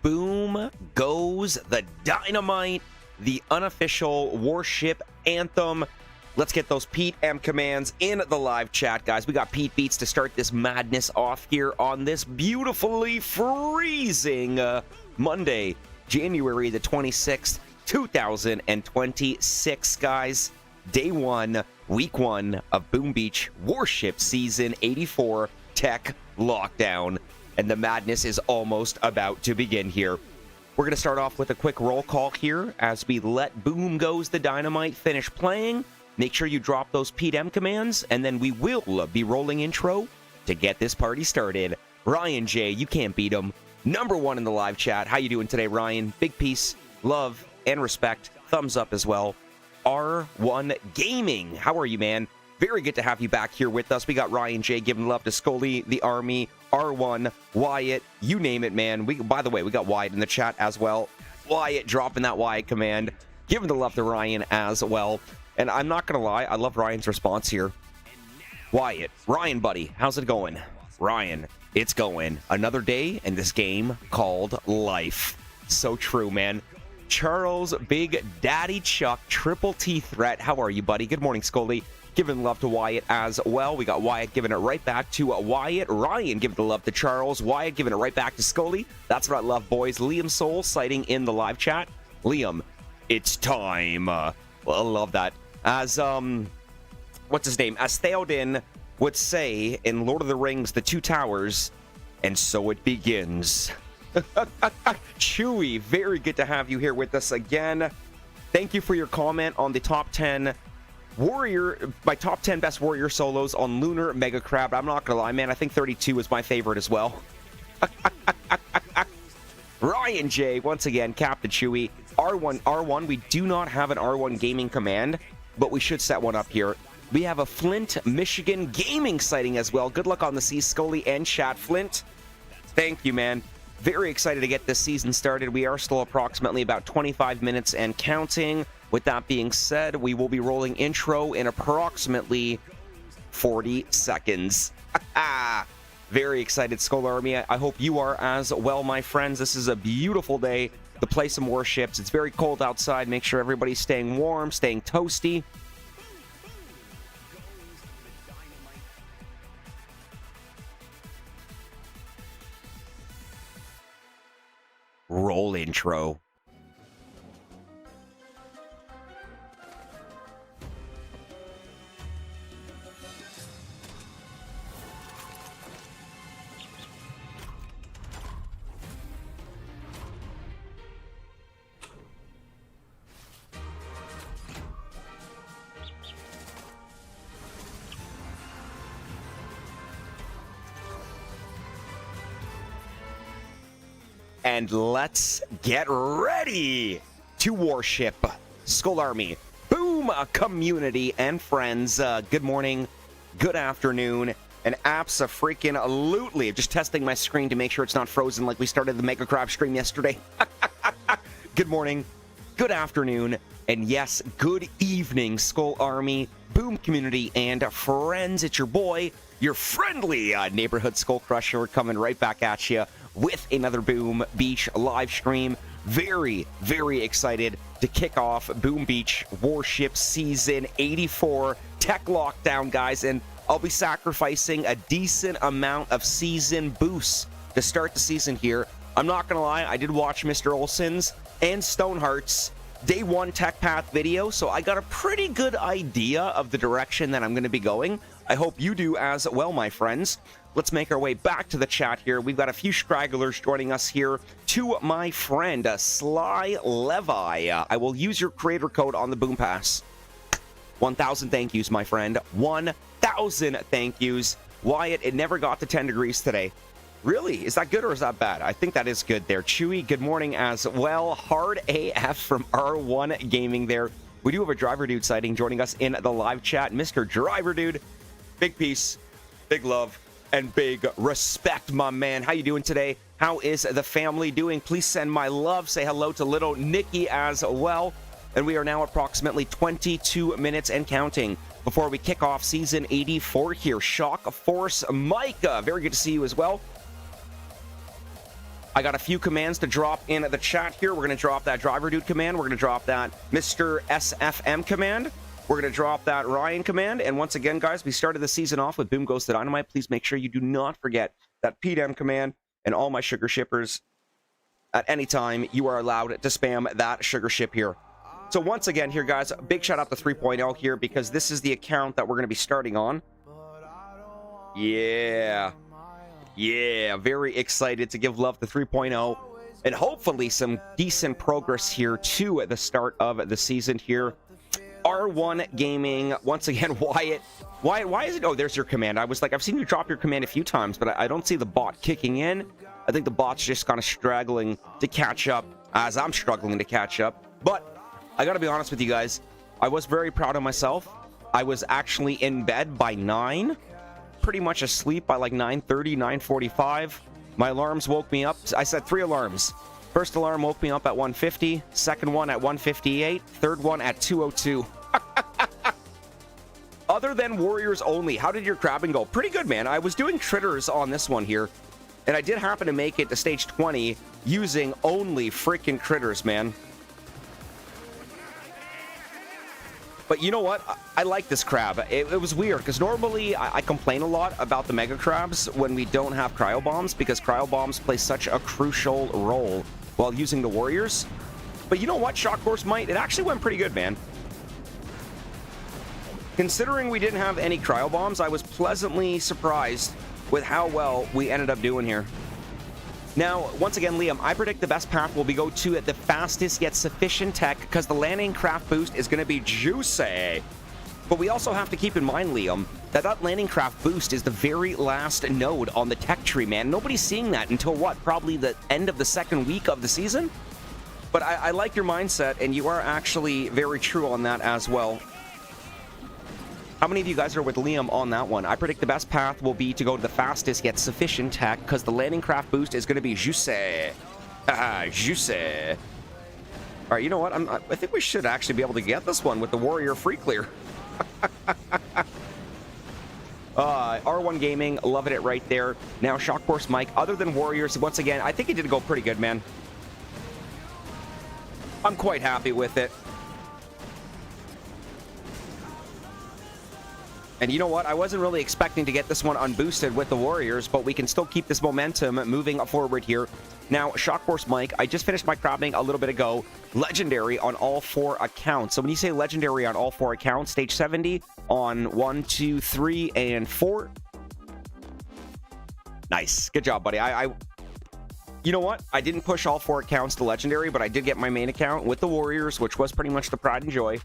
Boom Goes the Dynamite, the unofficial Warship anthem. Let's get those Pete M commands in the live chat, guys. We got Pete Beats to start this madness off here on this beautifully freezing Monday, January the 26th, 2026, guys. Day one, week one of Boom Beach Warship Season 84 Tech Lockdown. And the madness is almost about to begin here. We're going to start off with a quick roll call here as we let Boom Goes the Dynamite finish playing. Make sure you drop those Pete M commands, and then we will be rolling intro to get this party started. Ryan J, you can't beat him. Number one in the live chat. How you doing today, Ryan? Big peace, love, and respect. Thumbs up as well. R1 Gaming, how are you, man? Very good to have you back here with us. We got Ryan J giving love to Scully, the Army, R1, Wyatt, you name it, man. By the way, we got Wyatt in the chat as well. Wyatt dropping that Wyatt command, giving the love to Ryan as well. And I'm not going to lie, I love Ryan's response here. Wyatt, Ryan, buddy, how's it going? Ryan, it's going. Another day in this game called life. So true, man. Charles, Big Daddy Chuck, Triple T Threat, how are you, buddy? Good morning, Scully. Giving love to Wyatt as well. We got Wyatt giving it right back to Wyatt. Ryan giving the love to Charles. Wyatt giving it right back to Scully. That's what I love, boys. Liam Soul citing in the live chat. Liam, it's time. Well, I love that. As, what's his name? As Theoden would say in Lord of the Rings, The Two Towers, and so it begins. Chewy, very good to have you here with us again. Thank you for your comment on the top 10 my top 10 best warrior solos on Lunar Mega Crab. I'm not gonna lie, man, I think 32 is my favorite as well. Ryan J, once again, Captain Chewy. R1, we do not have an R1 gaming command, but we should set one up here. We have a Flint, Michigan gaming sighting as well. Good luck on the sea, Scully and chat. Flint, thank you, man. Very excited to get this season started. We are still approximately about 25 minutes and counting. With that being said, we will be rolling intro in approximately 40 seconds. Very excited, Skull Army. I hope you are as well, my friends. This is a beautiful day to play some warships. It's very cold outside. Make sure everybody's staying warm, staying toasty. Roll intro. And let's get ready to warship. Skull Army, Boom community and friends. Good morning, good afternoon, and abso-freaking-lutely. Just testing my screen to make sure it's not frozen like we started the Mega Crab stream yesterday. Good morning, good afternoon, and yes, good evening, Skull Army, Boom community, and friends. It's your boy, your friendly neighborhood SkullCrusher. We're coming right back at you with another Boom Beach live stream. Very, very excited to kick off Boom Beach Warship Season 84 Tech Lockdown, guys. And I'll be sacrificing a decent amount of season boosts to start the season here. I'm not going to lie, I did watch Mr. Olsen's and Stoneheart's Day 1 Tech Path video, so I got a pretty good idea of the direction that I'm going to be going. I hope you do as well, my friends. Let's make our way back to the chat here. We've got a few stragglers joining us here. To my friend, Sly Levi. I will use your creator code on the Boom Pass. 1,000 thank yous, my friend. 1,000 thank yous. Wyatt, it never got to 10 degrees today. Really? Is that good or is that bad? I think that is good there. Chewy, good morning as well. Hard AF from R1 Gaming there. We do have a Driver Dude sighting joining us in the live chat. Mr. Driver Dude, big peace, big love, and big respect, my man. How you doing today? How is the family doing? Please send my love. Say hello to little Nikki as well. And we are now approximately 22 minutes and counting before we kick off Season 84 here. Shock Force Micah, very good to see you as well. I got a few commands to drop in the chat here. We're going to drop that driver dude command. We're going to drop that Mr. SFM command. We're going to drop that Ryan command. And once again, guys, we started the season off with Boom Goes the Dynamite. Please make sure you do not forget that PDM command, and all my sugar shippers, at any time, you are allowed to spam that sugar ship here. So once again here, guys, a big shout out to 3.0 here, because this is the account that we're going to be starting on. Yeah, very excited to give love to 3.0, and hopefully some decent progress here too at the start of the season here. R1 Gaming, once again, Wyatt, why is it? Oh, there's your command. I was like, I've seen you drop your command a few times, but I don't see the bot kicking in. I think the bot's just kind of struggling to catch up, as I'm struggling to catch up. But I gotta be honest with you guys, I was very proud of myself. I was actually in bed by 9, pretty much asleep by like 9:30, 9:45. My alarms woke me up. I set 3 alarms. First alarm woke me up at 1:50, second one at 1:58, third one at 2:02. Other than Warriors only, how did your crabbing go? Pretty good, man. I was doing tritters on this one here, and I did happen to make it to stage 20 using only freaking critters, man. But you know what? I like this crab. It was weird, because normally I complain a lot about the mega crabs when we don't have cryo bombs, because cryo bombs play such a crucial role while using the Warriors. But you know what, Shock Force Might? It actually went pretty good, man. Considering we didn't have any cryo bombs, I was pleasantly surprised with how well we ended up doing here. Now, once again, Liam, I predict the best path will be go to at the fastest yet sufficient tech, because the landing craft boost is going to be juicy. But we also have to keep in mind, Liam, that landing craft boost is the very last node on the tech tree, man. Nobody's seeing that until what? Probably the end of the second week of the season? But I like your mindset, and you are actually very true on that as well. How many of you guys are with Liam on that one? I predict the best path will be to go to the fastest yet sufficient tech, because the landing craft boost is going to be juicy. Juicy. All right, you know what? I think we should actually be able to get this one with the Warrior free clear. R1 Gaming, loving it right there. Now, Shock Force Mike, other than Warriors, once again, I think it did go pretty good, man. I'm quite happy with it. And you know what? I wasn't really expecting to get this one unboosted with the Warriors, but we can still keep this momentum moving forward here. Now, Shock Force Mike, I just finished my crabbing a little bit ago. Legendary on all 4 accounts. So when you say legendary on all 4 accounts, stage 70 on 1, 2, 3, and 4. Nice. Good job, buddy. You know what? I didn't push all 4 accounts to legendary, but I did get my main account with the Warriors, which was pretty much the pride and joy.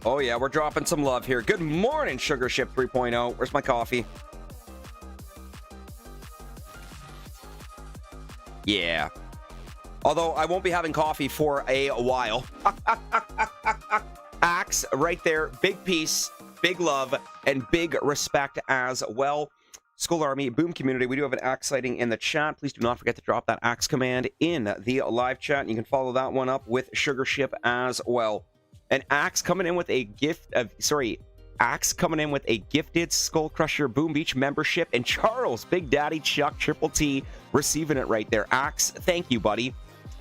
Oh yeah, we're dropping some love here. Good morning, Sugar Ship 3.0. Where's my coffee? Yeah. Although I won't be having coffee for a while. Axe right there. Big peace, big love, and big respect as well. Skull Army, Boom Community, we do have an axe sighting in the chat. Please do not forget to drop that axe command in the live chat. You can follow that one up with Sugar Ship as well. And Axe coming in with a Axe coming in with a gifted SkullCrusher Boom Beach membership, and Charles, Big Daddy Chuck, Triple T, receiving it right there. Axe, thank you, buddy.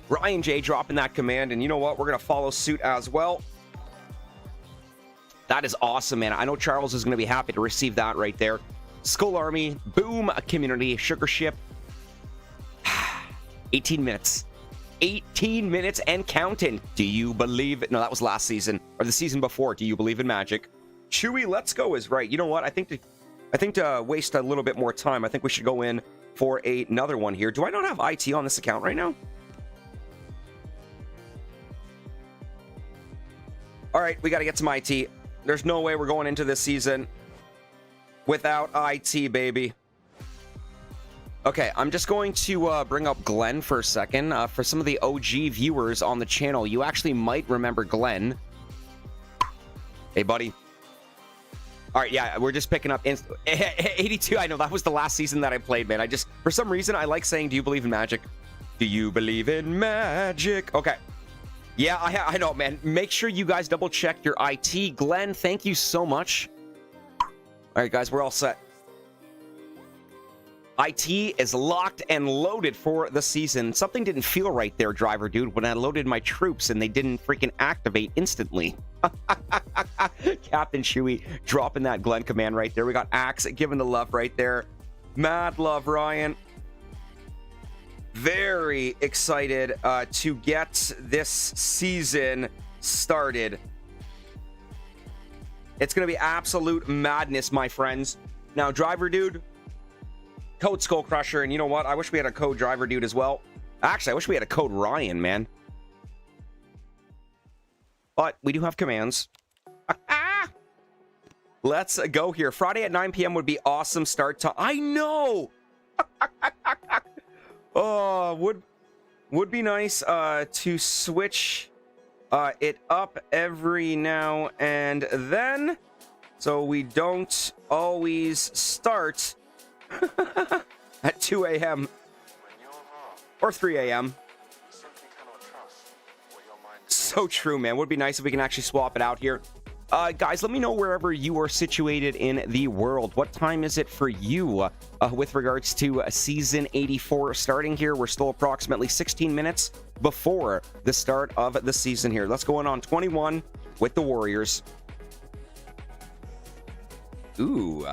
Ryan J dropping that command, and you know what? We're going to follow suit as well. That is awesome, man. I know Charles is going to be happy to receive that right there. Skull Army, Boom Community, Sugar Ship. 18 minutes. 18 minutes and counting. Do you believe it? No, that was last season, or the season before. Do you believe in magic? Chewy, let's go is right. You know what? I think to waste a little bit more time, I think we should go in for another one here. Do I not have IT on this account right now? All right, we got to get some IT. There's no way we're going into this season without IT, baby. Okay, I'm just going to bring up Glenn for a second. For some of the OG viewers on the channel, you actually might remember Glenn. Hey, buddy. All right, yeah, we're just picking up 82. I know that was the last season that I played, man. For some reason, I like saying, do you believe in magic? Do you believe in magic? Okay. Yeah, I know, man. Make sure you guys double check your IT. Glenn, thank you so much. All right, guys, we're all set. IT is locked and loaded for the season. Something didn't feel right there, driver dude, when I loaded my troops and they didn't freaking activate instantly. Captain Chewie dropping that Glenn command right there. We got Axe giving the love right there. Mad love, Ryan. Very excited to get this season started. It's going to be absolute madness, my friends. Now, driver dude, code SkullCrusher, and you know what? I wish we had a code driver dude as well. Actually, I wish we had a code Ryan, man. But we do have commands. Let's go here. Friday at 9 p.m. would be awesome start time. I know! Oh, would be nice to switch it up every now and then, so we don't always start at 2 a.m. or 3 a.m. So true, man. Would be nice if we can actually swap it out here. Guys, let me know wherever you are situated in the world. What time is it for you with regards to Season 84 starting here? We're still approximately 16 minutes before the start of the season here. Let's go on 21 with the Warriors. Ooh.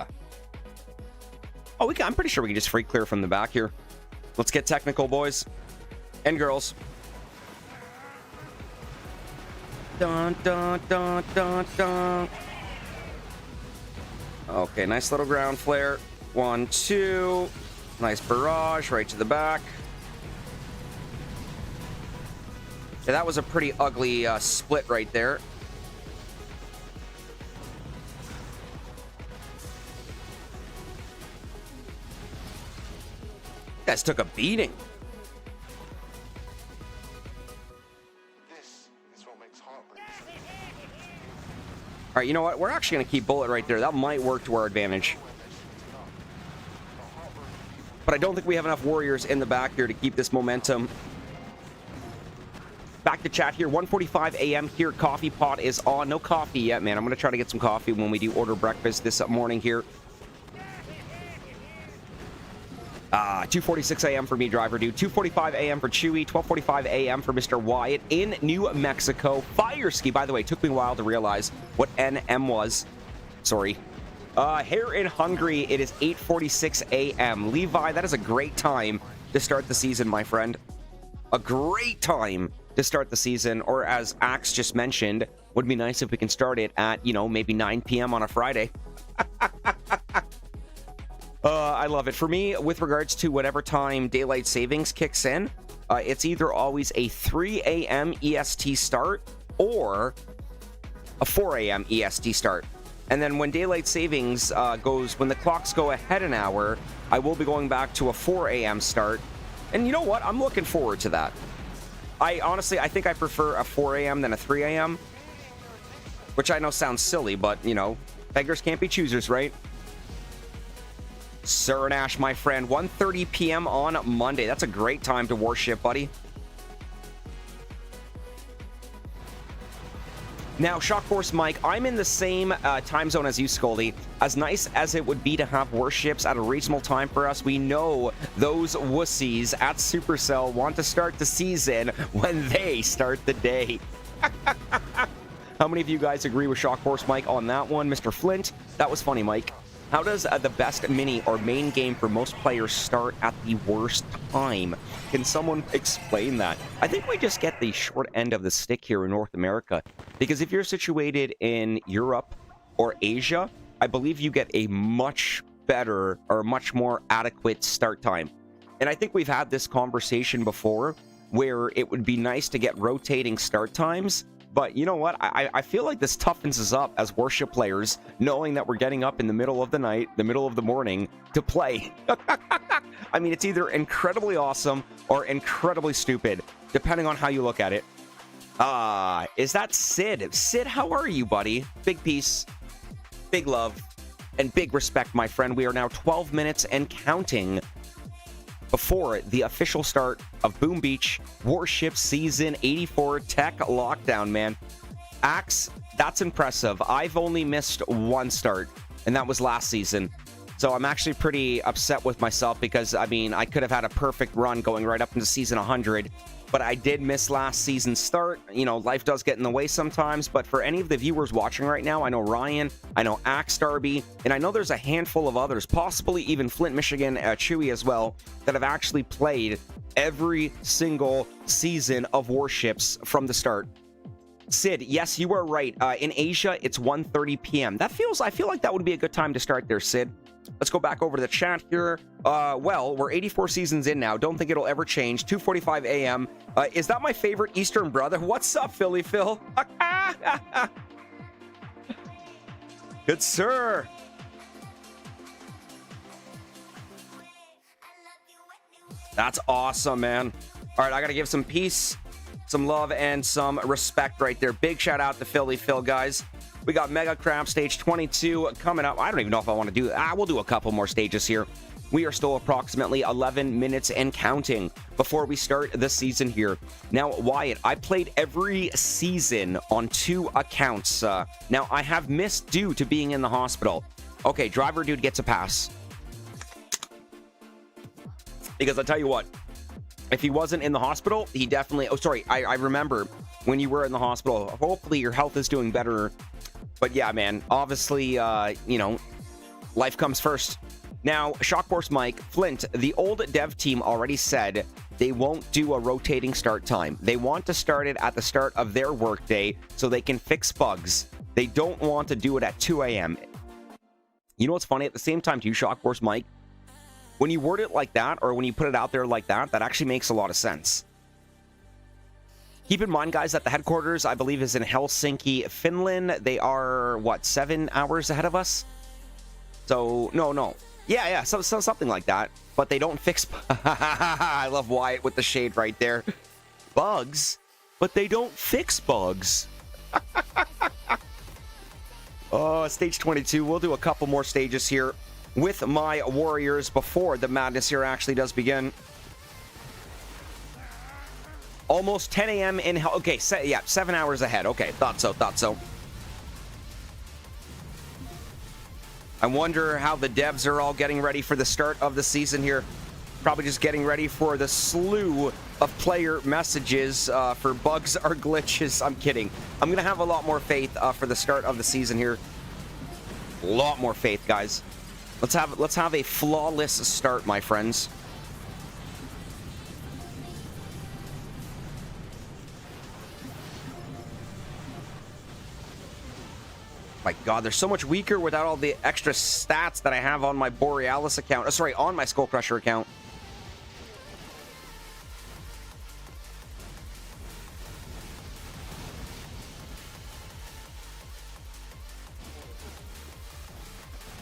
Oh, I'm pretty sure we can just free clear from the back here. Let's get technical, boys and girls. Dun, dun, dun, dun, dun. Okay, nice little ground flare. 1, 2. Nice barrage right to the back. Yeah, that was a pretty ugly split right there. You guys took a beating. All right, you know what? We're actually going to keep bullet right there. That might work to our advantage. But I don't think we have enough warriors in the back here to keep this momentum. Back to chat here. 1:45 a.m. here. Coffee pot is on. No coffee yet, man. I'm going to try to get some coffee when we do order breakfast this morning here. 2:46 a.m. for me, driver dude. 2:45 a.m. for Chewy. 12:45 a.m. for Mr. Wyatt in New Mexico. Fire ski, by the way, took me a while to realize what NM was. Sorry. Here in Hungary, it is 8:46 a.m. Levi, that is a great time to start the season, my friend. A great time to start the season, or as Axe just mentioned, would be nice if we can start it at, you know, maybe 9 p.m. on a Friday. I love it. For me, with regards to whatever time daylight savings kicks in, it's either always a 3 a.m. EST start or a 4 a.m. EST start. And then when daylight savings when the clocks go ahead an hour, I will be going back to a 4 a.m. start. And you know what? I'm looking forward to that. I think I prefer a 4 a.m. than a 3 a.m., which I know sounds silly, but, you know, beggars can't be choosers, right? Surinash, my friend, 1:30 p.m. on Monday. That's a great time to warship, buddy. Now, Shock Force Mike, I'm in the same time zone as you, Scully. As nice as it would be to have warships at a reasonable time for us, we know those wussies at Supercell want to start the season when they start the day. How many of you guys agree with Shock Force Mike on that one? Mr. Flint, that was funny, Mike. How does the best mini or main game for most players start at the worst time? Can someone explain that? I think we just get the short end of the stick here in North America. Because if you're situated in Europe or Asia, I believe you get a much better or much more adequate start time. And I think we've had this conversation before where it would be nice to get rotating start times. But you know what? I feel like this toughens us up as warship players, knowing that we're getting up in the middle of the night, the middle of the morning, to play. I mean, it's either incredibly awesome or incredibly stupid, depending on how you look at it. Is that Sid? Sid, how are you, buddy? Big peace, big love, and big respect, my friend. We are now 12 minutes and counting for the official start of Boom Beach Warships Season 84 Tech Lockdown, man. Axe, that's impressive. I've only missed one start, and that was last season. So I'm actually pretty upset with myself because, I mean, I could have had a perfect run going right up into Season 100, but I did miss last season's start. You know, life does get in the way sometimes, but for any of the viewers watching right now, I know Ryan, I know Axe Darby, and I know there's a handful of others, possibly even Flint, Michigan, Chewy as well, that have actually played every single season of Warships from the start. Sid, yes, you are right. In Asia, it's 1:30 p.m. I feel like that would be a good time to start there, Sid. Let's go back over to the chat here. Well, we're 84 seasons in now. Don't think it'll ever change. 2:45 a.m. Is that my favorite Eastern brother? What's up, Philly Phil? Good sir. That's awesome, man. All right, I got to give some peace, some love, and some respect right there. Big shout out to Philly Phil, guys. We got Mega Crab Stage 22 coming up. I don't even know if I want to do that. We'll do a couple more stages here. We are still approximately 11 minutes and counting before we start the season here. Now, Wyatt, I played every season on 2 accounts. Now, I have missed due to being in the hospital. Okay, driver dude gets a pass. Because I'll tell you what, if he wasn't in the hospital, he definitely... Oh, sorry, I remember when you were in the hospital. Hopefully your health is doing better. But yeah, man, obviously, you know, life comes first. Now, Shockforce Mike, Flint, the old dev team already said they won't do a rotating start time. They want to start it at the start of their workday so they can fix bugs. They don't want to do it at 2 a.m. You know what's funny? At the same time, too, Shockforce Mike, when you word it like that, or when you put it out there like that, that actually makes a lot of sense. Keep in mind, guys, that the headquarters, I believe, is in Helsinki, Finland. They are, what, 7 hours ahead of us? So, no. Yeah, so something like that. But they don't fix... I love Wyatt with the shade right there. Bugs, but they don't fix bugs. Oh, stage 22. We'll do a couple more stages here with my warriors before the madness here actually does begin. Almost 10 a.m. in hell. Okay, 7 hours ahead. Okay, thought so. I wonder how the devs are all getting ready for the start of the season here. Probably just getting ready for the slew of player messages for bugs or glitches. I'm kidding. I'm going to have a lot more faith for the start of the season here. A lot more faith, guys. Let's have a flawless start, my friends. My God, they're so much weaker without all the extra stats that I have on my Borealis account. Sorry, on my SkullCrusher account.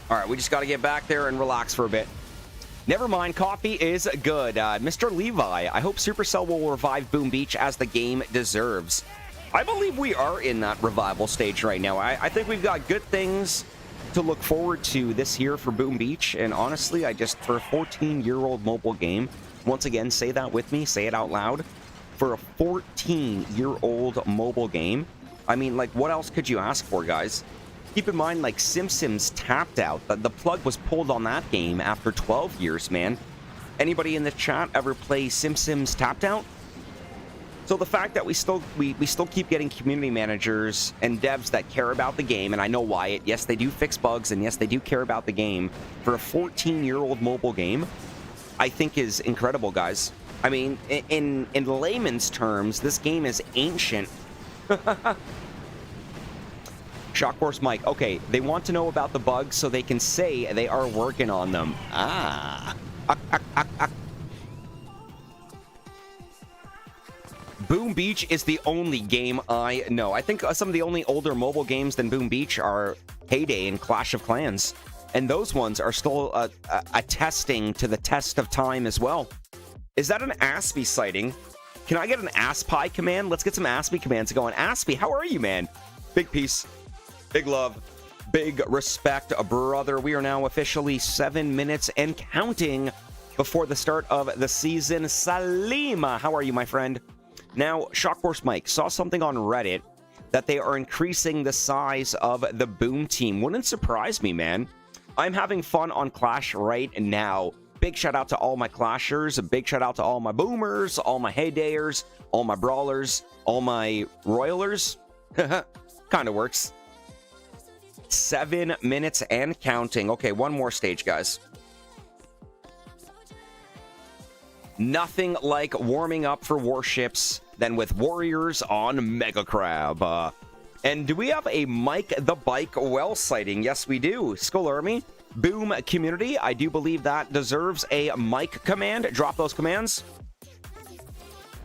All right, we just got to get back there and relax for a bit. Never mind, coffee is good. Mr. Levi, I hope Supercell will revive Boom Beach as the game deserves. I believe we are in that revival stage right now. I think we've got good things to look forward to this year for Boom Beach. And honestly, for a 14-year-old mobile game, once again, say that with me, say it out loud. For a 14-year-old mobile game, I mean, like, what else could you ask for, guys? Keep in mind, like, Sims tapped out. The plug was pulled on that game after 12 years, man. Anybody in the chat ever play Sims tapped out? So the fact that we still keep getting community managers and devs that care about the game, and I know Wyatt, yes, they do fix bugs, and yes, they do care about the game, for a 14-year-old mobile game, I think is incredible, guys. I mean, in layman's terms, this game is ancient. Shockforce Mike, okay, they want to know about the bugs so they can say they are working on them. Boom Beach is the only game I know. I think some of the only older mobile games than Boom Beach are Heyday and Clash of Clans. And those ones are still attesting to the test of time as well. Is that an Aspie sighting? Can I get an Aspie command? Let's get some Aspie commands going. Aspie, how are you, man? Big peace. Big love. Big respect, brother. We are now officially 7 minutes and counting before the start of the season. Salima, how are you, my friend? Now, Shock Force Mike, saw something on Reddit that they are increasing the size of the Boom team. Wouldn't surprise me, man. I'm having fun on Clash right now. Big shout out to all my Clashers. A big shout out to all my Boomers, all my Heydayers, all my Brawlers, all my Royalers. Kind of works. 7 minutes and counting. Okay, one more stage, guys. Nothing like warming up for Warships than with Warriors on Mega Crab. And do we have a Mike the Bike well sighting? Yes, we do. Skull Army, Boom community. I do believe that deserves a Mike command. Drop those commands.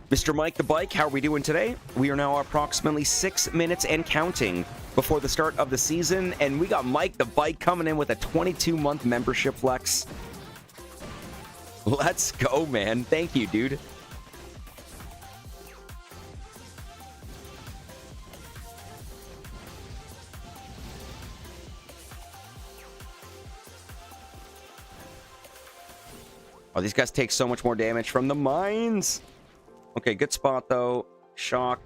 Mr. Mike the Bike, how are we doing today? We are now approximately 6 minutes and counting before the start of the season, and we got Mike the Bike coming in with a 22-month membership flex. Let's go, man. Thank you, dude. Oh, these guys take so much more damage from the mines. Okay, good spot, though. Shock.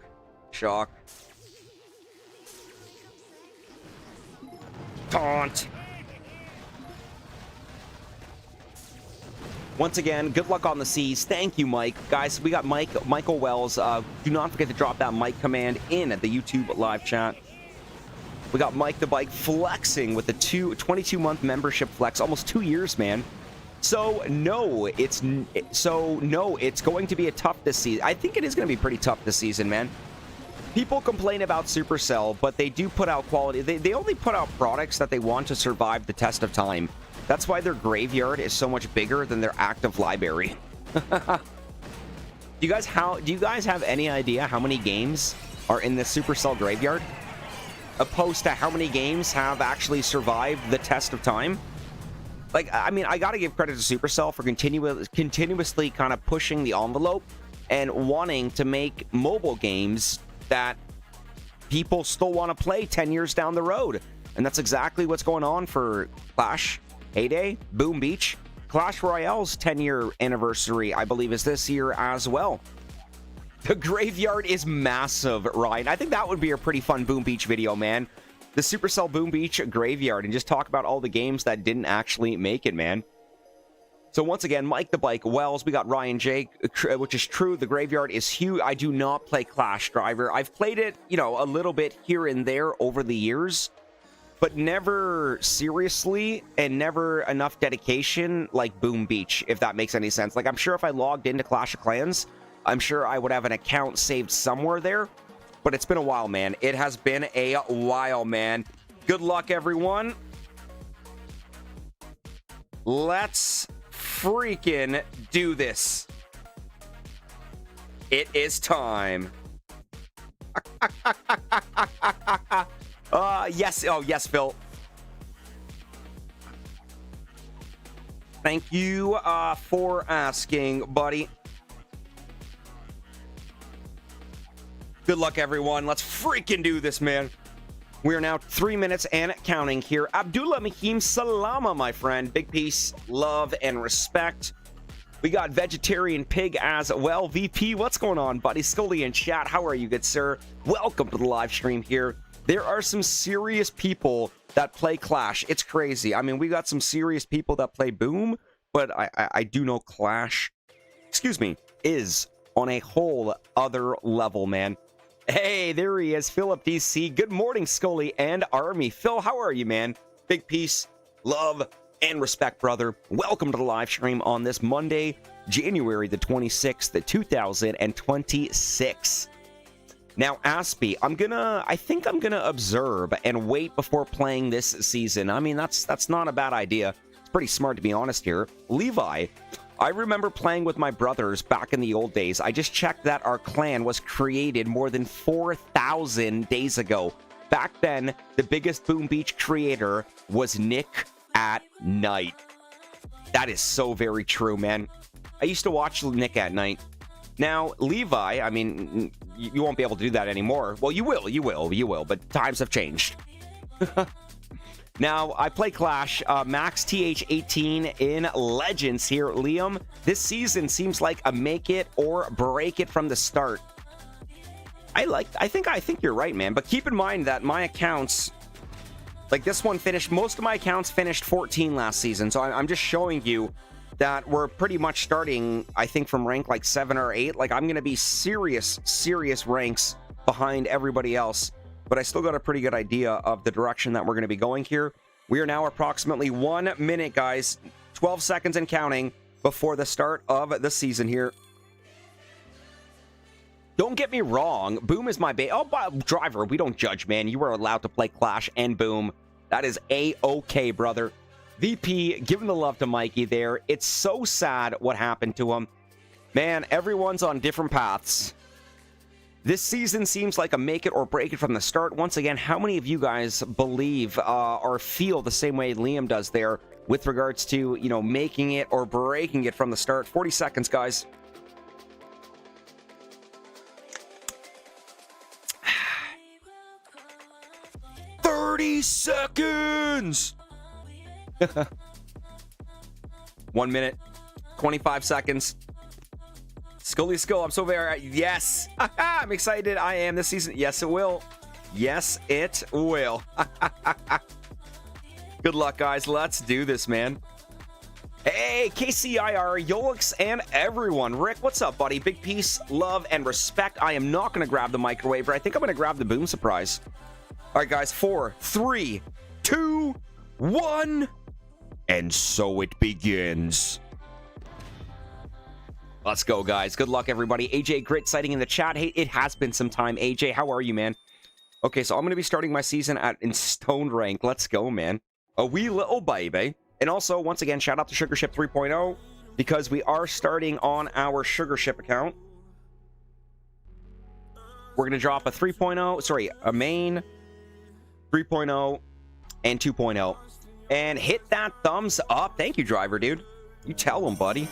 Shock. Taunt. Once again, good luck on the seas. Thank you, Mike. Guys, we got Michael Wells. Do not forget to drop that Mike command in at the YouTube live chat. We got Mike the Bike flexing with the 22-month membership flex. Almost 2 years, man. So no, it's going to be a tough this season. I think it is going to be pretty tough this season, man. People complain about Supercell, but they do put out quality. They only put out products that they want to survive the test of time. That's why their graveyard is so much bigger than their active library. Do you guys have any idea how many games are in the Supercell graveyard, opposed to how many games have actually survived the test of time? Like, I mean, I gotta give credit to Supercell for continuously kind of pushing the envelope and wanting to make mobile games that people still want to play 10 years down the road. And that's exactly what's going on for Clash, Heyday, Boom Beach. Clash Royale's 10-year anniversary, I believe, is this year as well. The graveyard is massive, Ryan. I think that would be a pretty fun Boom Beach video, man. The Supercell Boom Beach graveyard, and just talk about all the games that didn't actually make it, man. So once again, Mike the Bike Wells, we got Ryan J, which is true. The graveyard is huge. I do not play Clash Driver. I've played it, you know, a little bit here and there over the years, but never seriously and never enough dedication like Boom Beach, if that makes any sense. Like, I'm sure if I logged into Clash of Clans, I'm sure I would have an account saved somewhere there. But it's been a while, man. It has been a while, man. Good luck, everyone. Let's freaking do this. It is time. Yes. Oh, yes, Phil. Thank you for asking, buddy. Good luck, everyone. Let's freaking do this, man. We are now 3 minutes and counting here. Abdullah Mahim Salama, my friend. Big peace, love, and respect. We got Vegetarian Pig as well. VP, what's going on, buddy? Scully in chat. How are you, good sir? Welcome to the live stream here. There are some serious people that play Clash. It's crazy. I mean, we got some serious people that play Boom, but I do know Clash, is on a whole other level, man. Hey, there he is, Philip DC. Good morning, Scully and Army. Phil, how are you, man? Big peace, love, and respect, brother. Welcome to the live stream on this Monday, January the 26th, 2026. Now, Aspie, I think I'm gonna observe and wait before playing this season. I mean, that's not a bad idea. It's pretty smart, to be honest here. Levi, I remember playing with my brothers back in the old days. I just checked that our clan was created more than 4,000 days ago. Back then, the biggest Boom Beach creator was Nick at Night. That is so very true, man. I used to watch Nick at Night. Now, Levi, I mean, you won't be able to do that anymore. Well, you will, but times have changed. Now, I play Clash, Max TH18 in Legends here. Liam, this season seems like a make it or break it from the start. I think you're right, man. But keep in mind that my accounts, like this one finished, most of my accounts finished 14 last season. So I'm just showing you that we're pretty much starting, I think, from rank like 7 or 8. Like, I'm going to be serious ranks behind everybody else. But I still got a pretty good idea of the direction that we're going to be going here. We are now approximately 1 minute, guys. 12 seconds and counting before the start of the season here. Don't get me wrong. Boom is my driver, we don't judge, man. You are allowed to play Clash and Boom. That is A-okay, brother. VP, giving the love to Mikey there. It's so sad what happened to him. Man, everyone's on different paths. This season seems like a make it or break it from the start. Once again, how many of you guys believe or feel the same way Liam does there with regards to, you know, making it or breaking it from the start? 40 seconds, guys. Seconds. 1 minute, 25 seconds. Scully Skull, I'm so very yes. I'm excited. I am this season. Yes, it will. Yes, it will. Good luck, guys. Let's do this, man. Hey, KCIR, Yolix, and everyone. Rick, what's up, buddy? Big peace, love, and respect. I am not going to grab the microwave, but I think I'm going to grab the Boom surprise. All right, guys, 4, 3, 2, 1, and so it begins. Let's go, guys. Good luck, everybody. AJ Grit sighting in the chat. Hey, it has been some time. AJ, how are you, man? Okay, so I'm going to be starting my season in Stone Rank. Let's go, man. A wee little baby. And also, once again, shout out to SugarShip 3.0 because we are starting on our SugarShip account. We're going to drop a 3.0, sorry, a main, 3.0, and 2.0. And hit that thumbs up. Thank you, driver, dude. You tell them, buddy.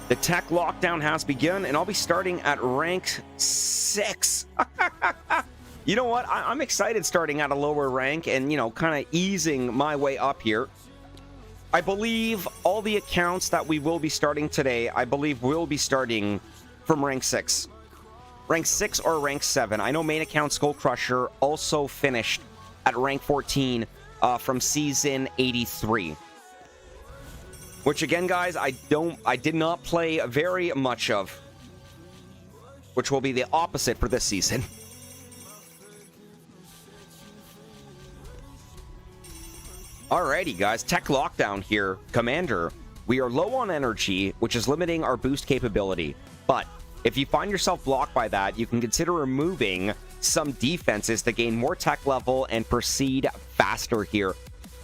The tech lockdown has begun, and I'll be starting at rank 6. You know what? I'm excited starting at a lower rank and, you know, kind of easing my way up here. I believe all the accounts that we will be starting today, I believe will be starting from rank 6. Rank 6 or rank 7. I know main account SkullCrusher also finished at rank 14 from season 83. Which again, guys, I did not play very much of. Which will be the opposite for this season. Alrighty, guys. Tech lockdown here. Commander, we are low on energy, which is limiting our boost capability. But if you find yourself blocked by that, you can consider removing some defenses to gain more tech level and proceed faster here.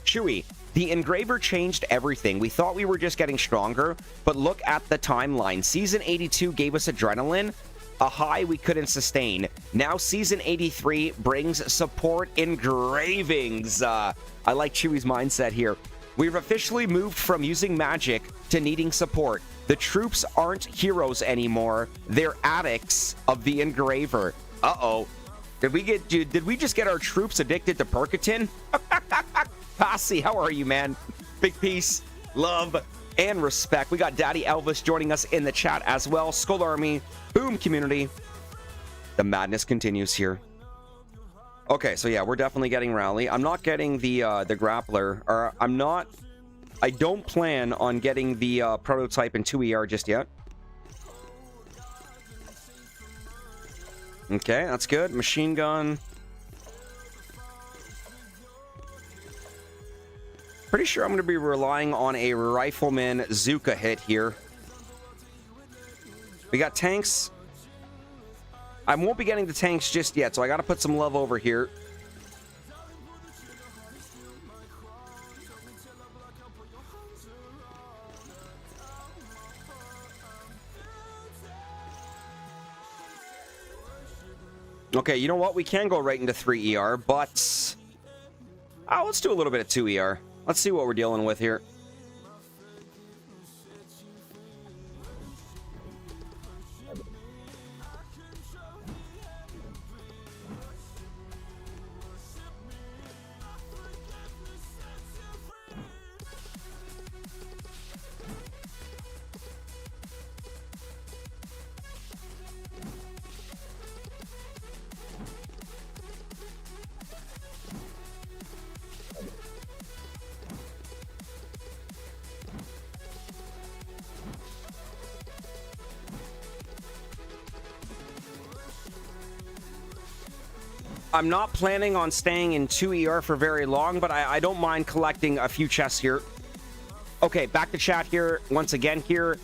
Chewy, the engraver changed everything. We thought we were just getting stronger, but look at the timeline. Season 82 gave us adrenaline, a high we couldn't sustain. Now Season 83 brings support engravings. I like Chewy's mindset here. We've officially moved from using magic to needing support. The troops aren't heroes anymore. They're addicts of the engraver. Uh-oh. Did we just get our troops addicted to Percotin? Passy, how are you, man? Big peace, love, and respect. We got Daddy Elvis joining us in the chat as well. Skull Army, Boom community. The madness continues here. Okay, so yeah, we're definitely getting Rally. I'm not getting the grappler, or I don't plan on getting the prototype in 2ER just yet. Okay, that's good. Machine gun. Pretty sure I'm going to be relying on a rifleman Zuka hit here. We got tanks. I won't be getting the tanks just yet, so I got to put some love over here. Okay, you know what? We can go right into 3ER, but let's do a little bit of 2ER. Let's see what we're dealing with here. I'm not planning on staying in 2 ER for very long, but I don't mind collecting a few chests here. Okay, back to chat here once again here.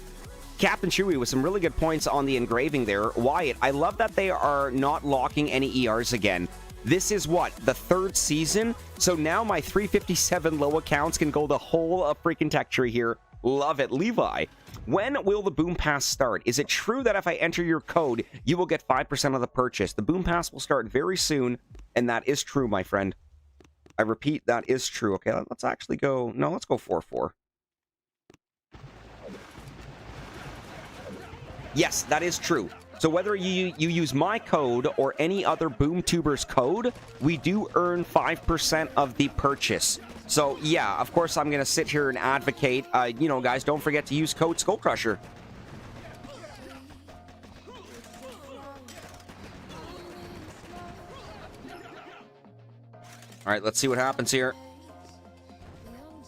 Captain Chewy with some really good points on the engraving there. Wyatt, I love that they are not locking any ERs again. This is what, the 3rd season? So now my 357 low accounts can go the whole of freaking tech tree here. Love it. Levi, when will the Boom Pass start? Is it true that if I enter your code, you will get 5% of the purchase? The Boom Pass will start very soon, and that is true, my friend. I repeat, that is true. Okay, let's actually go... No, let's go 4-4. Yes, that is true. So whether you use my code or any other BoomTuber's code, we do earn 5% of the purchase. So yeah, of course I'm going to sit here and advocate. You know, guys, don't forget to use code SkullCrusher. All right, let's see what happens here.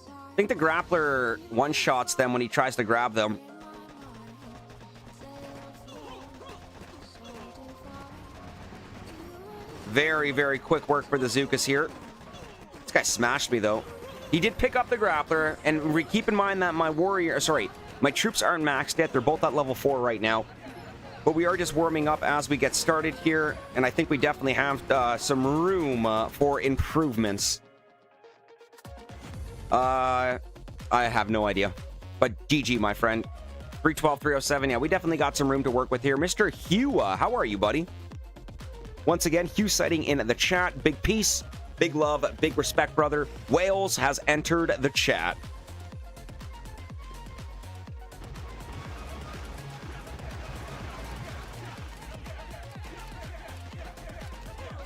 I think the grappler one-shots them when he tries to grab them. Very, very quick work for the Zukas here. This guy smashed me, though. He did pick up the grappler, and keep in mind that my my troops aren't maxed yet. They're both at level 4 right now. But we are just warming up as we get started here, and I think we definitely have some room for improvements. I have no idea. But GG, my friend. 312, 307. Yeah, we definitely got some room to work with here. Mr. Hugh, how are you, buddy? Once again, Hugh citing in the chat. Big peace, big love, big respect, brother. Wales has entered the chat.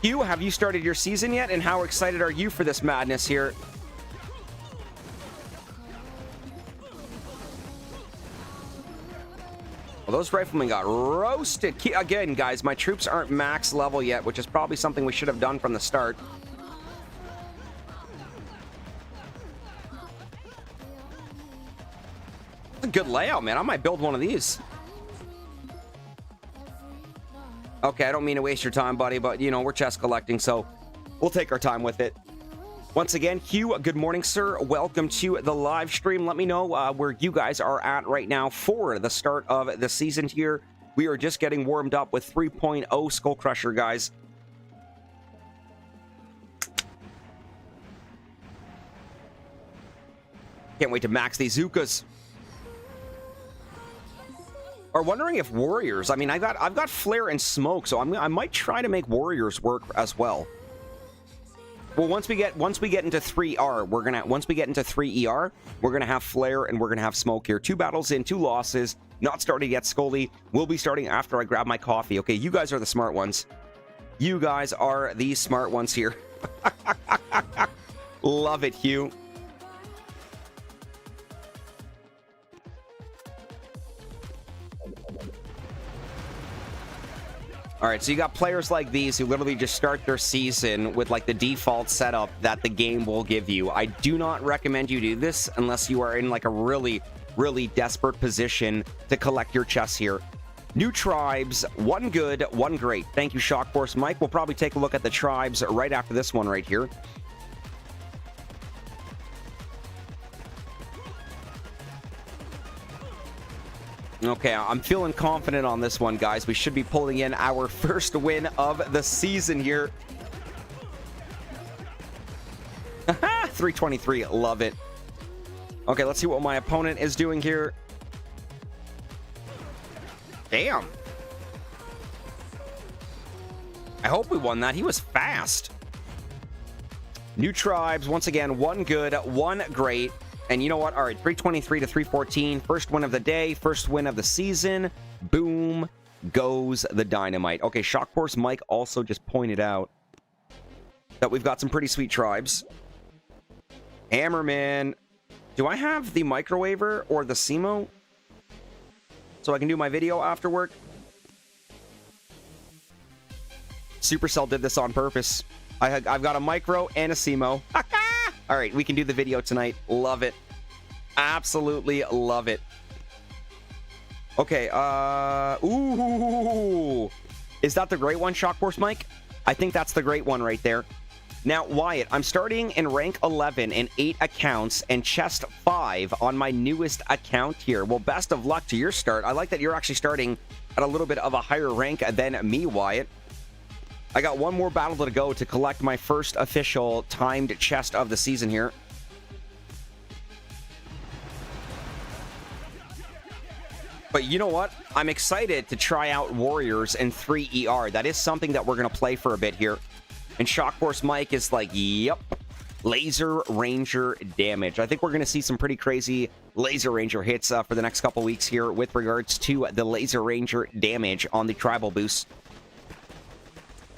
Hugh, have you started your season yet? And how excited are you for this madness here? Well, those riflemen got roasted. Again, guys, my troops aren't max level yet, which is probably something we should have done from the start. That's a good layout, man. I might build one of these. Okay, I don't mean to waste your time, buddy, but, you know, we're chest collecting, so we'll take our time with it. Once again, Hugh, good morning, sir. Welcome to the live stream. Let me know where you guys are at right now for the start of the season here. We are just getting warmed up with 3.0 SkullCrusher, guys. Can't wait to max these Zukas. Are wondering if warriors... I mean, I've got flare and smoke, so I might try to make warriors work as well. Well, once we get into 3R, once we get into 3ER, we're gonna have flare and we're gonna have smoke here. 2 battles in, 2 losses. Not started yet, Scully. We'll be starting after I grab my coffee. Okay, you guys are the smart ones. You guys are the smart ones here. Love it, Hugh. All right, so you got players like these who literally just start their season with like the default setup that the game will give you. I do not recommend you do this unless you are in like a really, really desperate position to collect your chests here. New tribes, 1 good, 1 great. Thank you, Shock Force Mike. We'll probably take a look at the tribes right after this one right here. Okay, I'm feeling confident on this one, guys. We should be pulling in our first win of the season here. 323, love it. Okay, let's see what my opponent is doing here. Damn. I hope we won that. He was fast. New tribes, once again, 1 good, 1 great. And you know what? All right, 323 to 314. First win of the day, first win of the season. Boom goes the dynamite. Okay, Shock Force Mike also just pointed out that we've got some pretty sweet tribes. Hammerman. Do I have the microwaver or the SEMO so I can do my video after work? Supercell did this on purpose. I've got a micro and a SEMO. All right, we can do the video tonight. Love it. Absolutely love it. Okay, ooh. Is that the great one, Shock Force Mike? I think that's the great one right there. Now, Wyatt, I'm starting in rank 11 in 8 accounts and chest 5 on my newest account here. Well, best of luck to your start. I like that you're actually starting at a little bit of a higher rank than me, Wyatt. I got one more battle to go to collect my first official timed chest of the season here. But you know what? I'm excited to try out Warriors and 3 ER. That is something that we're going to play for a bit here. And Shock Force Mike is like, yep, Laser Ranger damage. I think we're going to see some pretty crazy Laser Ranger hits for the next couple weeks here with regards to the Laser Ranger damage on the Tribal boost.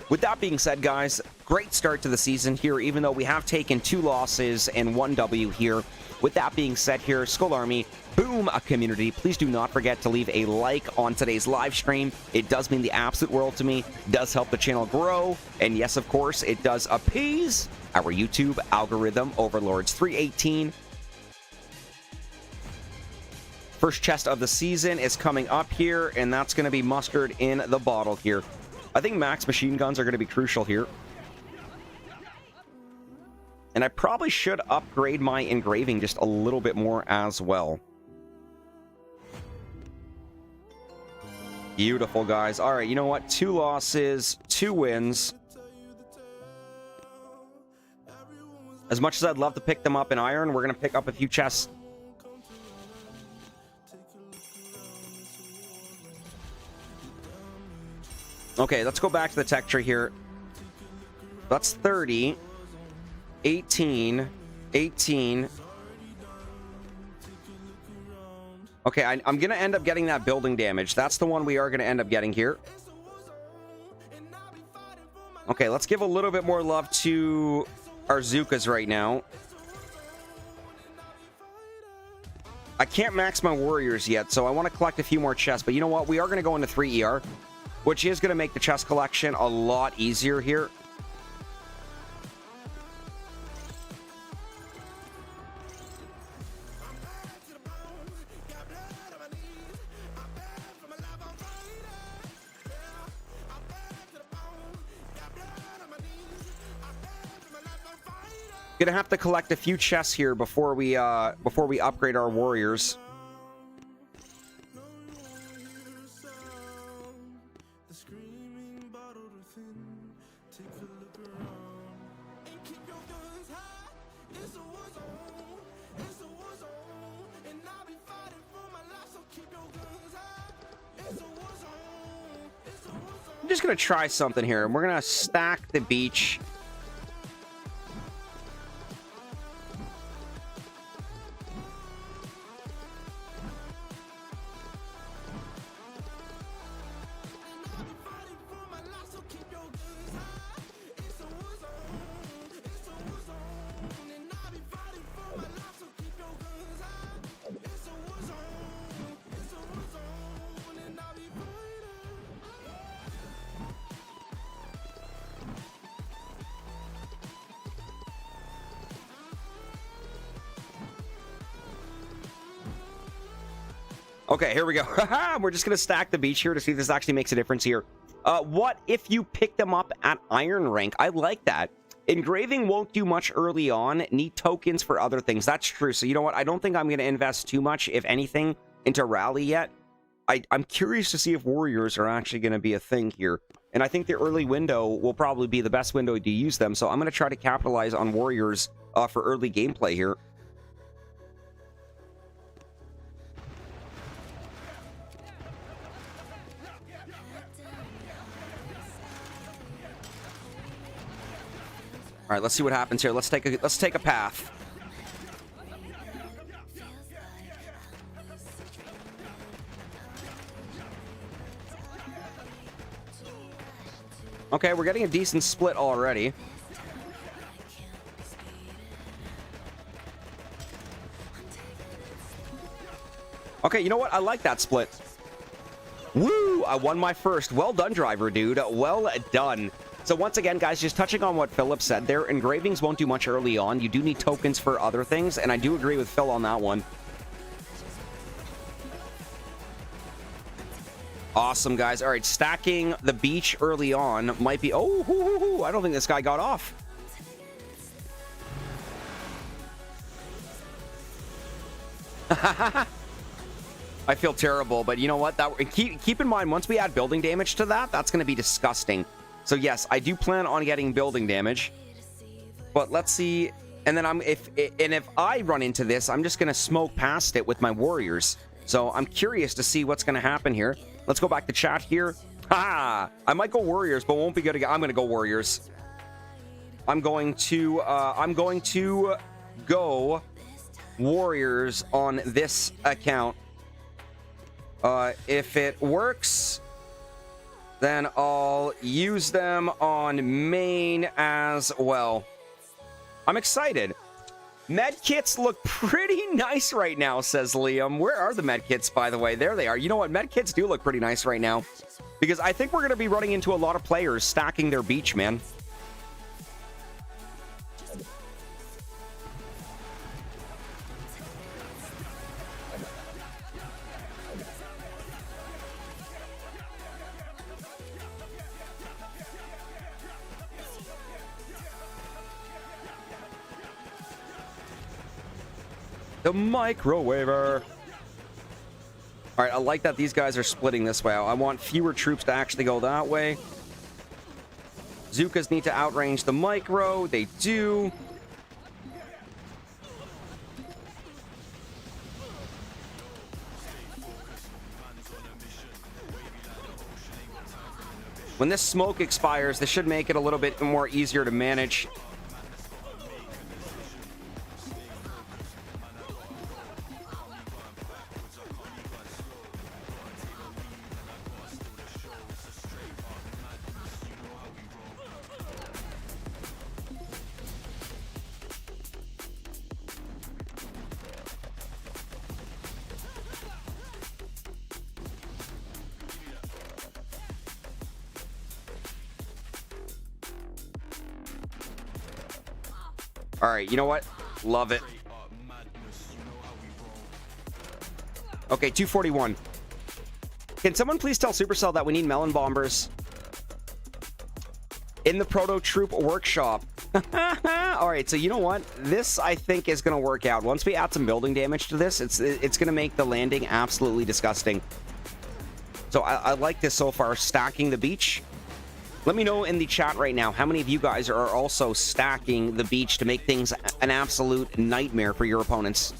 With that being said, guys, great start to the season here, even though we have taken 2 losses and 1 W here. With that being said here, Skull Army, boom, a community. Please do not forget to leave a like on today's live stream. It does mean the absolute world to me, does help the channel grow, and yes, of course, it does appease our YouTube algorithm overlords. 318. First chest of the season is coming up here, and that's going to be mustard in the bottle here. I think max machine guns are going to be crucial here. And I probably should upgrade my engraving just a little bit more as well. Beautiful, guys. All right, you know what? 2 losses, 2 wins. As much as I'd love to pick them up in iron, we're going to pick up a few chests. Okay, let's go back to the tech tree here. That's 30. 18. 18. Okay, I'm going to end up getting that building damage. That's the one we are going to end up getting here. Okay, let's give a little bit more love to our Zukas right now. I can't max my warriors yet, so I want to collect a few more chests. But you know what? We are going to go into 3 ER, which is going to make the chest collection a lot easier here. Gonna have to collect a few chests here before we upgrade our warriors. I'm just gonna try something here. We're gonna stack the beach. Okay, here we go. We're just going to stack the beach here to see if this actually makes a difference here. What if you pick them up at iron rank? I like that. Engraving won't do much early on. Need tokens for other things. That's true. So you know what? I don't think I'm going to invest too much, if anything, into rally yet. I'm curious to see if warriors are actually going to be a thing here. And I think the early window will probably be the best window to use them. So I'm going to try to capitalize on warriors for early gameplay here. All right, let's see what happens here. Let's take a path. Okay, we're getting a decent split already. Okay, you know what? I like that split. Woo! I won my first. Well done, driver, dude. Well done. So once again, guys, just touching on what Philip said there, engravings won't do much early on. You do need tokens for other things, and I do agree with Phil on that one. Awesome, guys. All right, stacking the beach early on might be... Oh, I don't think this guy got off. I feel terrible, but you know what? Keep in mind, once we add building damage to that, that's going to be disgusting. So yes, I do plan on getting building damage. But let's see... And then if I run into this, I'm just going to smoke past it with my warriors. So I'm curious to see what's going to happen here. Let's go back to chat here. Ha! I might go warriors, but won't be good again. I'm going to go warriors. I'm going to go warriors on this account. If it works, then I'll use them on main as well. I'm excited. Med kits look pretty nice right now, says Liam. Where are the med kits, by the way? There they are. You know what? Med kits do look pretty nice right now. Because I think we're going to be running into a lot of players stacking their beach, man. The microwaver. All right, I like that these guys are splitting this way. I want fewer troops to actually go that way. Zukas need to outrange the micro. They do. When this smoke expires, this should make it a little bit more easier to manage. All right, you know what? Love it. Okay, 241. Can someone please tell Supercell that we need melon bombers in the Proto Troop workshop? All right, so you know what? This, I think, is going to work out. Once we add some building damage to this, it's going to make the landing absolutely disgusting. So I like this so far, stacking the beach. Let me know in the chat right now how many of you guys are also stacking the beach to make things an absolute nightmare for your opponents.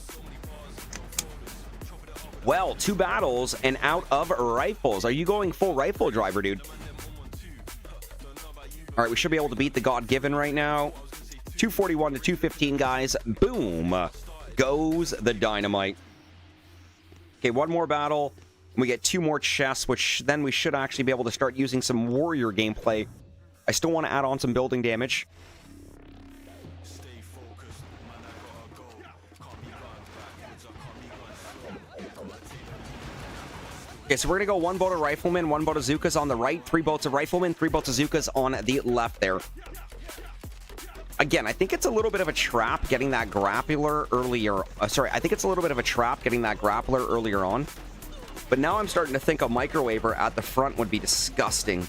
Well, 2 battles and out of rifles. Are you going full rifle driver, dude? All right, we should be able to beat the God-Given right now. 241 to 215, guys. Boom goes the dynamite. Okay, 1 more battle. We get 2 more chests, which then we should actually be able to start using some warrior gameplay. I still want to add on some building damage. Okay, so we're going to go 1 boat of riflemen, 1 boat of Zukas on the right, 3 boats of riflemen, 3 boats of Zukas on the left there. Again, I think it's a little bit of a trap getting that grappler earlier. I think it's a little bit of a trap getting that grappler earlier on. But now I'm starting to think a microwaver at the front would be disgusting.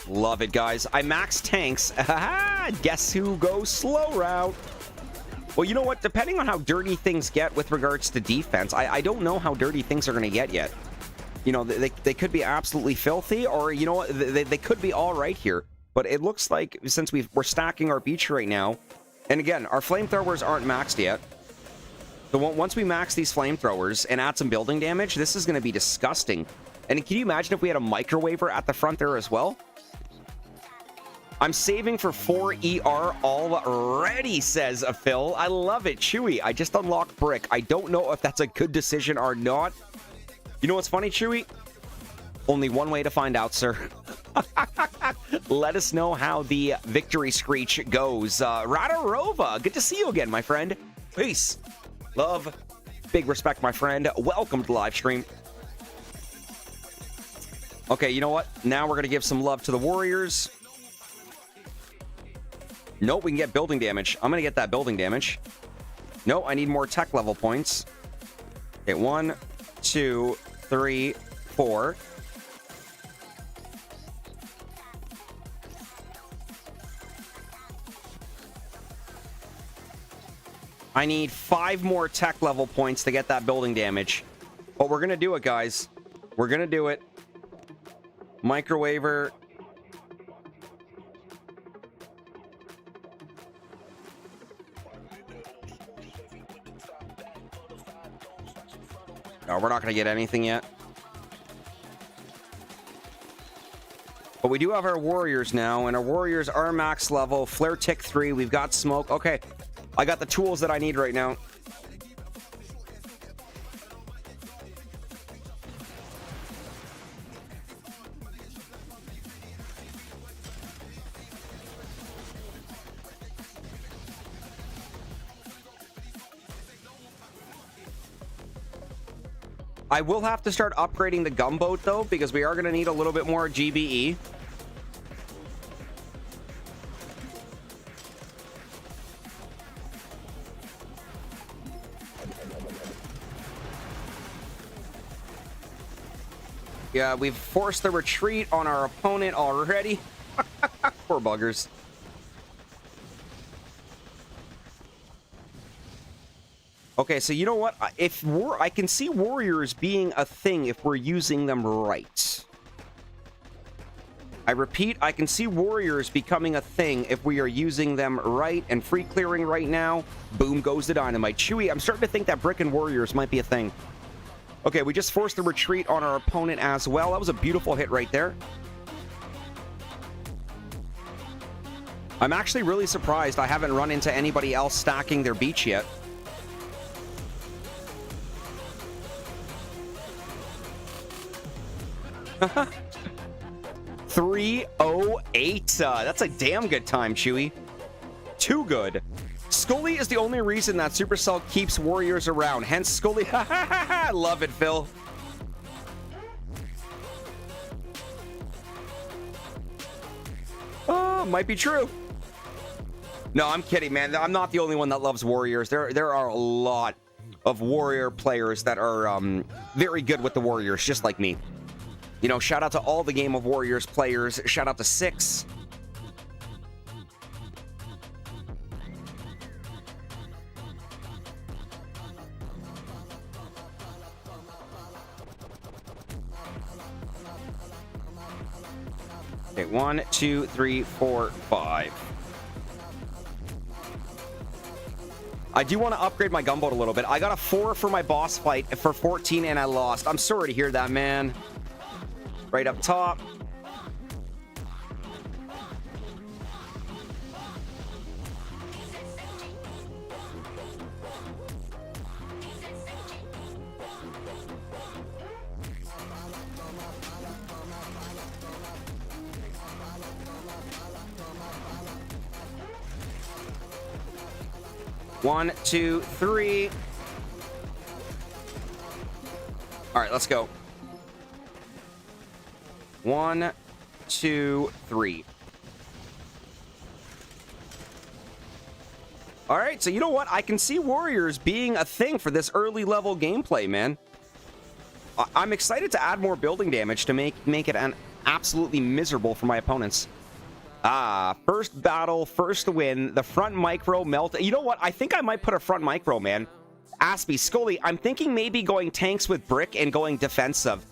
Love it, guys. I max tanks. Guess who goes slow route? Well, you know what? Depending on how dirty things get with regards to defense, I don't know how dirty things are going to get yet. You know, they could be absolutely filthy, or, you know what, they could be all right here. But it looks like, since we're stacking our beach right now, and again, our flamethrowers aren't maxed yet. So once we max these flamethrowers and add some building damage, this is going to be disgusting. And can you imagine if we had a microwaver at the front there as well? I'm saving for 4 ER already, says Phil. I love it. Chewy, I just unlocked Brick. I don't know if that's a good decision or not. You know what's funny, Chewy? Only one way to find out, sir. Let us know how the victory screech goes. Radarova, good to see you again, my friend. Peace. Love. Big respect, my friend. Welcome to the live stream. Okay, you know what? Now we're going to give some love to the warriors. Nope, we can get building damage. I'm going to get that building damage. No, I need more tech level points. Okay, 1, 2, 3, 4. I need 5 more tech level points to get that building damage. But we're going to do it, guys. We're going to do it. Microwaver. No, we're not going to get anything yet. But we do have our warriors now, and our warriors are max level. Flare tick 3. We've got smoke. Okay, I got the tools that I need right now. I will have to start upgrading the gunboat, though, because we are going to need a little bit more GBE. Yeah, we've forced the retreat on our opponent already. Poor buggers. Okay, so you know what? I can see warriors being a thing if we're using them right. I repeat, I can see warriors becoming a thing if we are using them right. And free clearing right now, boom goes the dynamite. Chewy, I'm starting to think that brick and warriors might be a thing. Okay, we just forced the retreat on our opponent as well. That was a beautiful hit right there. I'm actually really surprised I haven't run into anybody else stacking their beach yet. $308. That's a damn good time, Chewy. Too good. Scully is the only reason that Supercell keeps warriors around. Hence, Scully. Love it, Phil. Oh, might be true. No, I'm kidding, man. I'm not the only one that loves warriors. There are a lot of warrior players that are very good with the warriors, just like me. You know, shout out to all the Game of Warriors players. Shout out to Six. Okay, 1, 2, 3, 4, 5. I do want to upgrade my gunboat a little bit. I got a 4 for my boss fight for 14 and I lost. I'm sorry to hear that, man. Right up top. One, two, three. All right, let's go. 1, 2, 3. All right, so you know what? I can see warriors being a thing for this early level gameplay, man. I'm excited to add more building damage to make it an absolutely miserable for my opponents. First battle, first win. The front micro melt. You know what? I think I might put a front micro, man. Aspie, Scully, I'm thinking maybe going tanks with brick and going defensive.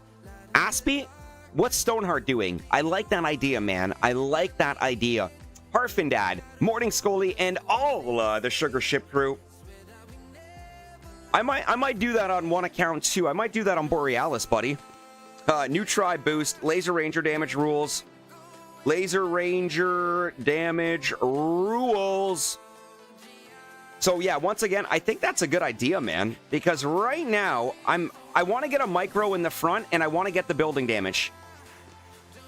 Aspie, what's Stoneheart doing? I like that idea, man. I like that idea. Harfindad, Morning Scully, and all the Sugar Ship crew. I might do that on one account too. I might do that on Borealis, buddy. New tribe boost, Laser Ranger damage rules. Laser Ranger damage rules. So yeah, once again, I think that's a good idea, man. Because right now, I want to get a micro in the front, and I want to get the building damage.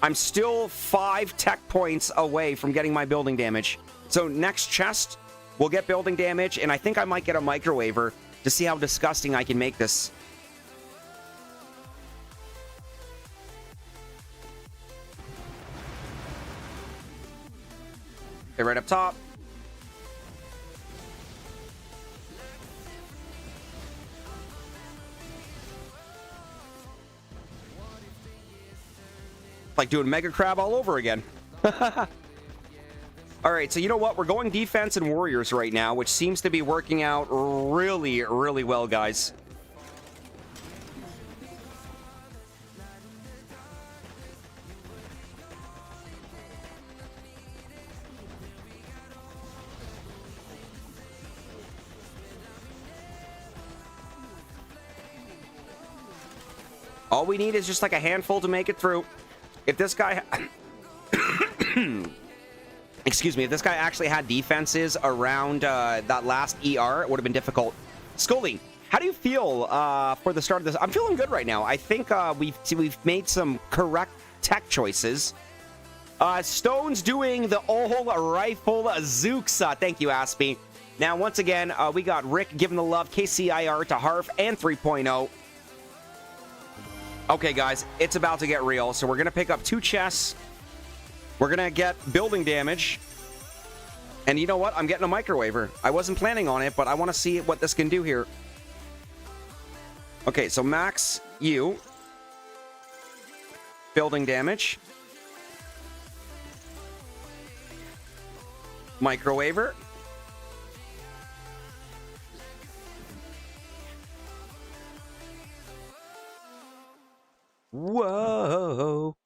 I'm still 5 tech points away from getting my building damage. So next chest, we'll get building damage, and I think I might get a microwaver to see how disgusting I can make this. They're right up top. Like doing Mega Crab all over again. Alright, so you know what? We're going defense and warriors right now, which seems to be working out really, really well, guys. All we need is just like a handful to make it through. If this guy... Excuse me, if this guy actually had defenses around that last ER, it would have been difficult. Scully, how do you feel for the start of this? I'm feeling good right now. I think we've made some correct tech choices. Stone's doing the old rifle Zuka. Thank you, Aspie. Now, once again, we got Rick giving the love, KCIR to Harf and 3.0. Okay, guys, it's about to get real. So we're going to pick up 2 chests. We're going to get building damage. And you know what? I'm getting a microwaver. I wasn't planning on it, but I want to see what this can do here. Okay, so max you. Building damage. Microwaver. Whoa.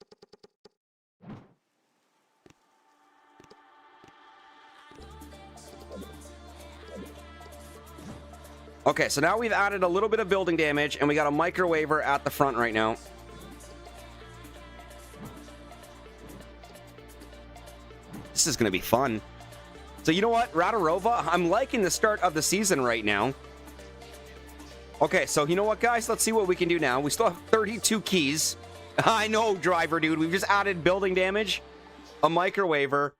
Okay, so now we've added a little bit of building damage, and we got a microwaver at the front right now. This is going to be fun. So you know what, Radarova, I'm liking the start of the season right now. Okay, so you know what, guys? Let's see what we can do now. We still have 32 keys. I know, driver, dude. We've just added building damage, a microwaver,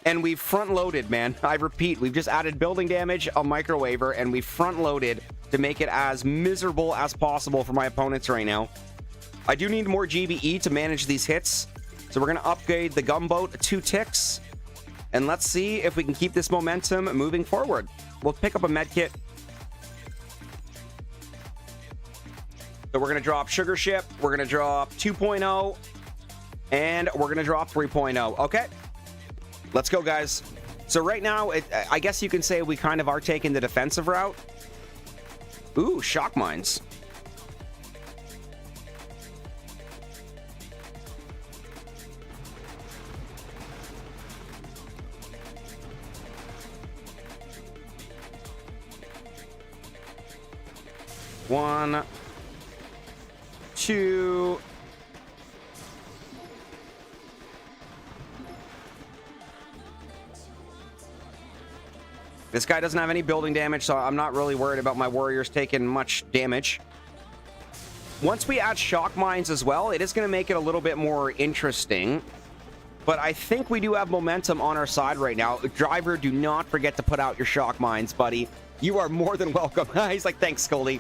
and we've front-loaded, man. I repeat, we've just added building damage, a microwaver, and we've front-loaded to make it as miserable as possible for my opponents right now. I do need more GBE to manage these hits, so we're going to upgrade the gunboat 2 ticks, and let's see if we can keep this momentum moving forward. We'll pick up a medkit. So we're going to drop Sugar Ship, we're going to drop 2.0, and we're going to drop 3.0. Okay. Let's go, guys. So right now, I guess you can say we kind of are taking the defensive route. Ooh, shock mines. One, 2... This guy doesn't have any building damage, so I'm not really worried about my warriors taking much damage. Once we add shock mines as well, it is going to make it a little bit more interesting. But I think we do have momentum on our side right now. Driver, do not forget to put out your shock mines, buddy. You are more than welcome. He's like, thanks, Scully.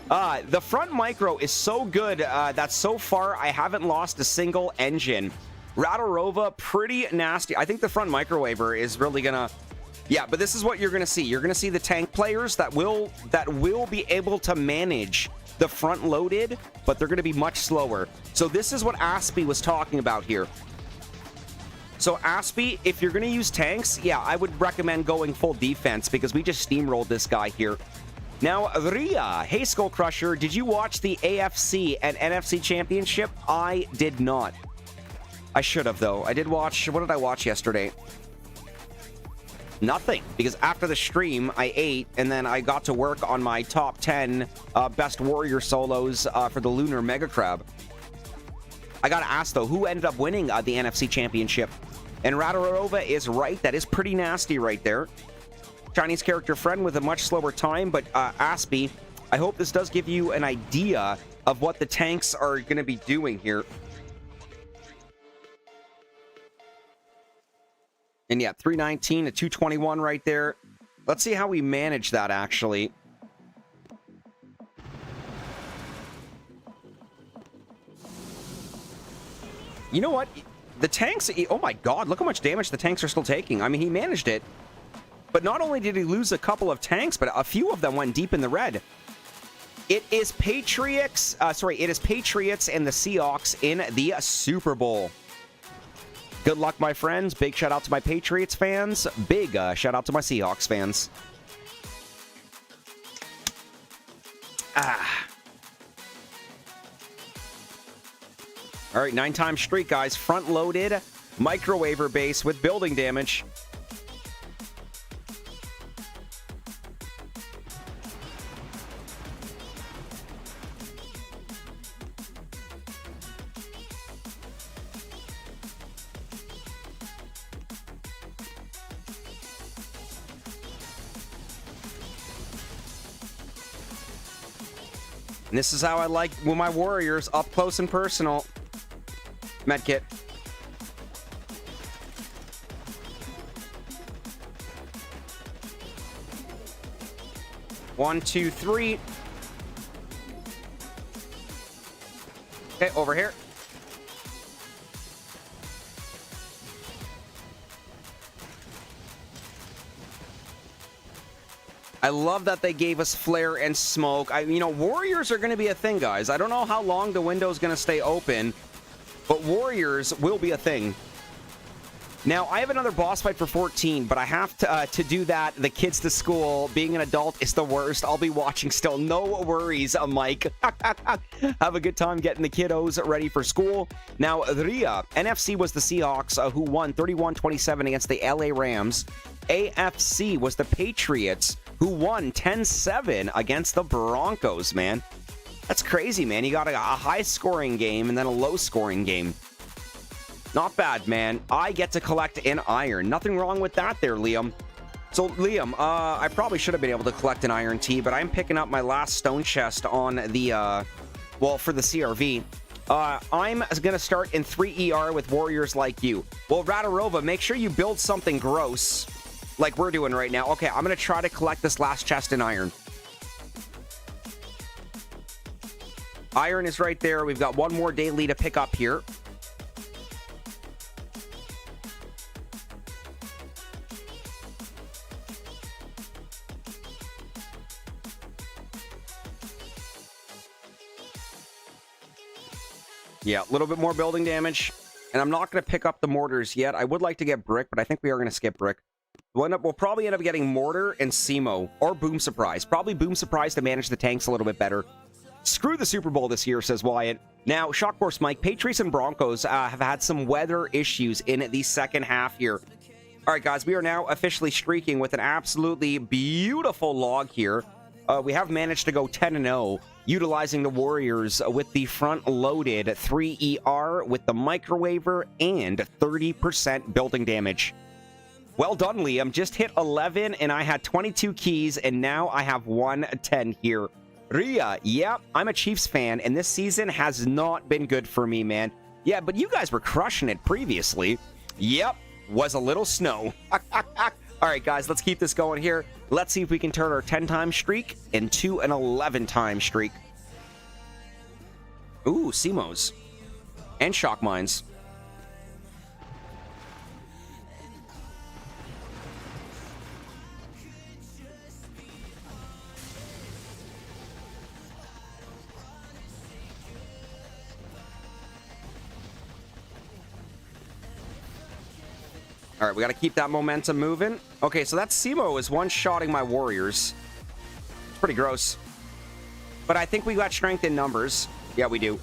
The front micro is so good that so far I haven't lost a single engine. Radarova, pretty nasty. I think the front microwaver is really going to... Yeah, but this is what you're going to see. You're going to see the tank players that will be able to manage the front loaded, but they're going to be much slower. So this is what Aspie was talking about here. So Aspie, if you're going to use tanks, yeah, I would recommend going full defense because we just steamrolled this guy here. Now, Ria, hey SkullCrusher, did you watch the AFC and NFC Championship? I did not. I should have, though. I did watch... What did I watch yesterday? Nothing, because after the stream, I ate, and then I got to work on my top 10 best warrior solos for the Lunar Mega Crab. I gotta ask, though, who ended up winning the NFC Championship? And Radarova is right. That is pretty nasty right there. Chinese character friend with a much slower time, but Aspie, I hope this does give you an idea of what the tanks are going to be doing here. And yeah, 319 to 221 right there. Let's see how we manage that, actually. You know what? the tanks, oh my god, look how much damage the tanks are still taking. I mean, he managed it. But not only did he lose a couple of tanks, but a few of them went deep in the red. It is Patriots, it is Patriots and the Seahawks in the Super Bowl. Good luck, my friends. Big shout out to my Patriots fans. Big shout out to my Seahawks fans. All right, 9-time streak, guys. Front-loaded microwaver base with building damage. And this is how I like with my warriors, up close and personal. Medkit. One, two, three. Okay, over here. I love that they gave us flare and smoke. Warriors are going to be a thing, guys. I don't know how long the window is going to stay open, but warriors will be a thing. Now, I have another boss fight for 14, but I have to do that. The kids to school. Being an adult is the worst. I'll be watching still. No worries, Mike. Have a good time getting the kiddos ready for school. Now, Ria, NFC was the Seahawks, who won 31-27 against the LA Rams. AFC was the Patriots, who won 10-7 against the Broncos, man. That's crazy, man. You got a high-scoring game and then a low-scoring game. Not bad, man. I get to collect an iron. Nothing wrong with that there, Liam. So, Liam, I probably should have been able to collect an iron T, but I'm picking up my last stone chest on the, for the CRV. I'm going to start in 3 ER with warriors like you. Well, Radarova, make sure you build something gross like we're doing right now. Okay, I'm going to try to collect this last chest in iron. Iron is right there. We've got one more daily to pick up here. Yeah, a little bit more building damage. And I'm not going to pick up the mortars yet. I would like to get brick, but I think we are going to skip brick. We'll probably end up getting mortar and SEMO, or boom surprise. Probably boom surprise to manage the tanks a little bit better. Screw the Super Bowl this year, says Wyatt. Now, Shock Force Mike, Patriots and Broncos have had some weather issues in the second half here. All right, guys, we are now officially streaking with an absolutely beautiful log here. We have managed to go 10-0, utilizing the Warriors with the front-loaded 3 ER with the microwaver and 30% building damage. Well done, Liam. Just hit 11, and I had 22 keys, and now I have 110 here. Ria, yeah, I'm a Chiefs fan, and this season has not been good for me, man. Yeah, but you guys were crushing it previously. Yep, was a little snow. All right, guys, let's keep this going here. Let's see if we can turn our 10-time streak into an 11-time streak. Ooh, CMOs. And shock mines. All right, we got to keep that momentum moving. Okay, so that SEMO is one-shotting my warriors. It's pretty gross. But I think we got strength in numbers. Yeah, we do.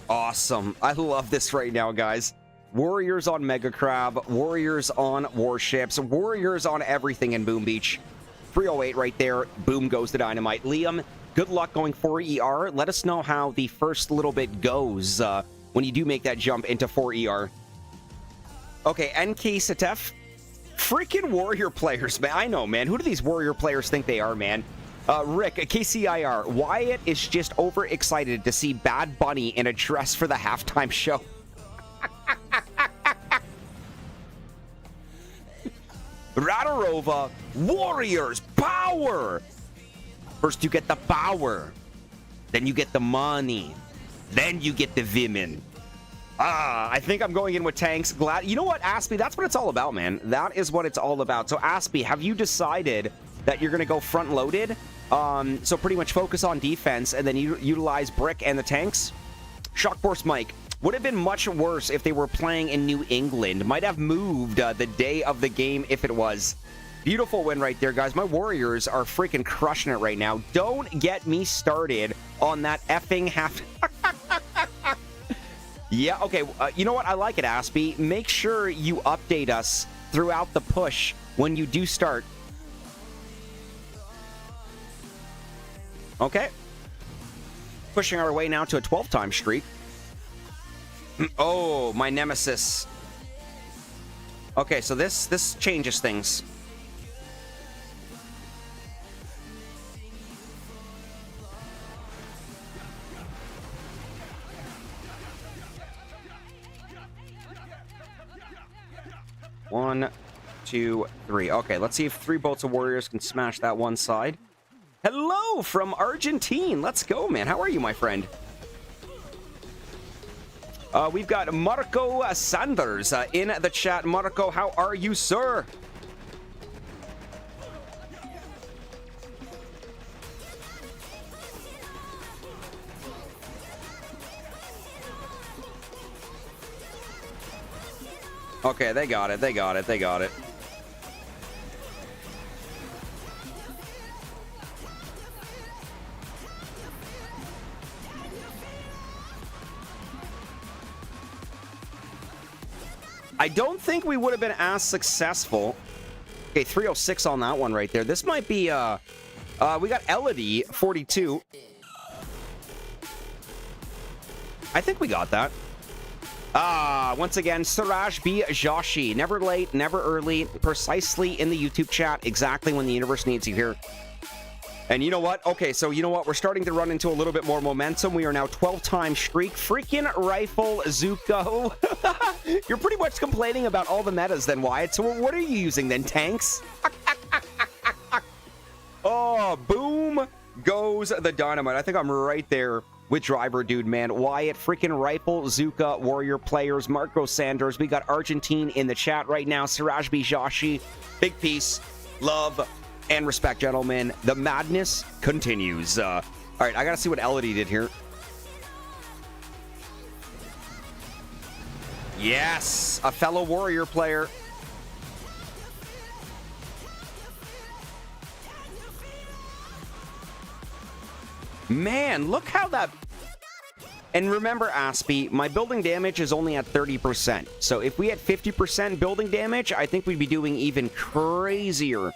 Awesome. I love this right now, guys. Warriors on Mega Crab, Warriors on Warships, Warriors on everything in Boom Beach. 308 right there. Boom goes the dynamite. Liam, good luck going 4 ER. Let us know how the first little bit goes when you do make that jump into 4 ER. Okay, NK Satef. Freaking Warrior players, man. I know, man. Who do these Warrior players think they are, man? Rick, KCIR, Wyatt is just overexcited to see Bad Bunny in a dress for the halftime show. Radarova, Warriors, power! First you get the power, then you get the money, then you get the women. I think I'm going in with tanks. Glad. You know what, Aspie? That's what it's all about, man. That is what it's all about. So, Aspie, have you decided that you're going to go front-loaded? So pretty much focus on defense and then utilize Brick and the tanks? Shock Force Mike, would have been much worse if they were playing in New England. Might have moved the day of the game if it was. Beautiful win right there, guys. My Warriors are freaking crushing it right now. Don't get me started on that effing half... Yeah, okay. You know what? I like it, Aspie. Make sure you update us throughout the push when you do start. Okay. Pushing our way now to a 12-time streak. Oh, my nemesis. Okay, so this changes things. One, two, three. Okay, let's see if 3 bolts of Warriors can smash that one side. Hello from Argentine. Let's go, man. How are you, my friend? We've got Marco Sanders in the chat. Marco, how are you, sir? Okay, they got it. They got it. They got it. I don't think we would have been as successful. Okay, 306 on that one right there. This might be, we got Elodie, 42. I think we got that. Once again, Suraj B. Joshi. Never late, never early, precisely in the YouTube chat, exactly when the universe needs you here. And you know what? Okay, so you know what? We're starting to run into a little bit more momentum. We are now 12-time streak. Freaking rifle, Zuka. You're pretty much complaining about all the metas then, Wyatt. So what are you using then? Tanks? Oh, boom goes the dynamite. I think I'm right there with Driver Dude, man. Wyatt, freaking rifle, Zuka, Warrior players, Marco Sanders. We got Argentine in the chat right now. Siraj Bijashi. Big peace, love, and respect, gentlemen. The madness continues. All right, I gotta see what Elodie did here. Yes, a fellow Warrior player. Man, look how that... And remember, Aspie, my building damage is only at 30%. So if we had 50% building damage, I think we'd be doing even crazier.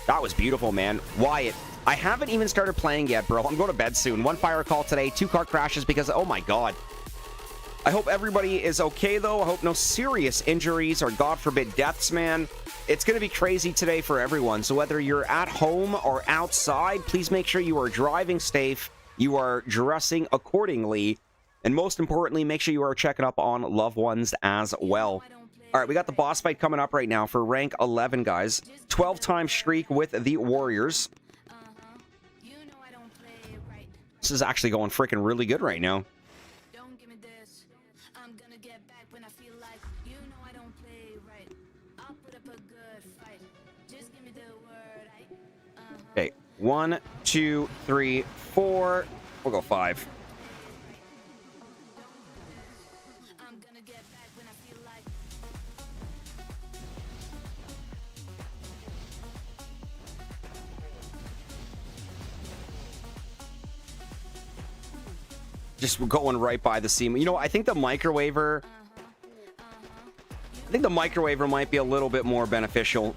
That was beautiful, man. Wyatt, I haven't even started playing yet, bro. I'm going to bed soon. 1 fire call today, 2 car crashes because, oh my god. I hope everybody is okay, though. I hope no serious injuries or, God forbid, deaths, man. It's going to be crazy today for everyone. So whether you're at home or outside, please make sure you are driving safe, you are dressing accordingly, and most importantly, make sure you are checking up on loved ones as well. All right, we got the boss fight coming up right now for rank 11, guys. 12-time streak with the Warriors. This is actually going freaking really good right now. Okay, 1, 2, 3, 4. We'll go 5. Just going right by the seam. You know, I think the microwaver... might be a little bit more beneficial.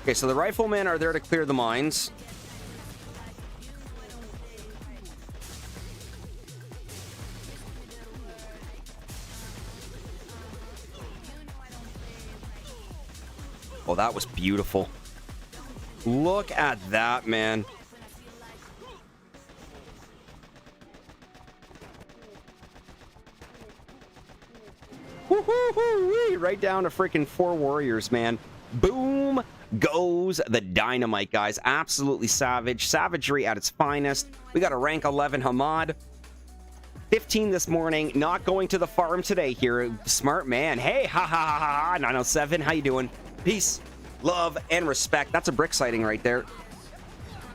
Okay, so the riflemen are there to clear the mines. Oh, that was beautiful. Look at that, man. Woo-hoo-hoo-wee! Right down to freaking 4 warriors, man. Boom goes the dynamite, guys. Absolutely savage. Savagery at its finest. We got a rank 11 Hamad. 15 this morning. Not going to the farm today here. Smart man. Hey, ha ha ha ha. 907. How you doing? Peace, love, and respect. That's a brick sighting right there.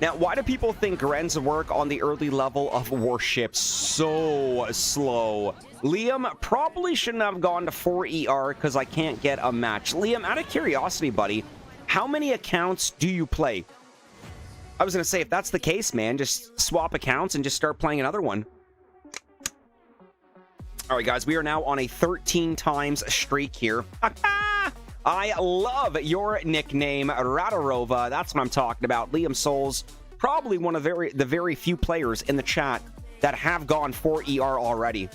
Now, why do people think Gren's work on the early level of Warships so slow? Liam probably shouldn't have gone to 4 ER because I can't get a match. Liam, out of curiosity, buddy, how many accounts do you play? I was going to say, if that's the case, man, just swap accounts and just start playing another one. All right, guys, we are now on a 13 times streak here. I love your nickname, Radarova. That's what I'm talking about. Liam Souls, probably one of the very few players in the chat that have gone 4 ER already.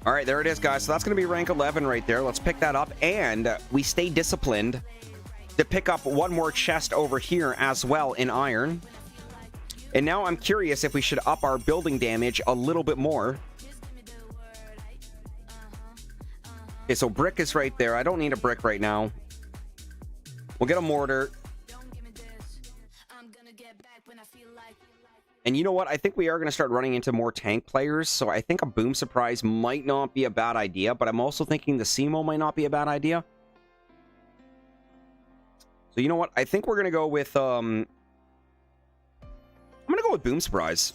All right, there it is, guys. So that's going to be rank 11 right there. Let's pick that up, and we stay disciplined to pick up one more chest over here as well in iron. And now I'm curious if we should up our building damage a little bit more. Okay, so brick is right there. I don't need a brick right now. We'll get a mortar. And you know what? I think we are going to start running into more tank players. So I think a boom surprise might not be a bad idea. But I'm also thinking the Simo might not be a bad idea. So you know what? I think we're going to go with... I'm going to go with boom surprise.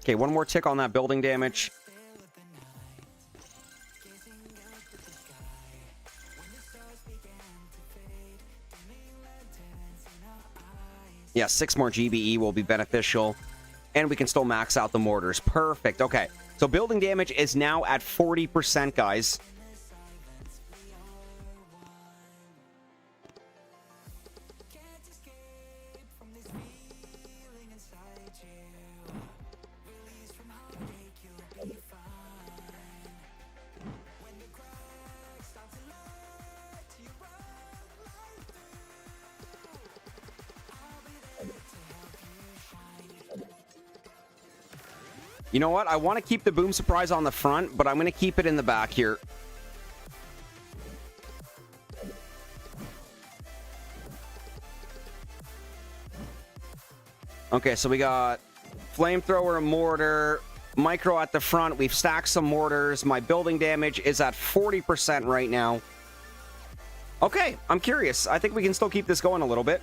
Okay, one more tick on that building damage. Yeah, 6 more GBE will be beneficial. And we can still max out the mortars. Perfect. Okay, so building damage is now at 40%, guys. You know what? I want to keep the boom surprise on the front, but I'm going to keep it in the back here. Okay, so we got flamethrower, mortar, micro at the front. We've stacked some mortars. My building damage is at 40% right now. Okay, I'm curious. I think we can still keep this going a little bit.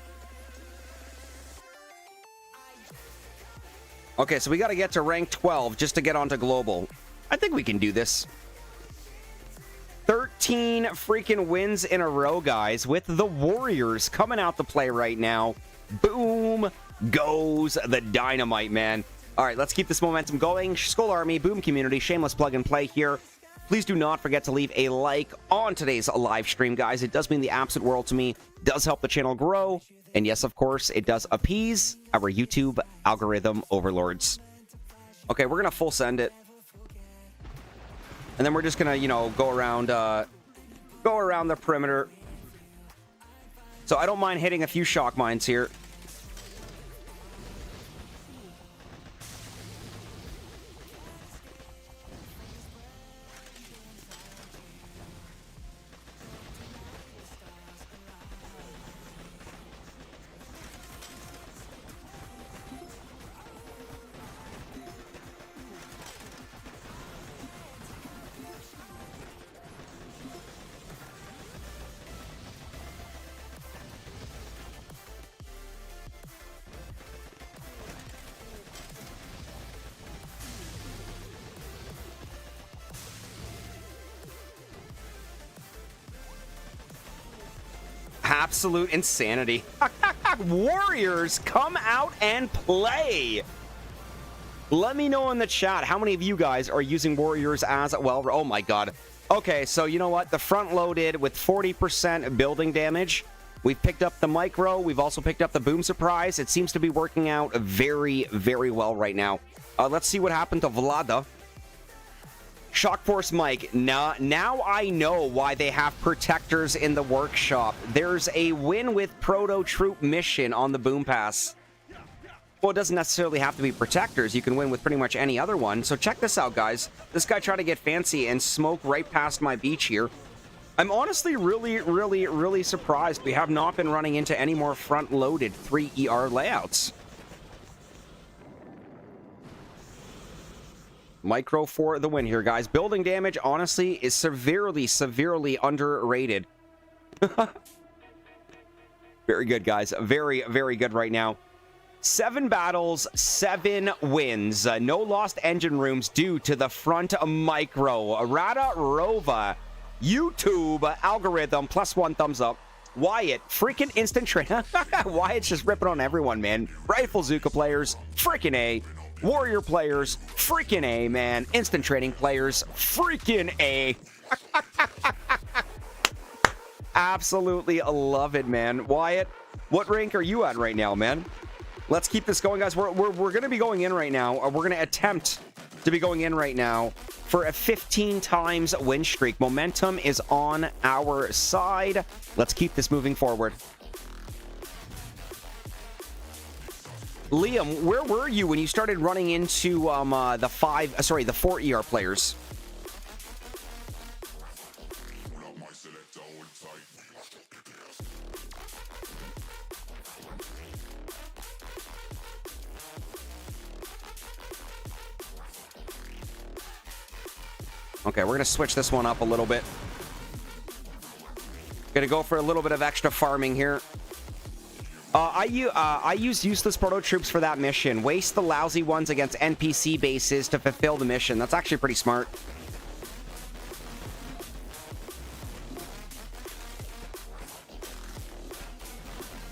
Okay, so we got to get to rank 12 just to get onto global. I think we can do this. 13 freaking wins in a row, guys, with the Warriors coming out to play right now. Boom goes the dynamite, man. All right, let's keep this momentum going. Skull Army, Boom Community, shameless plug and play here. Please do not forget to leave a like on today's live stream, guys. It does mean the absolute world to me. Does help the channel grow. And yes, of course, it does appease our YouTube algorithm overlords. Okay, we're going to full send it. And then we're just going to, you know, go around the perimeter. So I don't mind hitting a few shock mines here. Absolute insanity. Warriors, come out and play. Let me know in the chat how many of you guys are using Warriors as well. Oh my god. Okay, so you know what? The front loaded with 40% building damage. We've picked up the micro. We've also picked up the boom surprise. It seems to be working out very, very well right now. Let's see what happened to Vlada. Shock Force Mike, now I know why they have protectors in the workshop. There's a win with Proto Troop mission on the Boom Pass. Well, it doesn't necessarily have to be protectors. You can win with pretty much any other one. So check this out, guys. This guy tried to get fancy and smoke right past my beach here. I'm honestly really surprised we have not been running into any more front-loaded 3ER layouts. Micro for the win here, guys. Building damage, honestly, is severely underrated. Very good, guys. Very good right now. 7 battles, 7 wins. No lost engine rooms due to the front micro. Rada Rova, YouTube algorithm, +1 thumbs up. Wyatt, freaking instant train. Wyatt's just ripping on everyone, man. Rifle Zuka players, freaking A. Warrior players, freaking A, man. Instant trading players, freaking A. Absolutely love it, man. Wyatt, what rank are you at right now, man? Let's keep this going, guys. We're going to be going in right now. We're going to attempt to be going in right now for a 15 times win streak. Momentum is on our side. Let's keep this moving forward. Liam, where were you when you started running into the 4 ER players? Okay, we're going to switch this one up a little bit. Going to go for a little bit of extra farming here. I use useless proto troops for that mission. Waste the lousy ones against NPC bases to fulfill the mission. That's actually pretty smart.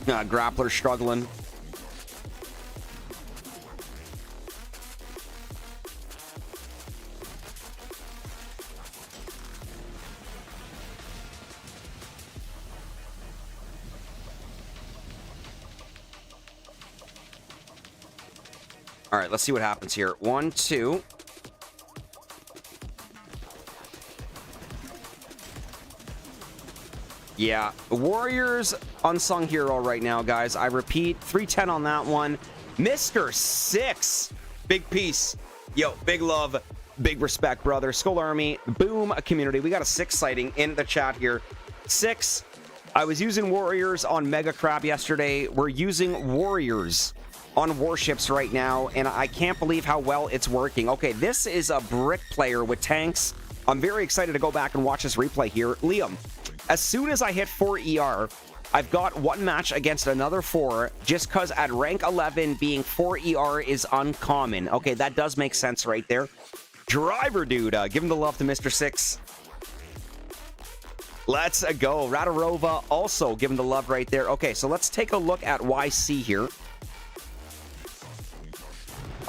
Grappler struggling. All right, let's see what happens here. 1, 2. Yeah, Warriors unsung hero right now, guys. I repeat, 310 on that one. Mr. 6. Big piece. Yo, big love, big respect, brother. Skull Army, boom, a community. We got a 6 sighting in the chat here. 6. I was using Warriors on Mega Crab yesterday. We're using Warriors on Warships right now, and I can't believe how well it's working. Okay, this is a brick player with tanks. I'm very excited to go back and watch this replay here. Liam, as soon as I hit 4 ER, I've got 1 match against another 4, just because at rank 11, being 4 ER is uncommon. Okay, that does make sense right there. Driver dude, give him the love to Mr. 6. Let's go. Radarova also give him the love right there. Okay, so let's take a look at YC here.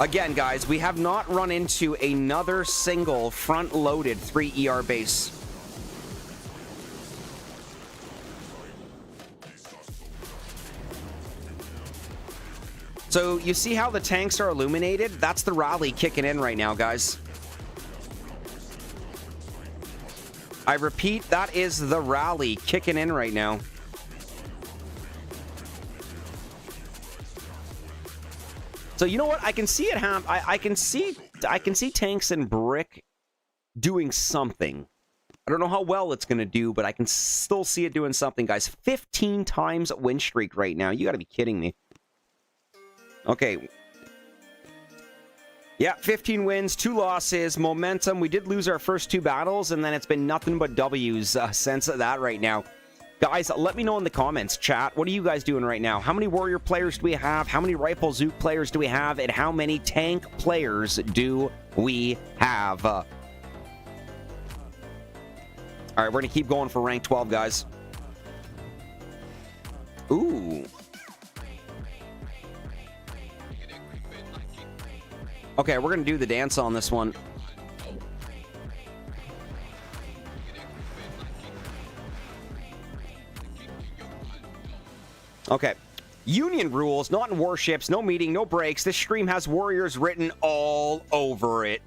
Again, guys, we have not run into another single front-loaded 3 ER base. So you see how the tanks are illuminated? That's the rally kicking in right now, guys. I repeat, that is the rally kicking in right now. So you know what? I can see it happen. I can see tanks and brick doing something. I don't know how well it's going to do, but I can still see it doing something, guys. 15 times win streak right now. You got to be kidding me. Okay. Yeah, 15 wins, 2 losses, momentum. We did lose our first 2 battles, and then it's been nothing but W's since that right now. Guys, let me know in the comments, chat. What are you guys doing right now? How many Warrior players do we have? How many Rifle Zook players do we have? And how many tank players do we have? All right, we're going to keep going for rank 12, guys. Ooh. Okay, we're going to do the dance on this one. Okay. Union rules, not in Warships, no meeting, no breaks. This stream has Warriors written all over it.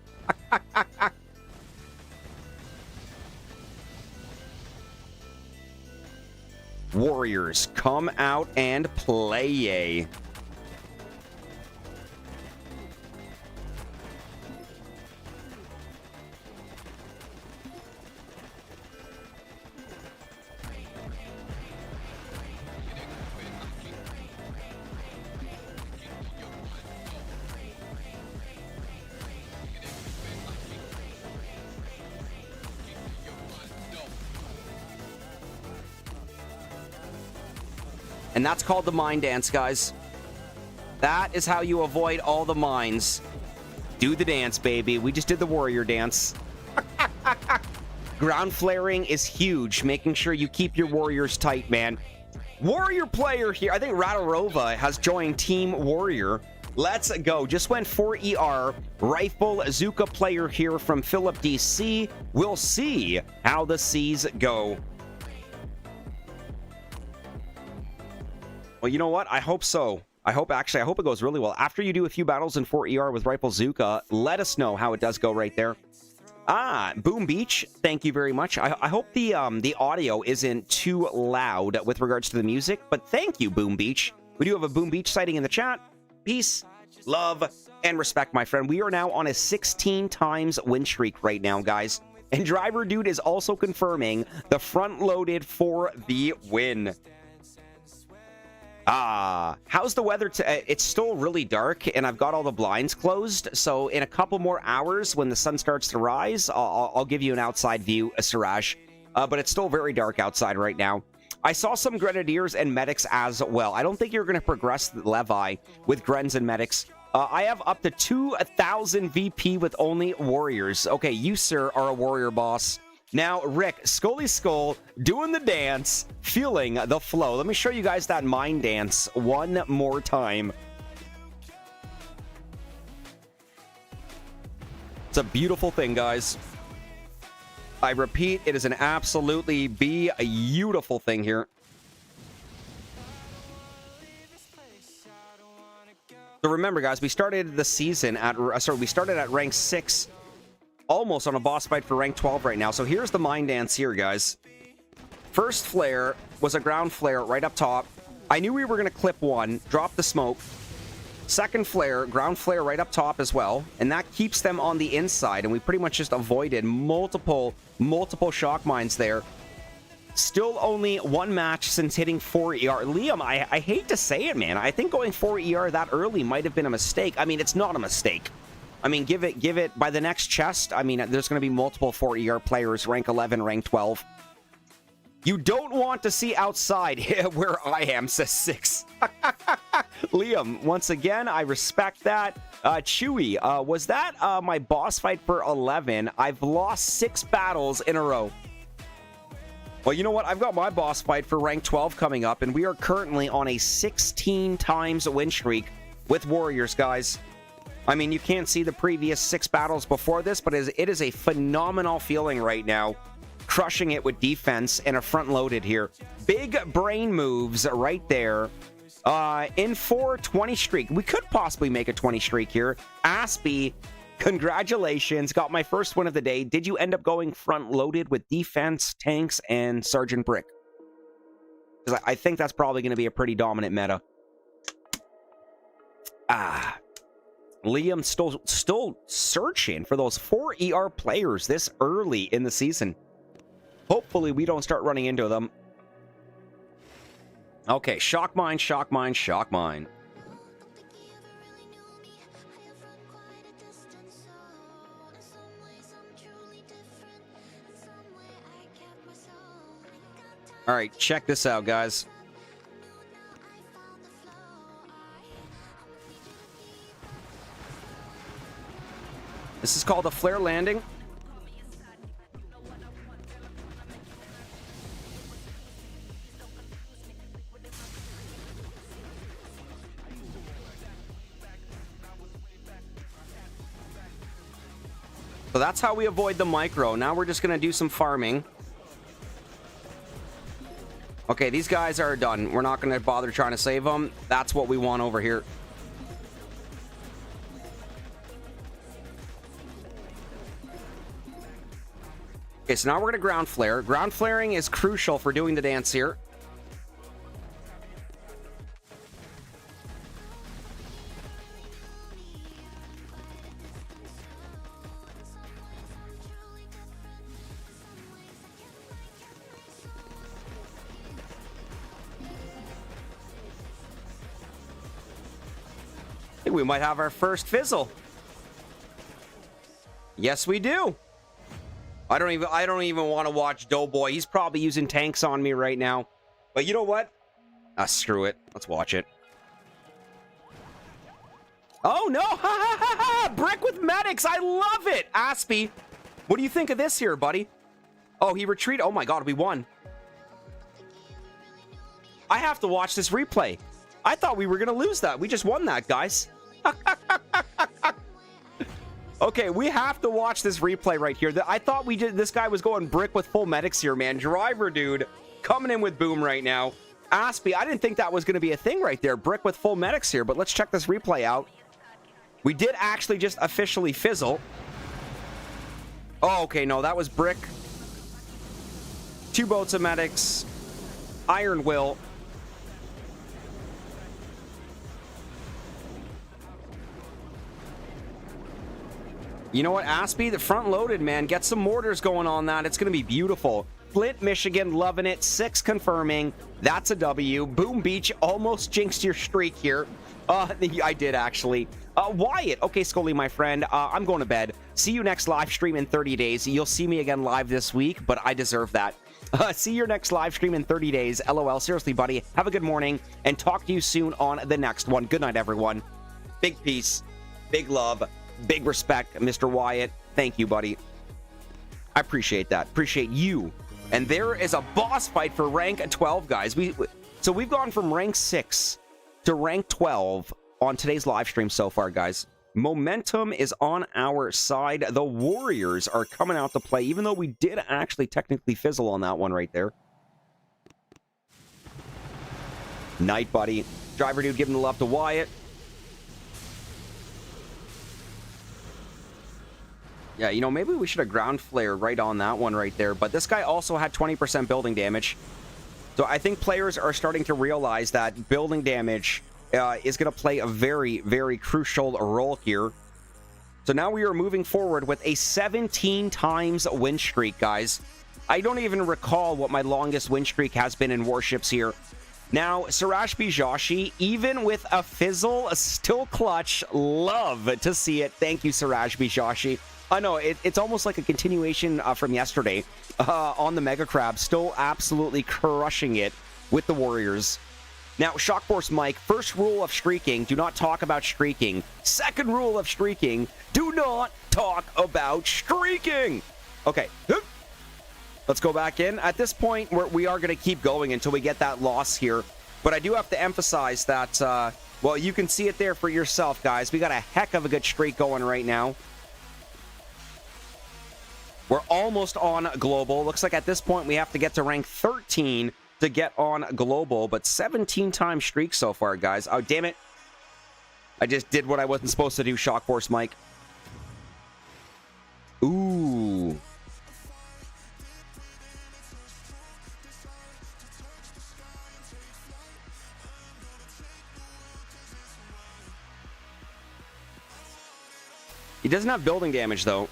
Warriors, come out and play. And that's called the mine dance, guys. That is how you avoid all the mines. Do the dance, baby. We just did the warrior dance. Ground flaring is huge. Making sure you keep your warriors tight, man. Warrior player here. I think Radorova has joined Team Warrior. Let's go. Just went 4 ER. Rifle Zuka player here from Philip DC. We'll see how the C's go. Well, you know what? I hope so. I hope it goes really well. After you do a few battles in 4 ER with Rifle Zuka, let us know how it does go right there. Boom Beach, thank you very much. I hope the audio isn't too loud with regards to the music, but thank you, Boom Beach. We do have a Boom Beach sighting in the chat. Peace, love, and respect, my friend. We are now on a 16 times win streak right now, guys. And Driver Dude is also confirming the front-loaded for the win. How's the weather? It's still really dark, and I've got all the blinds closed. So in a couple more hours, when the sun starts to rise, I'll give you an outside view, Siraj. But it's still very dark outside right now. I saw some Grenadiers and Medics as well. I don't think you're going to progress Levi with Grens and Medics. I have up to 2,000 VP with only Warriors. Okay, you, sir, are a Warrior boss. Now, Rick, Scully Skull, doing the dance, feeling the flow. Let me show you guys that mine dance one more time. It's a beautiful thing, guys. I repeat, it is an absolutely beautiful thing here. So remember, guys, we started the season at, we started at rank 6. Almost on a boss fight for rank 12 right now. So here's the mine dance here, guys. First flare was a ground flare right up top. I knew we were going to clip one, drop the smoke. Second flare, ground flare right up top as well. And that keeps them on the inside. And we pretty much just avoided multiple shock mines there. Still only one match since hitting 4 ER. Liam, I hate to say it, man. I think going 4 ER that early might have been a mistake. I mean, it's not a mistake. I mean, give it by the next chest. I mean, there's going to be multiple 4 ER players, rank 11, rank 12. You don't want to see outside where I am, says 6. Liam, once again, I respect that. Chewy, was that my boss fight for 11? I've lost 6 battles in a row. Well, you know what? I've got my boss fight for rank 12 coming up, and we are currently on a 16 times win streak with Warriors, guys. I mean, you can't see the previous 6 battles before this, but it is a phenomenal feeling right now. Crushing it with defense and a front-loaded here. Big brain moves right there. In 4 20 streak. We could possibly make a 20 streak here. Aspie, congratulations. Got my first win of the day. Did you end up going front-loaded with defense, tanks, and Sergeant Brick? Because I think that's probably going to be a pretty dominant meta. Liam still searching for those 4 ER players this early in the season. Hopefully we don't start running into them. Okay, shock mine, shock mine, shock mine. All right, check this out, guys. This is called a flare landing. So that's how we avoid the micro. Now we're just going to do some farming. Okay, these guys are done. We're not going to bother trying to save them. That's what we want over here. Okay, so now we're going to ground flare. Ground flaring is crucial for doing the dance here. think we might have our first fizzle. Yes, we do. I don't even want to watch Doughboy. He's probably using tanks on me right now. But you know what? Screw it. Let's watch it. Oh, no. Ha, ha, ha, ha. Brick with medics. I love it. Aspie, what do you think of this here, buddy? Oh, he retreated. Oh, my God. We won. I have to watch this replay. I thought we were going to lose that. We just won that, guys. Okay, we have to watch this replay right here. I thought this guy was going brick with full medics here, man. Driver, dude, coming in with boom right now. Aspie, I didn't think that was going to be a thing right there. Brick with full medics here, but let's check this replay out. We did actually just officially fizzle. Oh, okay, no, that was brick. 2 boats of medics. Iron Will. You know what, Aspie? The front loaded, man. Get some mortars going on that. It's going to be beautiful. Flint, Michigan, loving it. 6 confirming. That's a W. Boom Beach almost jinxed your streak here. I did, actually. Wyatt. Okay, Scully, my friend. I'm going to bed. See you next live stream in 30 days. You'll see me again live this week, but I deserve that. See your next live stream in 30 days. LOL. Seriously, buddy. Have a good morning, and talk to you soon on the next one. Good night, everyone. Big peace. Big love. Big respect, Mr. Wyatt. Thank you, buddy. I appreciate that. Appreciate you. And there is a boss fight for rank 12, guys. So we've gone from rank 6 to rank 12 on today's live stream so far, guys. Momentum is on our side. The Warriors are coming out to play, even though we did actually technically fizzle on that one right there. Night, buddy. Driver dude giving the love to Wyatt. Yeah, you know, maybe we should have ground flared right on that one right there. But this guy also had 20% building damage. So I think players are starting to realize that building damage is going to play a very, very crucial role here. So now we are moving forward with a 17 times win streak, guys. I don't even recall what my longest win streak has been in Warships here. Now, Siraj Bijashi, even with a fizzle, still clutch. Love to see it. Thank you, Siraj Bijashi. I know, it's almost like a continuation from yesterday on the Mega Crab. Still absolutely crushing it with the Warriors. Now, Shock Force Mike, first rule of streaking, do not talk about streaking. Second rule of streaking, do not talk about streaking. Okay, let's go back in. At this point, we are going to keep going until we get that loss here. But I do have to emphasize that, well, you can see it there for yourself, guys. We got a heck of a good streak going right now. We're almost on global. Looks like at this point we have to get to rank 13 to get on global, but 17 times streak so far, guys. Oh, damn it. I just did what I wasn't supposed to do, Shock Force Mike. Ooh. He doesn't have building damage, though.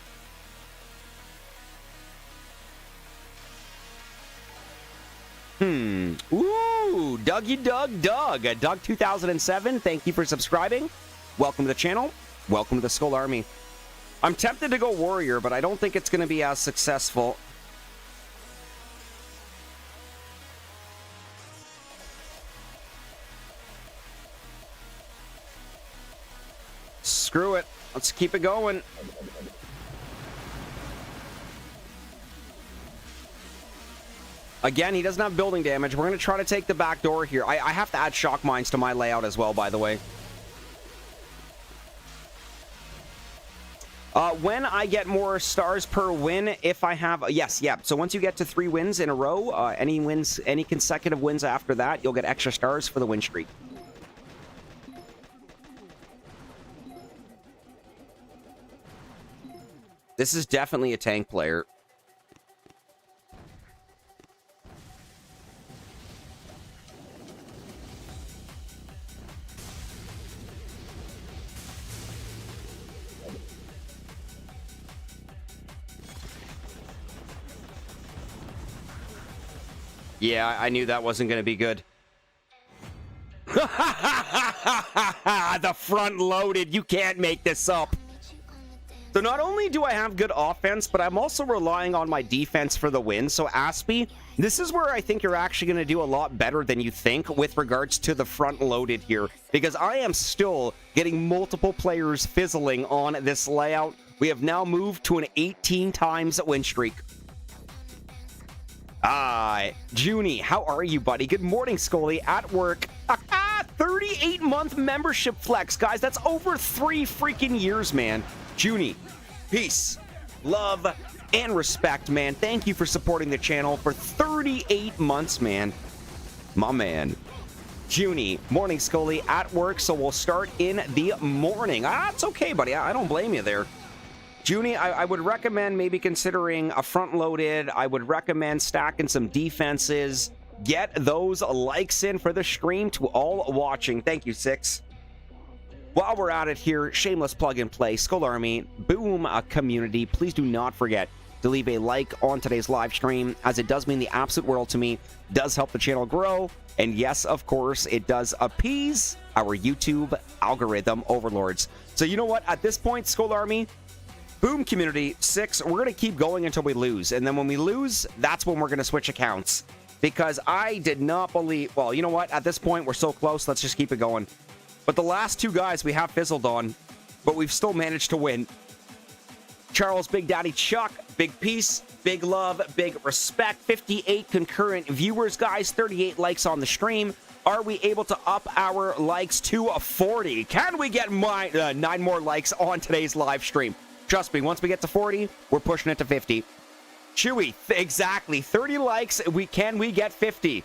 Ooh, Dougie Doug 2007, thank you for subscribing. Welcome to the channel. Welcome to the Skull Army. I'm tempted to go Warrior, but I don't think it's going to be as successful. Screw it. Let's keep it going. Again, he doesn't have building damage. We're going to try to take the back door here. I have to add shock mines to my layout as well, by the way. When I get more stars per win, if I have... Yes, yeah. So once you get to 3 wins in a row, any consecutive wins after that, you'll get extra stars for the win streak. This is definitely a tank player. Yeah, I knew that wasn't going to be good. The front loaded. You can't make this up. So not only do I have good offense, but I'm also relying on my defense for the win. So Aspie, this is where I think you're actually going to do a lot better than you think with regards to the front loaded here, because I am still getting multiple players fizzling on this layout. We have now moved to an 18 times win streak. Junie, how are you, buddy? Good morning, Scully, at work. 38-month membership flex, guys. That's over 3 freaking years, man. Junie, peace, love, and respect, man. Thank you for supporting the channel for 38 months, man. My man. Junie, morning, Scully, at work, so we'll start in the morning. It's okay, buddy. I don't blame you there. Junie, I would recommend maybe considering a front-loaded. I would recommend stacking some defenses. Get those likes in for the stream to all watching. Thank you, Six. While we're at it here, shameless plug and play, Skull Army, boom, community. Please do not forget to leave a like on today's live stream, as it does mean the absolute world to me, does help the channel grow, and yes, of course, it does appease our YouTube algorithm overlords. So you know what? At this point, Skull Army, boom, community, 6, we're going to keep going until we lose. And then when we lose, that's when we're going to switch accounts. Because I did not believe... Well, you know what? At this point, we're so close. Let's just keep it going. But the last 2 guys we have fizzled on, but we've still managed to win. Charles, Big Daddy Chuck, big peace, big love, big respect. 58 concurrent viewers, guys. 38 likes on the stream. Are we able to up our likes to 40? Can we get 9 more likes on today's live stream? Trust me, once we get to 40, we're pushing it to 50. Chewy, exactly. 30 likes, can we get 50?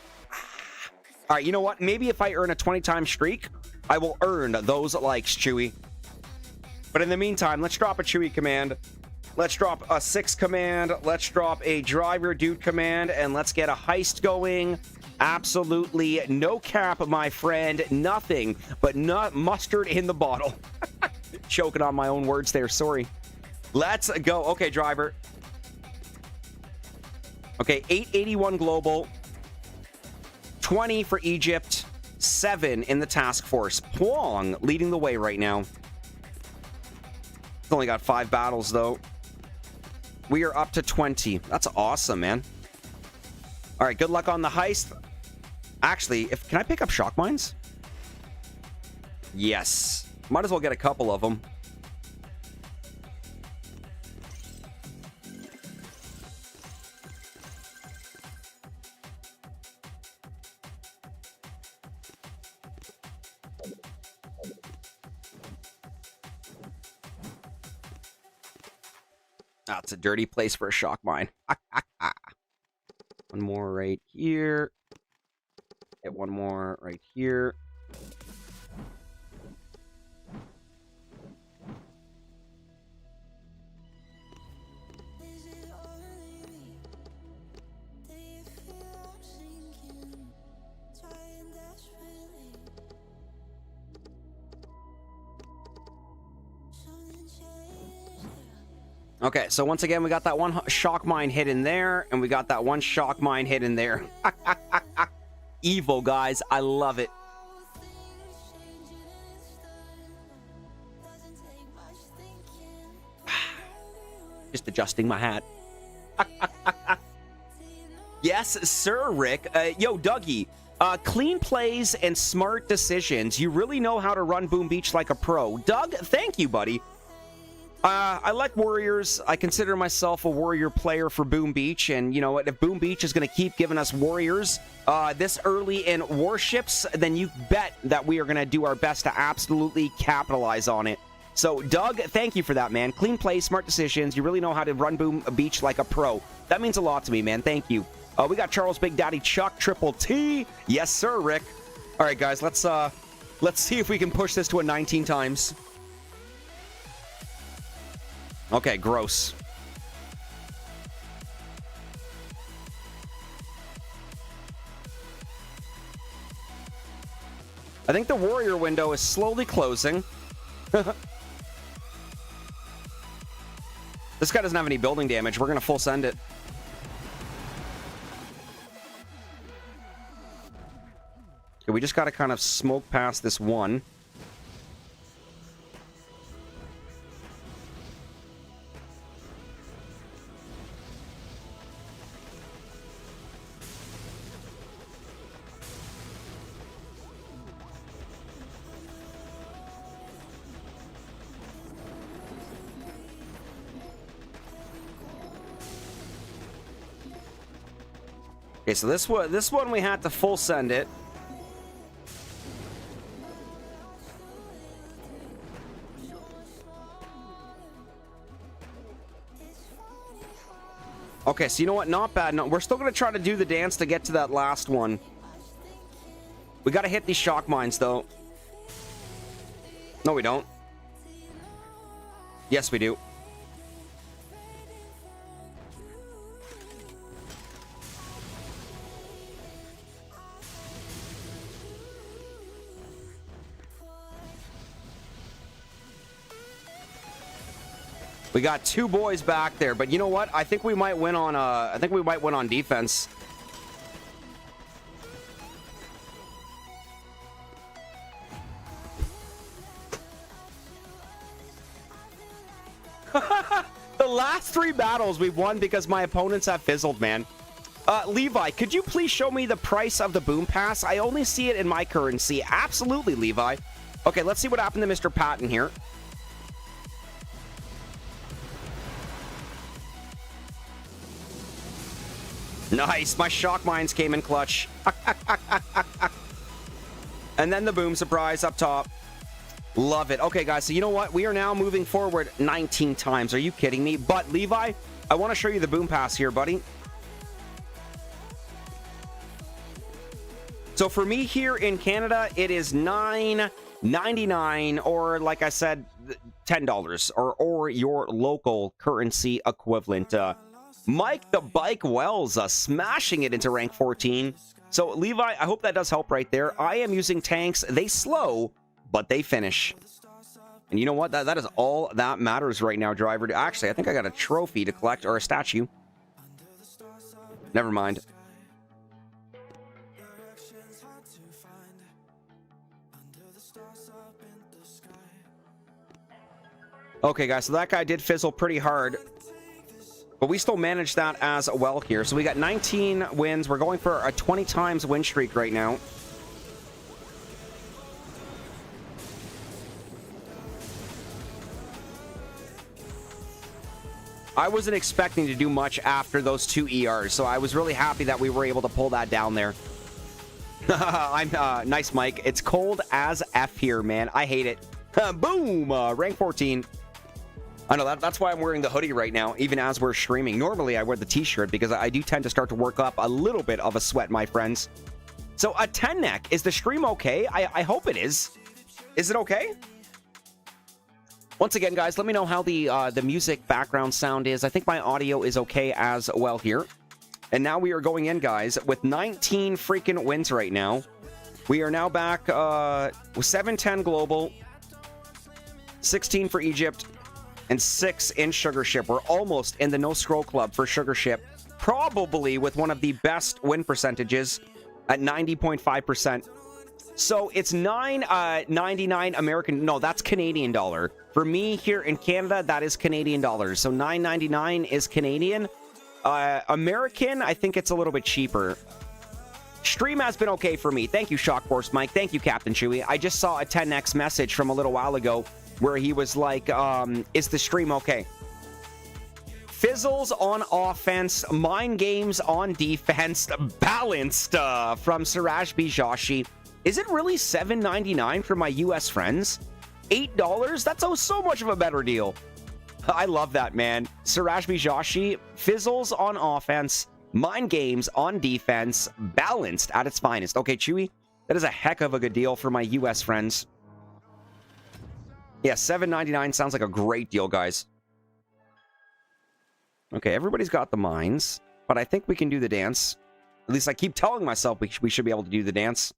All right, you know what? Maybe if I earn a 20-time streak, I will earn those likes, Chewy. But in the meantime, let's drop a Chewy command. Let's drop a 6 command. Let's drop a driver dude command, and let's get a heist going. Absolutely no cap, my friend. Nothing but mustard in the bottle. Choking on my own words there. Sorry. Let's go. Okay, driver. Okay, 881 global. 20 for Egypt. 7 in the task force. Pwong leading the way right now. Only got 5 battles, though. We are up to 20. That's awesome, man. All right, good luck on the heist. Actually, can I pick up shock mines? Yes. Might as well get a couple of them. That's a dirty place for a shock mine. One more right here. Get one more right here. Okay, so once again, we got that one shock mine hit in there, and we got that one shock mine hit in there. Evil, guys. I love it. Just adjusting my hat. Yes, sir, Rick. Yo, Dougie. Clean plays and smart decisions. You really know how to run Boom Beach like a pro. Doug, thank you, buddy. I like Warriors. I consider myself a Warrior player for Boom Beach, and you know what? If Boom Beach is going to keep giving us Warriors this early in Warships, then you bet that we are going to do our best to absolutely capitalize on it. So, Doug, thank you for that, man. Clean play, smart decisions. You really know how to run Boom Beach like a pro. That means a lot to me, man. Thank you. We got Charles, Big Daddy Chuck, Triple T. Yes, sir, Rick. All right, guys, let's see if we can push this to a 19 times. Okay, gross. I think the warrior window is slowly closing. This guy doesn't have any building damage. We're going to full send it. Okay, we just got to kind of smoke past this one. Okay, so this one we had to full send it. Okay, so you know what? Not bad. No, we're still going to try to do the dance to get to that last one. We got to hit these shock mines, though. No, we don't. Yes, we do. We got two boys back there, but you know what? I think we might win on defense. The last 3 battles we've won because my opponents have fizzled, man. Levi, could you please show me the price of the boom pass? I only see it in my currency. Absolutely, Levi. Okay, let's see what happened to Mr. Patton here. Nice, my shock mines came in clutch. And then the boom surprise up top. Love it. Okay, guys, so you know what? We are now moving forward 19 times. Are you kidding me? But, Levi, I want to show you the boom pass here, buddy. So for me here in Canada, it is $9.99 or, like I said, $10 or your local currency equivalent. Mike the Bike Wells smashing it into rank 14. So, Levi, I hope that does help right there. I am using tanks. They slow, but they finish. And you know what? That is all that matters right now, driver. Actually, I think I got a trophy to collect, or a statue. Never mind. Okay, guys, so that guy did fizzle pretty hard. But we still managed that as well here. So we got 19 wins. We're going for a 20 times win streak right now. I wasn't expecting to do much after those 2 ERs, so I was really happy that we were able to pull that down there. I'm nice, Mike. It's cold as F here, man. I hate it. Boom! Rank 14. I know, that's why I'm wearing the hoodie right now, even as we're streaming. Normally, I wear the t-shirt because I do tend to start to work up a little bit of a sweat, my friends. So, a 10 neck. Is the stream okay? I hope it is. Is it okay? Once again, guys, let me know how the music background sound is. I think my audio is okay as well here. And now we are going in, guys, with 19 freaking wins right now. We are now back with 710 global, 16 for Egypt, and 6 in Sugar Ship. We're almost in the No Scroll Club for Sugar Ship. Probably with one of the best win percentages at 90.5%. So it's $9.99 American. No, that's Canadian dollar. For me here in Canada, that is Canadian dollars. So $9.99 is Canadian. American, I think it's a little bit cheaper. Stream has been okay for me. Thank you, Shock Force Mike. Thank you, Captain Chewy. I just saw a 10x message from a little while ago where he was like, is the stream okay? Fizzles on offense, mind games on defense, balanced from Suraj Bijashi. Is it really $7.99 for my US friends? $8? That's so much of a better deal. I love that, man. Suraj Bijashi, fizzles on offense, mind games on defense, balanced at its finest. Okay, Chewy, that is a heck of a good deal for my US friends. Yeah, $7.99 sounds like a great deal, guys. Okay, everybody's got the mines, but I think we can do the dance. At least I keep telling myself we should be able to do the dance.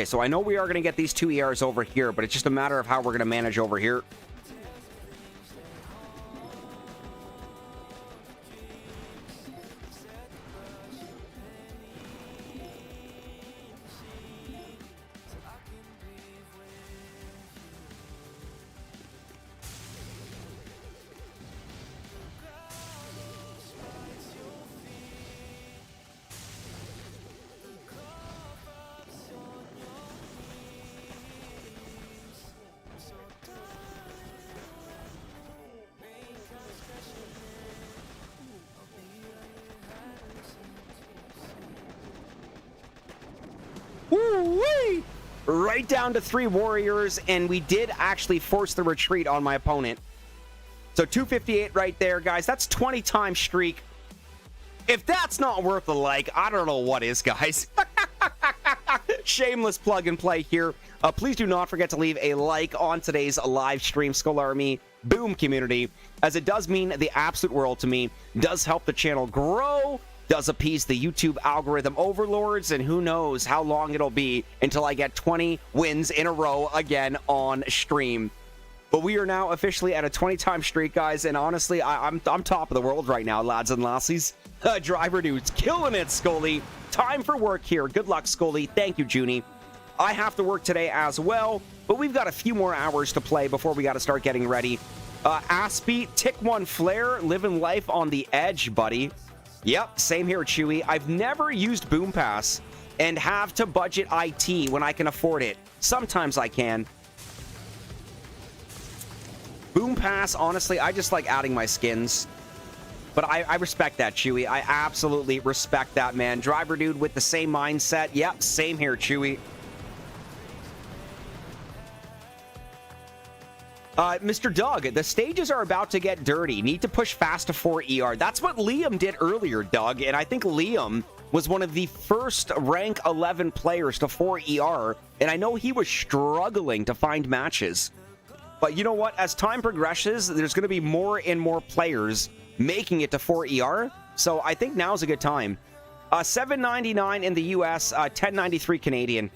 Okay, so I know we are going to get these 2 ERs over here, but it's just a matter of how we're going to manage over here. Woo-wee! Right down to 3 warriors, and we did actually force the retreat on my opponent. So 258 right there, guys. That's 20 times streak. If that's not worth a like, I don't know what is, guys. Shameless plug and play here. Please do not forget to leave a like on today's live stream, Skull Army Boom community, as it does mean the absolute world to me, does help the channel grow, does appease the YouTube algorithm overlords, and who knows how long it'll be until I get 20 wins in a row again on stream. But we are now officially at a 20-time streak, guys, and honestly, I'm top of the world right now, lads and lassies. Driver dude's killing it, Scully. Time for work here. Good luck, Scully. Thank you, Junie. I have to work today as well, but we've got a few more hours to play before we got to start getting ready. Aspie, Tick 1 Flare, living life on the edge, buddy. Yep, same here, Chewy. I've never used Boom Pass and have to budget IT when I can afford it. Sometimes I can. Boom Pass, honestly, I just like adding my skins. But I respect that, Chewy. I absolutely respect that, man. Driver dude with the same mindset. Yep, same here, Chewy. Mr. Doug, the stages are about to get dirty. Need to push fast to 4 ER. That's what Liam did earlier, Doug. And I think Liam was one of the first rank 11 players to 4 ER. And I know he was struggling to find matches. But you know what? As time progresses, there's going to be more and more players making it to 4 ER. So I think now's a good time. $7.99 in the US, $10.93 Canadian.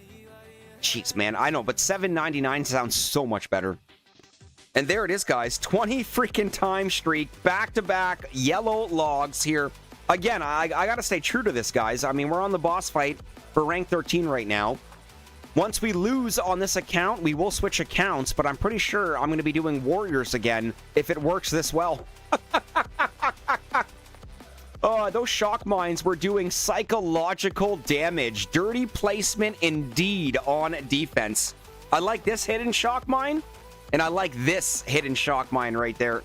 Jeez, man, I know, but $7.99 sounds so much better. And there it is, guys. 20 freaking time streak, back-to-back yellow logs here. Again, I got to stay true to this, guys. I mean, we're on the boss fight for rank 13 right now. Once we lose on this account, we will switch accounts, but I'm pretty sure I'm going to be doing warriors again if it works this well. Those shock mines were doing psychological damage. Dirty placement indeed on defense. I like this hidden shock mine, and I like this hidden shock mine right there.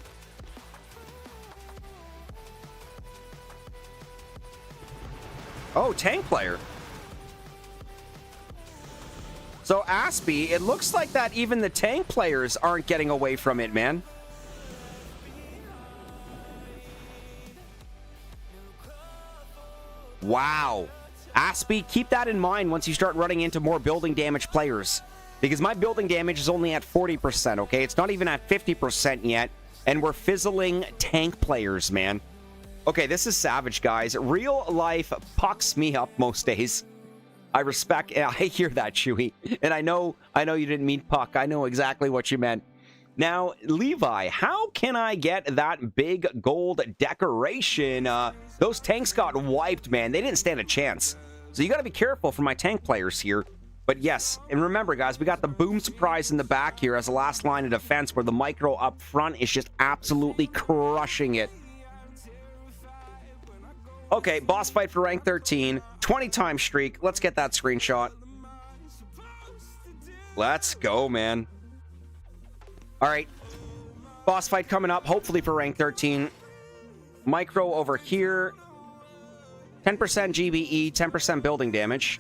Oh, tank player. So, Aspie, it looks like that even the tank players aren't getting away from it, man. Wow. Aspie, keep that in mind once you start running into more building damage players. Because my building damage is only at 40%, okay? It's not even at 50% yet. And we're fizzling tank players, man. Okay, this is savage, guys. Real life pucks me up most days. I respect, I hear that, Chewy. And I know you didn't mean puck. I know exactly what you meant. Now, Levi, how can I get that big gold decoration? Those tanks got wiped, man. They didn't stand a chance. So you got to be careful for my tank players here. But yes, and remember, guys, we got the boom surprise in the back here as the last line of defense where the micro up front is just absolutely crushing it. Okay, boss fight for rank 13, 20-time streak. Let's get that screenshot. Let's go, man. All right, boss fight coming up, hopefully for rank 13. Micro over here. 10% GBE, 10% building damage.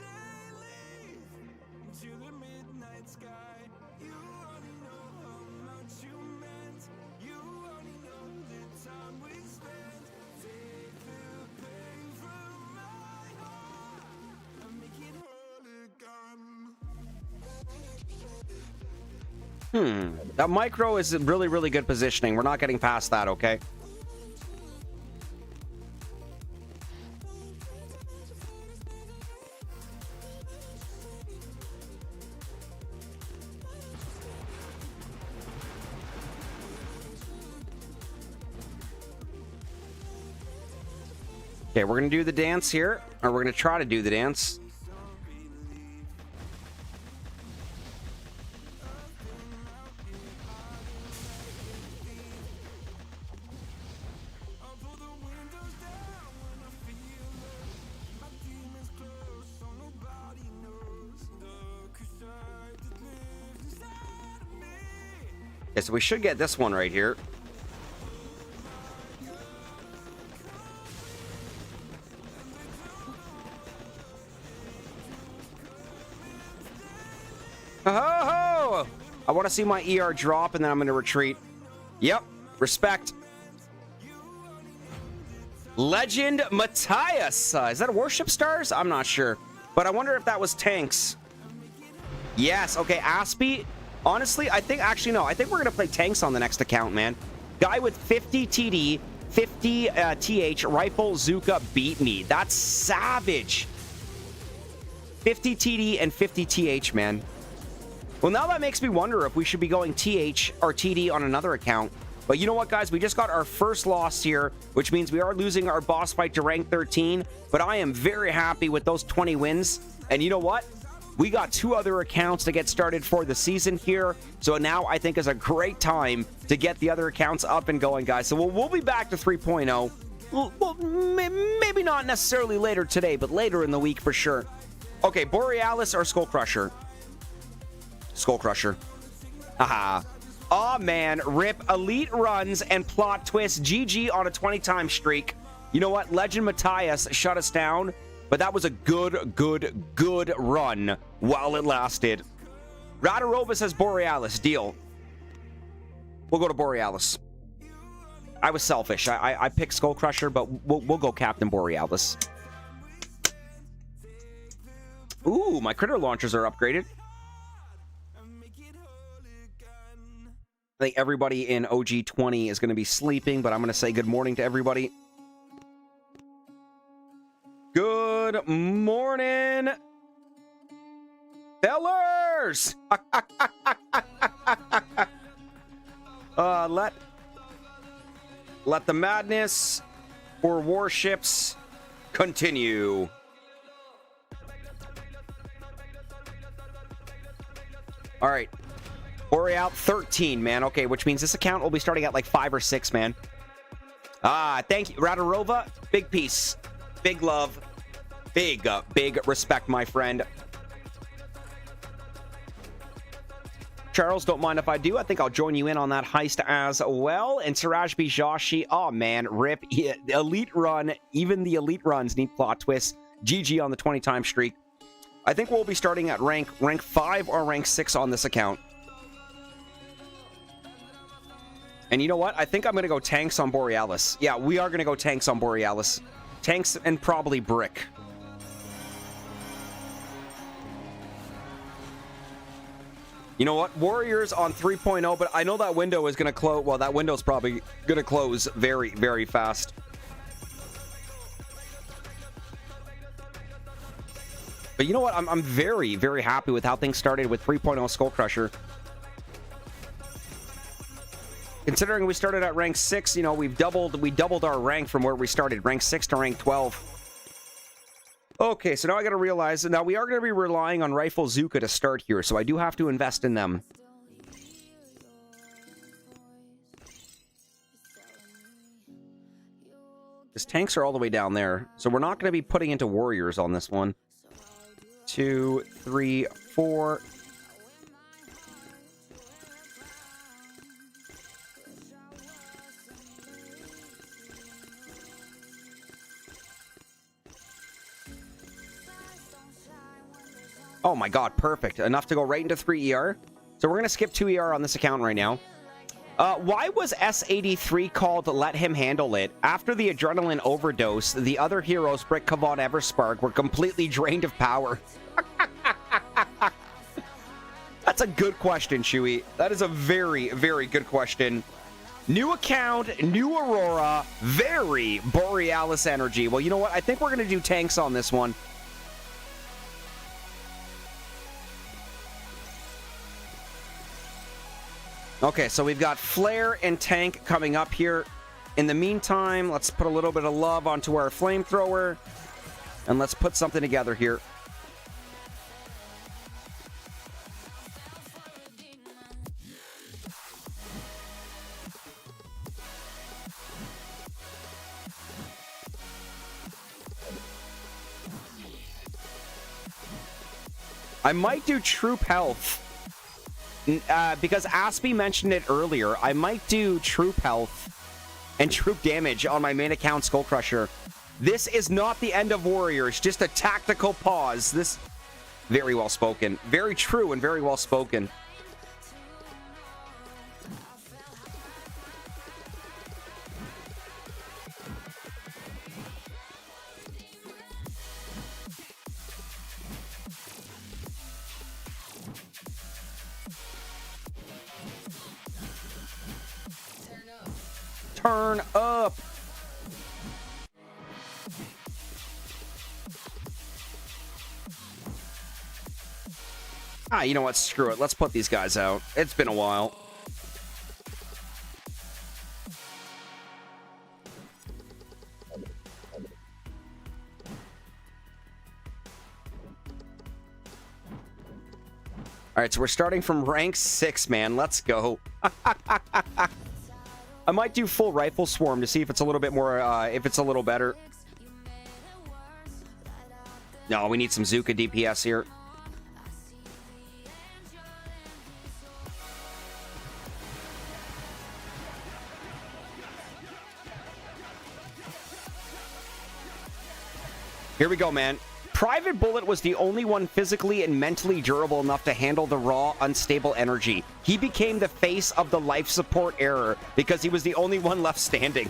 That micro is really, really good positioning. We're not getting past that, okay? Okay, we're going to do the dance here. Or we're going to try to do the dance. Okay, so we should get this one right here. Oh, I want to see my ER drop, and then I'm going to retreat. Yep, respect. Legend Matthias. Is that a Warship Stars? I'm not sure. But I wonder if that was tanks. Yes, okay, Aspie. Honestly, I think, actually, no. I think we're going to play tanks on the next account, man. Guy with 50 TD, 50 TH, rifle, Zuka beat me. That's savage. 50 TD and 50 TH, man. Well, now that makes me wonder if we should be going TH or TD on another account. But you know what, guys? We just got our first loss here, which means we are losing our boss fight to rank 13. But I am very happy with those 20 wins. And you know what? We got 2 other accounts to get started for the season here. So now I think is a great time to get the other accounts up and going, guys. So we'll be back to 3.0. Well, maybe not necessarily later today, but later in the week for sure. Okay, Borealis or SkullCrusher? SkullCrusher. Haha. Oh man, rip elite runs and plot twist. GG on a 20-time streak. You know what? Legend Matthias shut us down, but that was a good run while it lasted. Radarova says Borealis. Deal. We'll go to Borealis. I was selfish. I picked SkullCrusher, but we'll go Captain Borealis. Ooh, my critter launchers are upgraded. I think everybody in OG20 is going to be sleeping, but I'm going to say good morning to everybody. Good morning, fellers! Let the madness for warships continue. All right. Boreal 13, man. Okay, which means this account will be starting at like 5 or 6, man. Thank you, Radarova. Big peace. Big love. Big respect, my friend. Charles, don't mind if I do. I think I'll join you in on that heist as well. And Siraj Bijashi, oh man, rip. Elite run. Even the elite runs need plot twists. GG on the 20-time streak. I think we'll be starting at rank 5 or rank 6 on this account. And you know what? I think I'm going to go tanks on Borealis. Yeah, we are going to go tanks on Borealis. Tanks and probably brick. You know what? Warriors on 3.0, but I know that window is going to close. Well, that window's probably going to close very, very fast. But you know what? I'm very, very happy with how things started with 3.0 SkullCrusher. Considering we started at rank 6, you know, we doubled our rank from where we started, rank 6 to rank 12. Okay, so now I got to realize that now we are going to be relying on Rifle Zuka to start here, so I do have to invest in them. His tanks are all the way down there, so we're not going to be putting into warriors on this one. 2, 3, 4... Oh my god, perfect. Enough to go right into 3 ER. So we're going to skip 2 ER on this account right now. Why was S83 called Let Him Handle It? After the adrenaline overdose, the other heroes, Brick, Kavon, Everspark, were completely drained of power. That's a good question, Chewy. That is a very, very good question. New account, new Aurora, very Borealis energy. Well, you know what? I think we're going to do tanks on this one. Okay, so we've got Flare and Tank coming up here. In the meantime, let's put a little bit of love onto our flamethrower. And let's put something together here. I might do troop health. Because Aspie mentioned it earlier. I might do troop health and troop damage on my main account, SkullCrusher. This is not the end of Warriors, just a tactical pause. This, very well spoken. Very true and very well spoken. Turn up. You know what? Screw it. Let's put these guys out. It's been a while. All right, so we're starting from rank 6, man. Let's go. I might do full rifle swarm to see if it's a little bit more, if it's a little better. No, we need some Zuka DPS here. Here we go, man. Private Bullet was the only one physically and mentally durable enough to handle the raw, unstable energy. He became the face of the life support error because he was the only one left standing.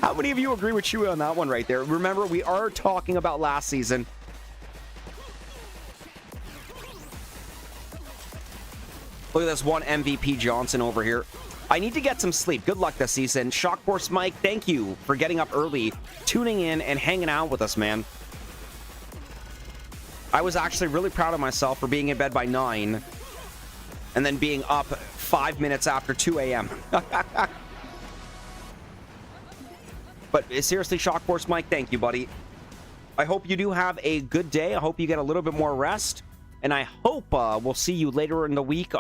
How many of you agree with Chewie on that one right there? Remember, we are talking about last season. Look at this one MVP Johnson over here. I need to get some sleep. Good luck this season. Shock Force Mike, thank you for getting up early, tuning in, and hanging out with us, man. I was actually really proud of myself for being in bed by 9 and then being up 5 minutes after 2 a.m. But seriously, Shock Force Mike, thank you, buddy. I hope you do have a good day. I hope you get a little bit more rest. And I hope we'll see you later in the week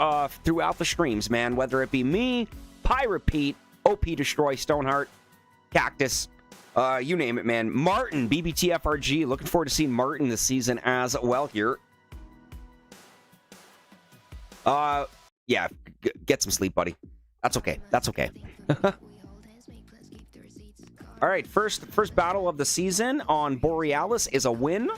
throughout the streams, man. Whether it be me, Pirate Pete, OP Destroy, Stoneheart, Cactus, you name it, man. Martin, BBTFRG. Looking forward to seeing Martin this season as well here. Yeah, get some sleep, buddy. That's okay. That's okay. All right, first battle of the season on Borealis is a win.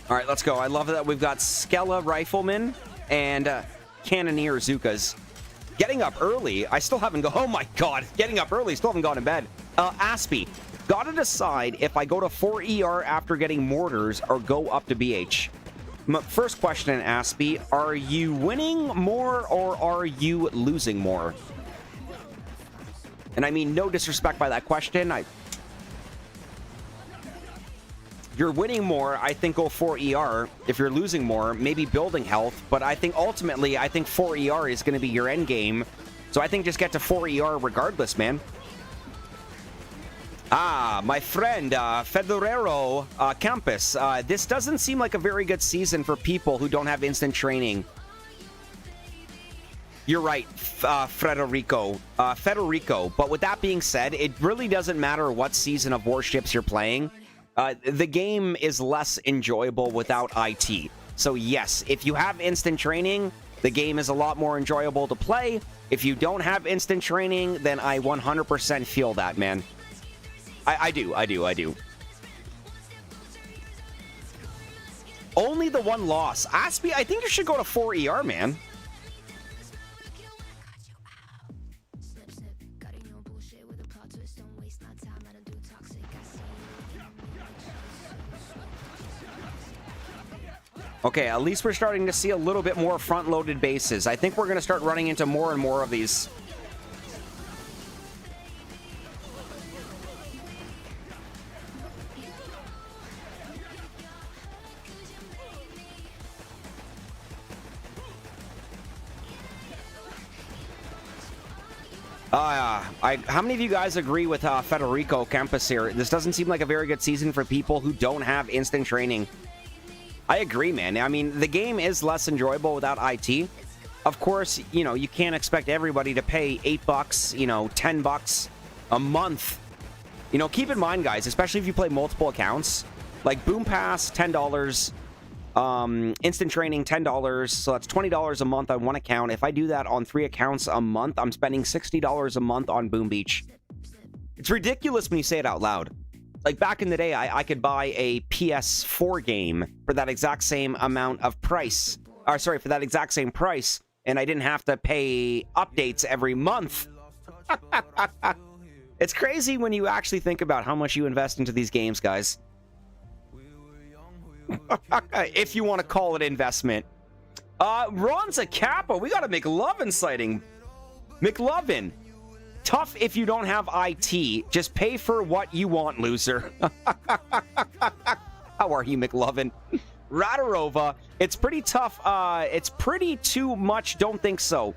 All right, let's go. I love that we've got Skella Rifleman and Cannoneer Zukas. Getting up early. I still haven't oh my god. Getting up early. Still haven't gone to bed. Aspie, gotta decide if I go to 4 ER after getting mortars or go up to BH. First question, Aspie, are you winning more or are you losing more? And I mean, no disrespect by that question. You're winning more, I think go 4 ER. If you're losing more, maybe building health. But I think ultimately, I think 4 ER is going to be your end game. So I think just get to 4 ER regardless, man. My friend, Federero Campus. This doesn't seem like a very good season for people who don't have instant training. You're right, Federico. But with that being said, it really doesn't matter what season of Warships you're playing. The game is less enjoyable without IT. So yes, if you have instant training, the game is a lot more enjoyable to play. If you don't have instant training, then I 100% feel that, man. I do. Only the one loss. Aspie, I think you should go to 4 ER, man. Okay, at least we're starting to see a little bit more front-loaded bases. I think we're going to start running into more and more of these. How many of you guys agree with Federico Campos here? This doesn't seem like a very good season for people who don't have instant training. I agree, man. I mean, the game is less enjoyable without IT. Of course, you know, you can't expect everybody to pay $8, you know, $10 a month. You know, keep in mind, guys, especially if you play multiple accounts, like Boom Pass, $10, instant training, $10, so that's $20 a month on one account. If I do that on 3 accounts a month, I'm spending $60 a month on Boom Beach. It's ridiculous when you say it out loud. Like back in the day, I could buy a PS4 game for that exact same amount of price. Or sorry, for that exact same price, and I didn't have to pay updates every month. It's crazy when you actually think about how much you invest into these games, guys. If you want to call it investment. Ronza Kappa, we got a McLovin sighting. McLovin, tough if you don't have IT. Just pay for what you want, loser. How are you, McLovin? Radarova, it's pretty tough. It's pretty too much, don't think so.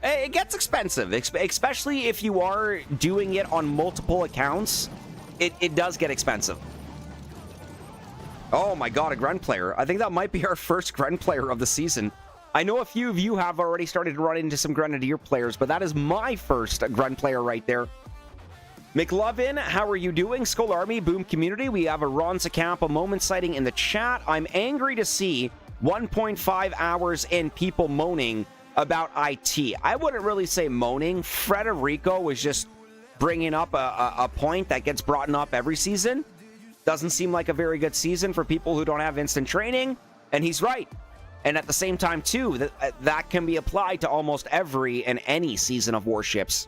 It gets expensive, especially if you are doing it on multiple accounts. It does get expensive. Oh my god, a Grunt player. I think that might be our first Grunt player of the season. I know a few of you have already started to run into some Grenadier players, but that is my first Grunt player right there. McLovin, how are you doing? Skull Army, Boom Community. We have a Ron Sakapa moment sighting in the chat. I'm angry to see 1.5 hours in people moaning about IT. I wouldn't really say moaning. Federico was just bringing up a point that gets brought up every season. Doesn't seem like a very good season for people who don't have instant training, and he's right. And at the same time, too, that can be applied to almost every and any season of Warships.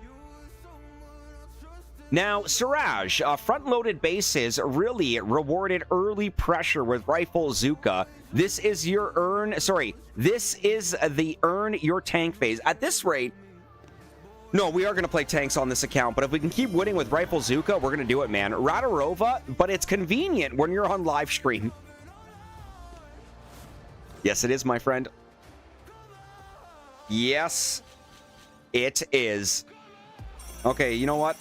Now, Siraj, front-loaded bases really rewarded early pressure with Rifle Zuka. This is the earn your tank phase. At this rate, no, we are going to play tanks on this account, but if we can keep winning with Rifle Zuka, we're going to do it, man. Radarova, but it's convenient when you're on live stream. Yes, it is, my friend. Yes, it is. Okay, you know what?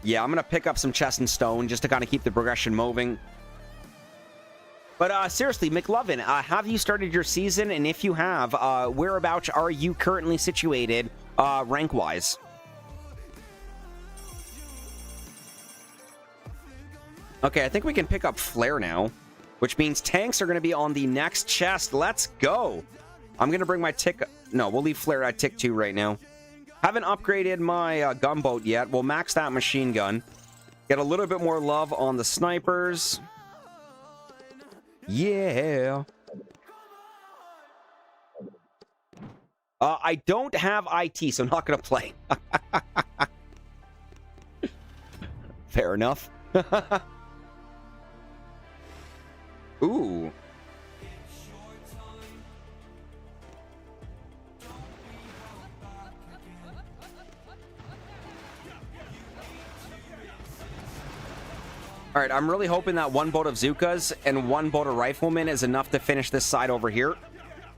Yeah, I'm going to pick up some chest and stone just to kind of keep the progression moving. But seriously, McLovin, have you started your season? And if you have, whereabouts are you currently situated rank-wise? Okay, I think we can pick up Flare now, which means tanks are going to be on the next chest. Let's go. I'm going to bring my tick... No, we'll leave Flare at tick 2 right now. Haven't upgraded my gunboat yet. We'll max that machine gun. Get a little bit more love on the snipers. Yeah. I don't have IT, so I'm not going to play. Fair enough. Ooh. All right, I'm really hoping that one boat of Zukas and one boat of Riflemen is enough to finish this side over here.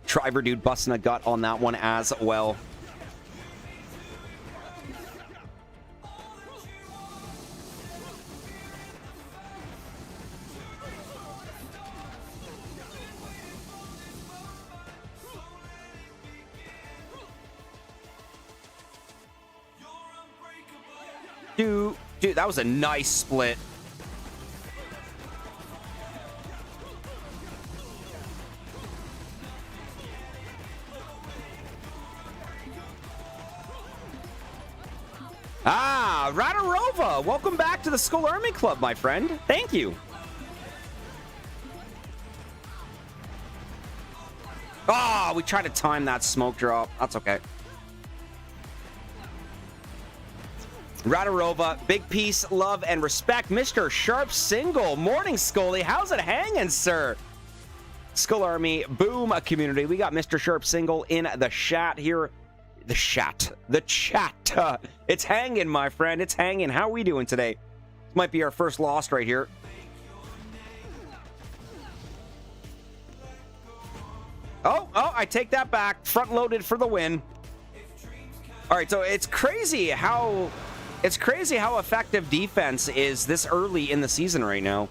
Triver dude busting a gut on that one as well. Dude, that was a nice split. Ah, Radarova, welcome back to the Skull Army Club, my friend. Thank you. Ah, we tried to time that smoke drop. That's okay. Radarova, big peace, love, and respect. Mr. Sharp Single. Morning, Scully. How's it hanging, sir? Skull Army, Boom Community. We got Mr. Sharp Single in the chat here. The chat. It's hanging, my friend. It's hanging. How are we doing today? This might be our first loss right here. Oh, I take that back. Front loaded for the win. All right, so it's crazy how effective defense is this early in the season right now.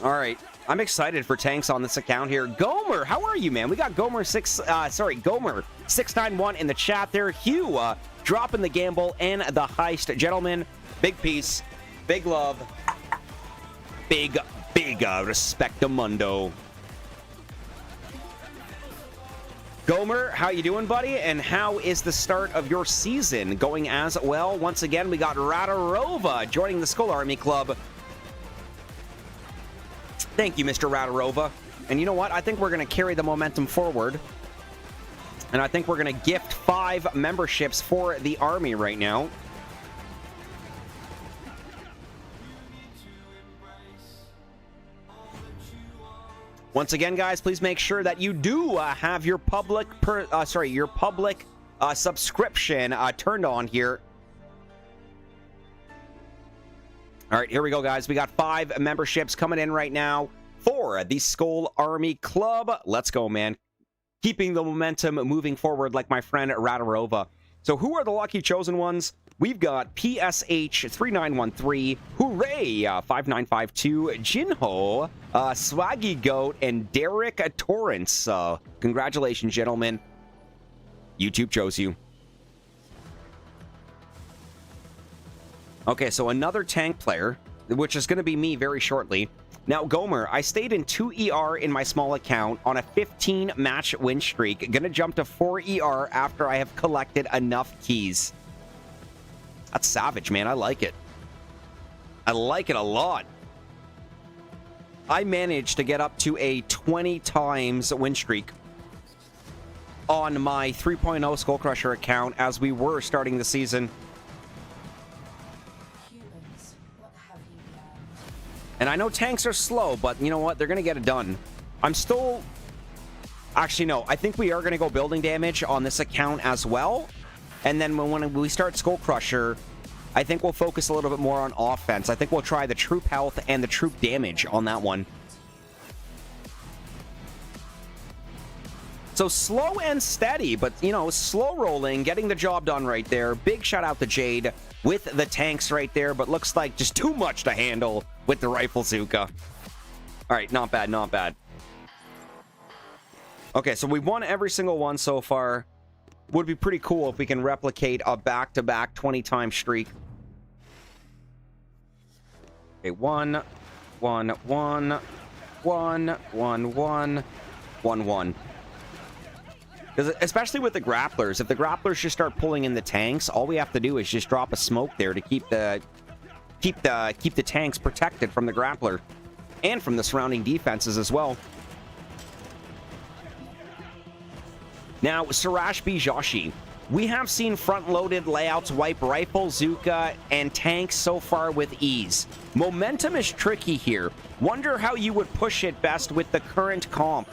All right, I'm excited for tanks on this account here. Gomer, how are you, man? We got Gomer 691 in the chat there. Hugh dropping the gamble and the heist. Gentlemen, big peace, big love, big respectamundo. Gomer, how you doing, buddy? And how is the start of your season going as well? Once again, we got Radarova joining the Skull Army Club. Thank you, Mr. Radarova. And you know what? I think we're going to carry the momentum forward. And I think we're going to gift 5 memberships for the army right now. Once again, guys, please make sure that you do have your public subscription turned on here. All right, here we go, guys. We got 5 memberships coming in right now for the Skull Army Club. Let's go, man. Keeping the momentum moving forward like my friend Radarova. So who are the lucky chosen ones? We've got PSH3913, Hooray 5952, Jinho, Swaggy Goat, and Derek Torrance. Congratulations, gentlemen. YouTube chose you. Okay, so another tank player, which is going to be me very shortly. Now, Gomer, I stayed in 2 ER in my small account on a 15-match win streak. Going to jump to 4 ER after I have collected enough keys. That's savage, man. I like it. I like it a lot. I managed to get up to a 20 times win streak on my 3.0 SkullCrusher account as we were starting the season. And I know tanks are slow, but you know what? They're going to get it done. I'm still... Actually, no. I think we are going to go building damage on this account as well. And then when we start SkullCrusher, I think we'll focus a little bit more on offense. I think we'll try the troop health and the troop damage on that one. So slow and steady, but, you know, slow rolling, getting the job done right there. Big shout out to Jade with the tanks right there, but looks like just too much to handle with the rifle Zuka. All right, not bad, not bad. Okay, so we've won every single one so far. Would be pretty cool if we can replicate a back-to-back 20-time streak. Okay, 1, 1, 1, 1, 1, 1, 1, 1. Because especially with the grapplers, if the grapplers just start pulling in the tanks, all we have to do is just drop a smoke there to keep the tanks protected from the grappler and from the surrounding defenses as well. Now, Sirash Bijashi. We have seen front-loaded layouts wipe Rifle, Zuka, and tanks so far with ease. Momentum is tricky here. Wonder how you would push it best with the current comp.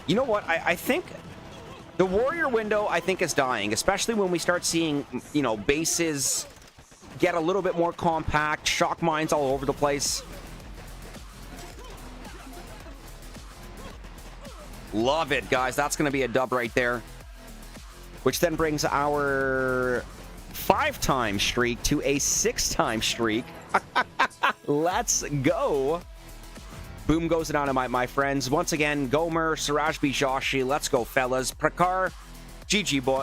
You know what? I think the warrior window, I think, is dying, especially when we start seeing, you know, bases get a little bit more compact, shock mines all over the place. Love it, guys. That's going to be a dub right there. Which then brings our 5-time streak to a 6-time streak. Let's go. Boom goes down to my friends. Once again, Gomer, Siraj Bijashi. Let's go, fellas. Prakar, GG, boy.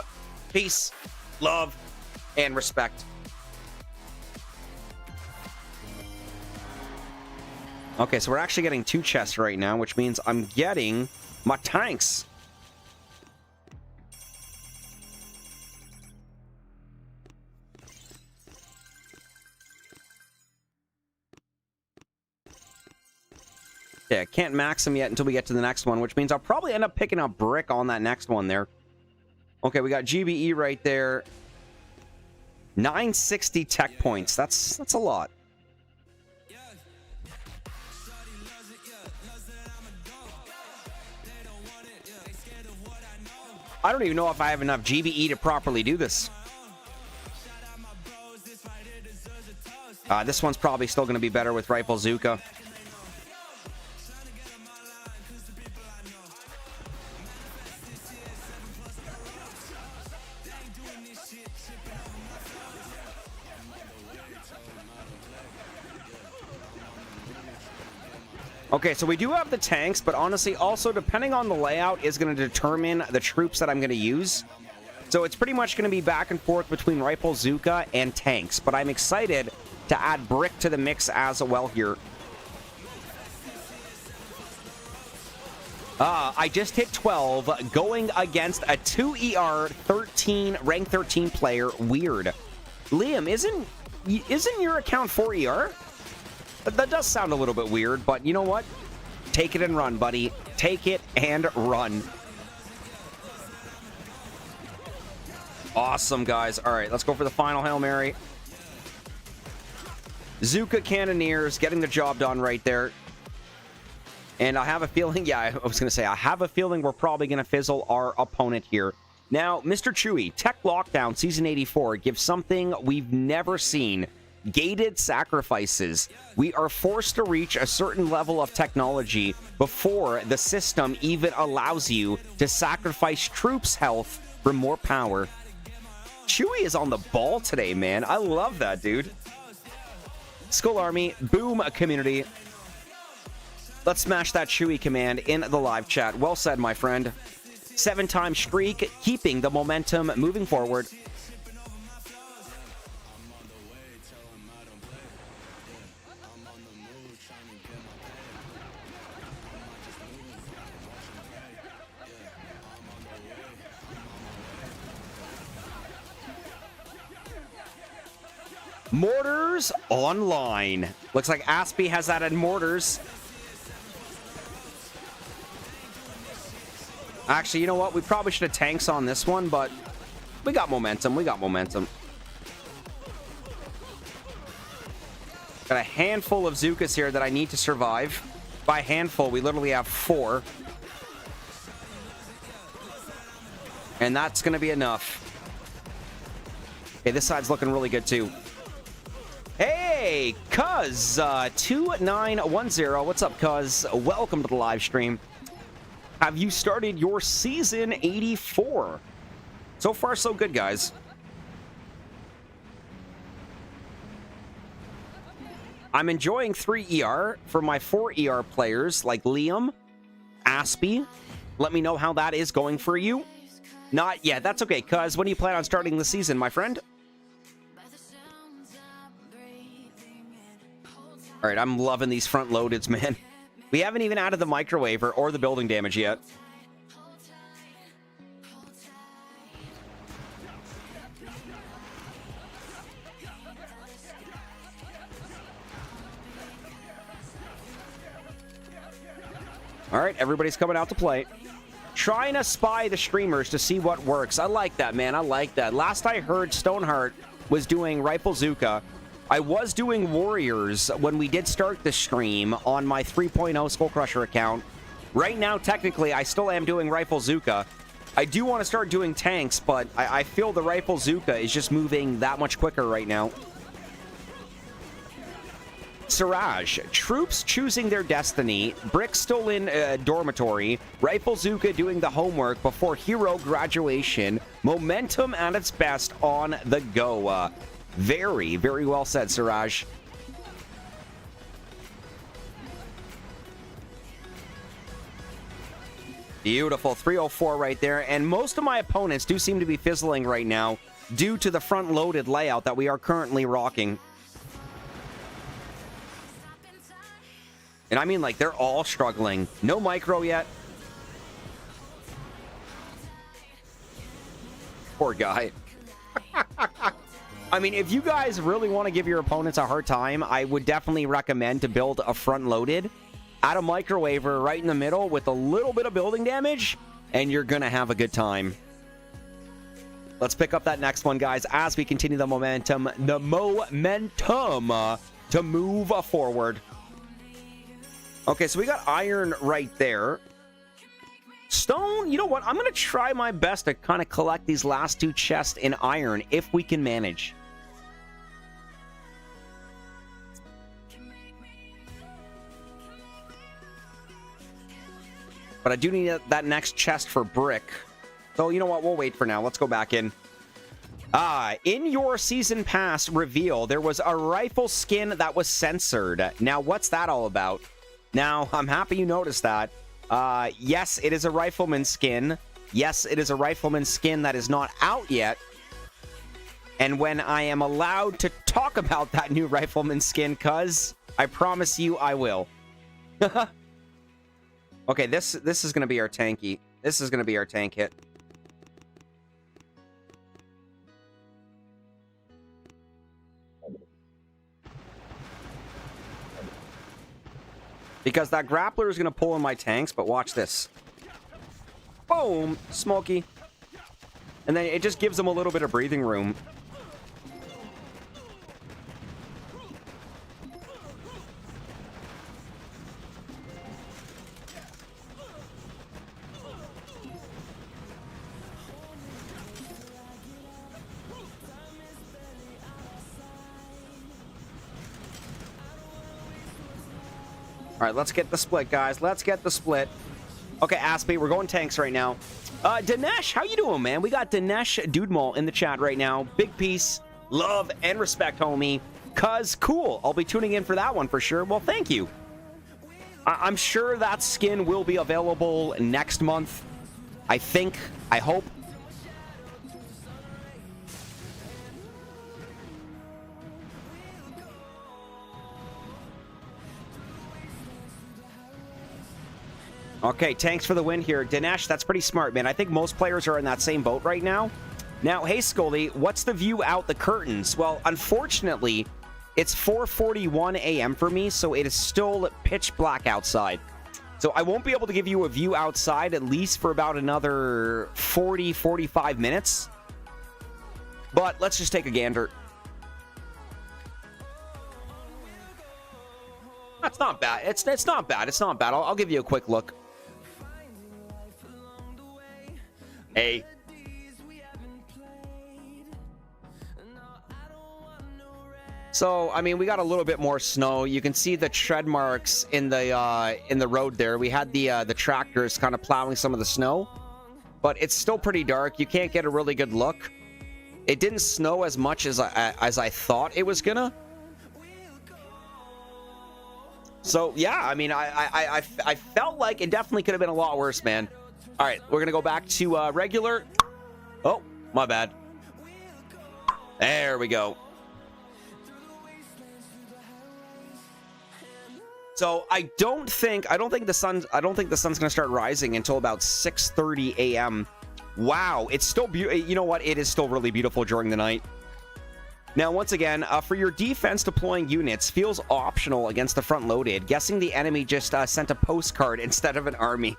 Peace, love, and respect. Okay, so we're actually getting 2 chests right now, which means I'm getting my tanks. Okay, I can't max them yet until we get to the next one, which means I'll probably end up picking up brick on that next one there. Okay, we got GBE right there. 960 tech points. That's a lot. I don't even know if I have enough GBE to properly do this. This one's probably still going to be better with Rifle Zuka. Okay, so we do have the tanks, but honestly, also, depending on the layout, is going to determine the troops that I'm going to use. So it's pretty much going to be back and forth between Rifle Zuka and tanks, but I'm excited to add Brick to the mix as well here. I just hit 12, going against a 2ER 13, rank 13 player. Weird. Liam, isn't your account 4ER? That does sound a little bit weird, but you know what? Take it and run, buddy. Take it and run. Awesome, guys. All right, let's go for the final Hail Mary. Zuka Cannoneers getting the job done right there. And I have a feeling, yeah, I was going to say, I have a feeling we're probably going to fizzle our opponent here. Now, Mr. Chewy, Tech Lockdown Season 84 gives something we've never seen. Gated sacrifices. We are forced to reach a certain level of technology before the system even allows you to sacrifice troops' health for more power. Chewy is on the ball today, man. I love that, dude. Skull Army, boom, community. Let's smash that Chewy command in the live chat. Well said, my friend. 7-time streak, keeping the momentum moving forward. Mortars online. Looks like Aspie has added mortars. Actually, you know what? We probably should have tanks on this one, but we got momentum. We got momentum. Got a handful of Zukas here that I need to survive. By handful, we literally have 4. And that's going to be enough. Okay, this side's looking really good, too. Hey, Cuz, 2910. What's up, Cuz? Welcome to the live stream. Have you started your season 84? So far, so good, guys. I'm enjoying 3ER for my 4ER players like Liam, Aspie. Let me know how that is going for you. Not yet. That's okay, Cuz. When do you plan on starting the season, my friend? All right, I'm loving these front loadeds, man. We haven't even added the microwave or the building damage yet. All right, everybody's coming out to play. Trying to spy the streamers to see what works. I like that, man. I like that. Last I heard, Stoneheart was doing Rifle Zuka. I was doing Warriors when we did start the stream on my 3.0 SkullCrusher account. Right now, technically, I still am doing Rifle Zuka. I do want to start doing tanks, but I feel the Rifle Zuka is just moving that much quicker right now. Siraj, troops choosing their destiny, Brick still in dormitory, Rifle Zuka doing the homework before hero graduation, momentum at its best on the go. Very, very well said, Siraj. Beautiful, 304 right there, and most of my opponents do seem to be fizzling right now due to the front-loaded layout that we are currently rocking. And I mean, like, they're all struggling. No micro yet. Poor guy. I mean, if you guys really want to give your opponents a hard time, I would definitely recommend to build a front-loaded, add a microwaver right in the middle with a little bit of building damage, and you're going to have a good time. Let's pick up that next one, guys, as we continue the momentum. The momentum to move forward. Okay, so we got iron right there. Stone, you know what? I'm going to try my best to kind of collect these last 2 chests in iron if we can manage. But I do need that next chest for brick. So you know what? We'll wait for now. Let's go back in. In your season pass reveal, there was a rifle skin that was censored. Now, what's that all about? Now, I'm happy you noticed that. Yes, it is a rifleman skin. Yes, it is a rifleman skin that is not out yet. And when I am allowed to talk about that new rifleman skin, cuz I promise you I will. Okay, this is going to be our tanky. This is going to be our tank hit. Because that grappler is going to pull in my tanks, but watch this. Boom! Smoky. And then it just gives them a little bit of breathing room. All right, let's get the split, guys. Let's get the split. Okay, Aspie, we're going tanks right now. Dinesh, how you doing, man? We got Dinesh Dudemol in the chat right now. Big peace, love, and respect, homie. Cuz, cool. I'll be tuning in for that one for sure. Well, thank you. I'm sure that skin will be available next month. I think. I hope. Okay, tanks for the win here. Dinesh, that's pretty smart, man. I think most players are in that same boat right now. Now, hey, Scully, what's the view out the curtains? Well, unfortunately, it's 4:41 a.m. for me, so it is still pitch black outside. So I won't be able to give you a view outside at least for about another 40-45 minutes. But let's just take a gander. That's not bad. It's not bad. It's not bad. I'll give you a quick look. Hey. So, I mean, we got a little bit more snow. You can see the tread marks in the road there. We had the tractors kind of plowing some of the snow, but it's still pretty dark. You can't get a really good look. It didn't snow as much as I thought it was gonna. So yeah, I mean, I felt like it definitely could have been a lot worse, man. All right, we're gonna go back to regular. Oh, my bad. There we go. So I don't think the sun's gonna start rising until about 6:30 a.m. Wow, it's still beautiful. You know what? It is still really beautiful during the night. Now, once again, for your defense, deploying units feels optional against the front-loaded. Guessing the enemy just sent a postcard instead of an army.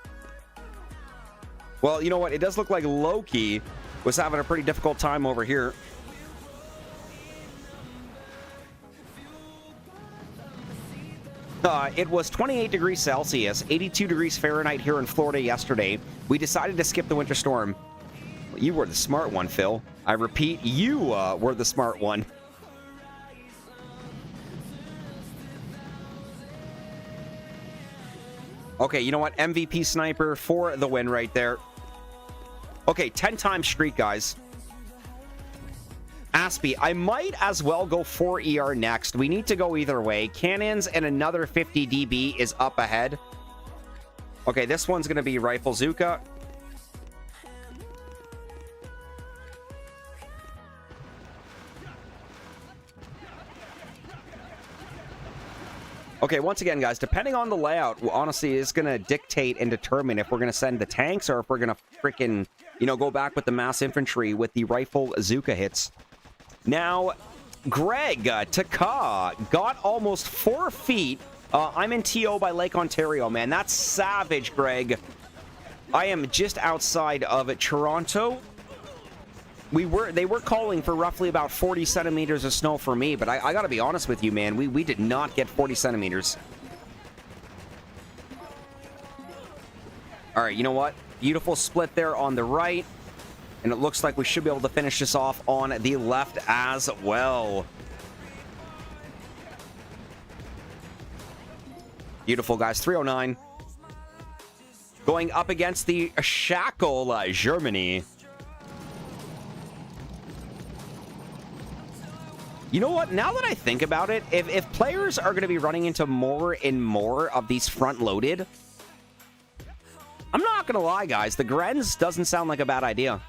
Well, you know what? It does look like Loki was having a pretty difficult time over here. It was 28 degrees Celsius, 82 degrees Fahrenheit here in Florida yesterday. We decided to skip the winter storm. You were the smart one, Phil. I repeat, you were the smart one. Okay, you know what? MVP sniper for the win right there. Okay, 10-time streak, guys. Aspie, I might as well go 4 ER next. We need to go either way. Cannons and another 50 DB is up ahead. Okay, this one's going to be Rifle Zuka. Okay, once again, guys, depending on the layout, honestly, is going to dictate and determine if we're going to send the tanks or if we're going to freaking, you know, go back with the mass infantry with the Rifle Zuka hits. Now, Greg Taka got almost 4 feet. I'm in TO by Lake Ontario, man. That's savage, Greg. I am just outside of Toronto. They were calling for roughly about 40 centimeters of snow for me, but I gotta be honest with you, man. We did not get 40 centimeters. All right, you know what? Beautiful split there on the right. And it looks like we should be able to finish this off on the left as well. Beautiful, guys. 309. Going up against the Shackle, Germany. You know what? Now that I think about it, if players are going to be running into more and more of these front-loaded, I'm not going to lie, guys. The Grenz doesn't sound like a bad idea.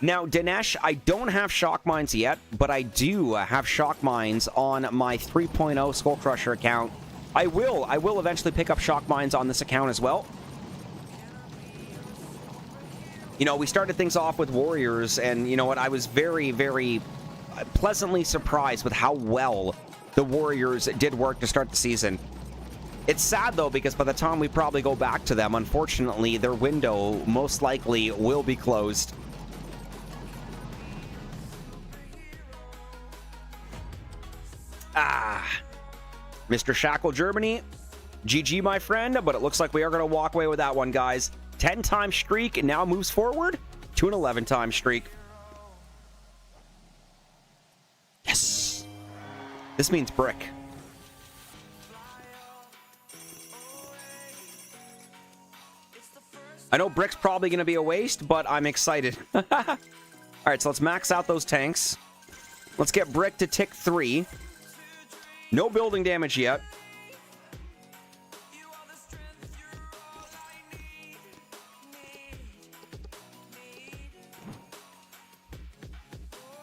Now, Dinesh, I don't have shock mines yet, but I do have shock mines on my 3.0 SkullCrusher account. I will eventually pick up shock mines on this account as well. You know, we started things off with Warriors, and you know what? I was very, very pleasantly surprised with how well the Warriors did work to start the season. It's sad, though, because by the time we probably go back to them, unfortunately, their window most likely will be closed. Mr. Shackle, Germany. GG, my friend, but it looks like we are going to walk away with that one, guys. 10-time streak, and now moves forward to an 11-time streak. Yes! This means brick. I know brick's probably going to be a waste, but I'm excited. Alright, so let's max out those tanks. Let's get brick to tick 3. No building damage yet.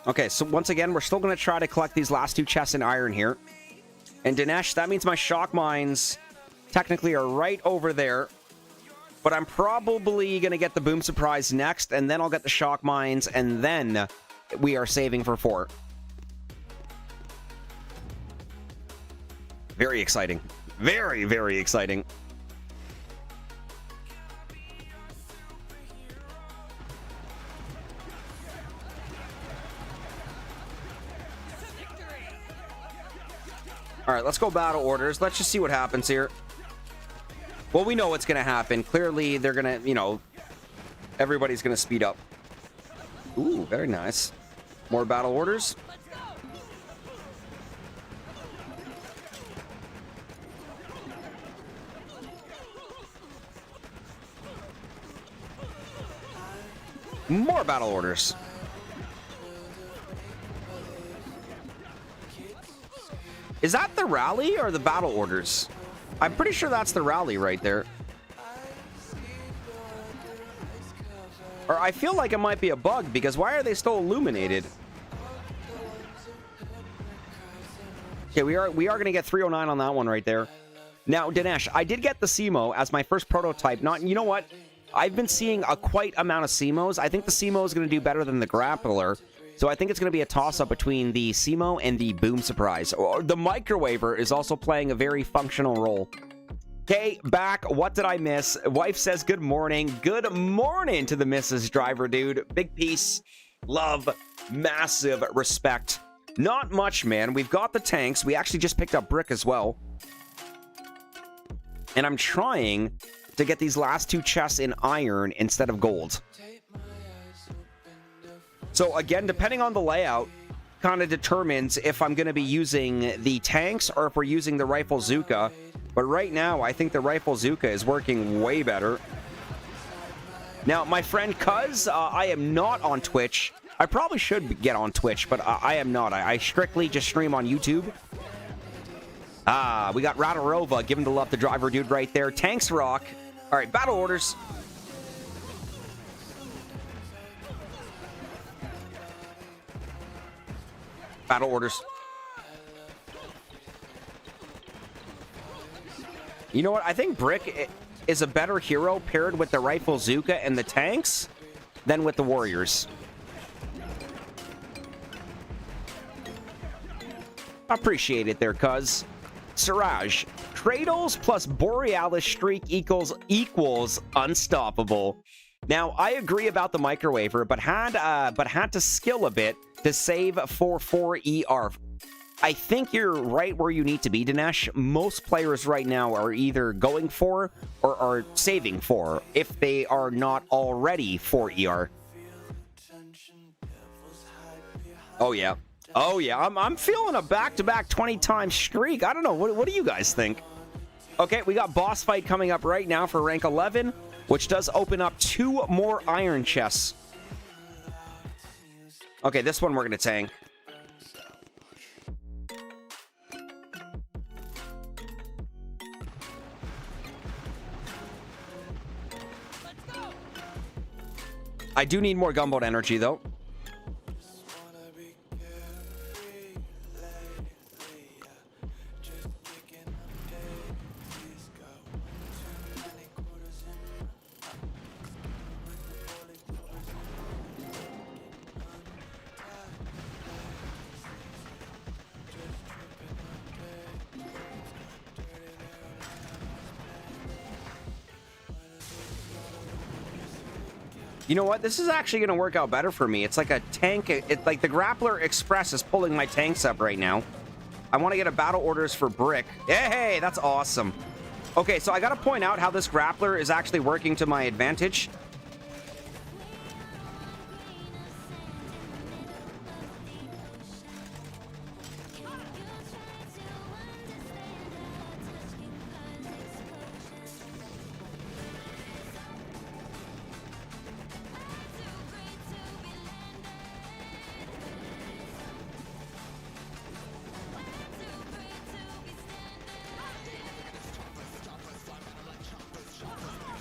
Okay, so once again, we're still going to try to collect these last 2 chests in iron here. And Dinesh, that means my shock mines technically are right over there. But I'm probably going to get the boom surprise next, and then I'll get the shock mines, and then we are saving for 4. Very exciting. Very, very exciting. All right, let's go battle orders. Let's just see what happens here. Well, we know what's going to happen. Clearly, they're going to, you know, everybody's going to speed up. Ooh, very nice. More battle orders. More battle orders. Is that the rally or the battle orders? I'm pretty sure that's the rally right there. Or I feel like it might be a bug, because why are they still illuminated? Okay, we are going to get 309 on that one right there. Now, Dinesh, I did get the CMO as my first prototype. You know what? I've been seeing a quite amount of CMOs. I think the CMO is going to do better than the grappler. So I think it's going to be a toss-up between the CMO and the boom surprise. Or the microwaver is also playing a very functional role. Okay, back. What did I miss? Wife says good morning. Good morning to the Mrs. Driver, dude. Big peace, love, massive respect. Not much, man. We've got the tanks. We actually just picked up brick as well. And I'm trying to get these last 2 chests in iron instead of gold. So again, depending on the layout, kind of determines if I'm going to be using the tanks or if we're using the rifle Zuka. But right now, I think the rifle Zuka is working way better. Now, my friend Cuz, I am not on Twitch. I probably should get on Twitch, but I am not. I strictly just stream on YouTube. We got Radarova, give him the love, the driver dude right there. Tanks rock. All right, battle orders. Battle orders. You know what? I think Brick is a better hero paired with the rifle Zuka and the tanks than with the warriors. Appreciate it there, cuz. Siraj, Cradles plus Borealis streak equals unstoppable. Now, I agree about the microwaver, but had to skill a bit to save for 4 ER. I think you're right where you need to be, Dinesh. Most players right now are either going for or are saving for, if they are not already for ER. Oh, yeah. Oh, yeah. I'm feeling a back-to-back 20-time streak. I don't know. What do you guys think? Okay, we got boss fight coming up right now for rank 11, which does open up 2 more iron chests. Okay, this one we're going to tank. I do need more gunboat energy, though. You know what? This is actually going to work out better for me. It's like a tank. It's like the Grappler Express is pulling my tanks up right now. I want to get a battle orders for Brick. Hey, that's awesome. Okay, so I got to point out how this Grappler is actually working to my advantage.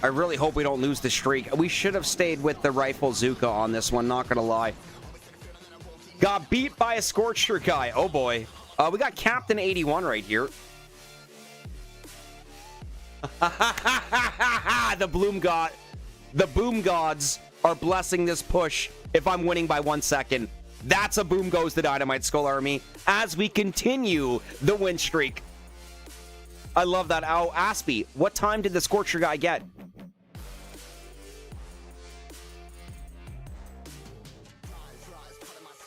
I really hope we don't lose the streak. We should have stayed with the rifle Zuka on this one, not gonna lie. Got beat by a SkullCrusher guy. Oh boy. We got Captain 81 right here. The boom gods are blessing this push if I'm winning by 1 second. That's a boom goes the dynamite, Skull Army, as we continue the win streak. I love that. Oh, Aspie, what time did the SkullCrusher guy get?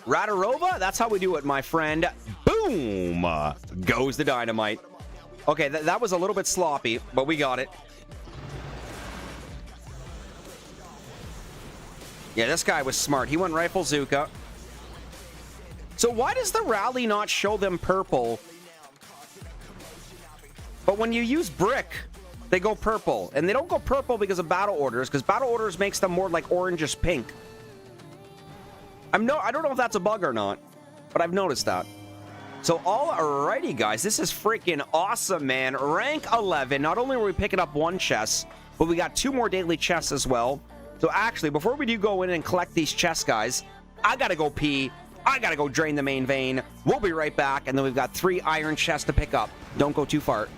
Radarova? That's how we do it, my friend. Boom! Goes the dynamite. Okay, that was a little bit sloppy, but we got it. Yeah, this guy was smart. He went rifle Zuka. So why does the rally not show them purple? But when you use Brick, they go purple. And they don't go purple because of battle orders, because battle orders makes them more like orangish pink. I don't know if that's a bug or not, but I've noticed that. So alrighty, guys, this is freaking awesome, man. Rank 11. Not only are we picking up 1 chest, but we got 2 more daily chests as well. So actually, before we do go in and collect these chests, guys, I gotta go pee. I gotta go drain the main vein. We'll be right back, and then we've got 3 iron chests to pick up. Don't go too far.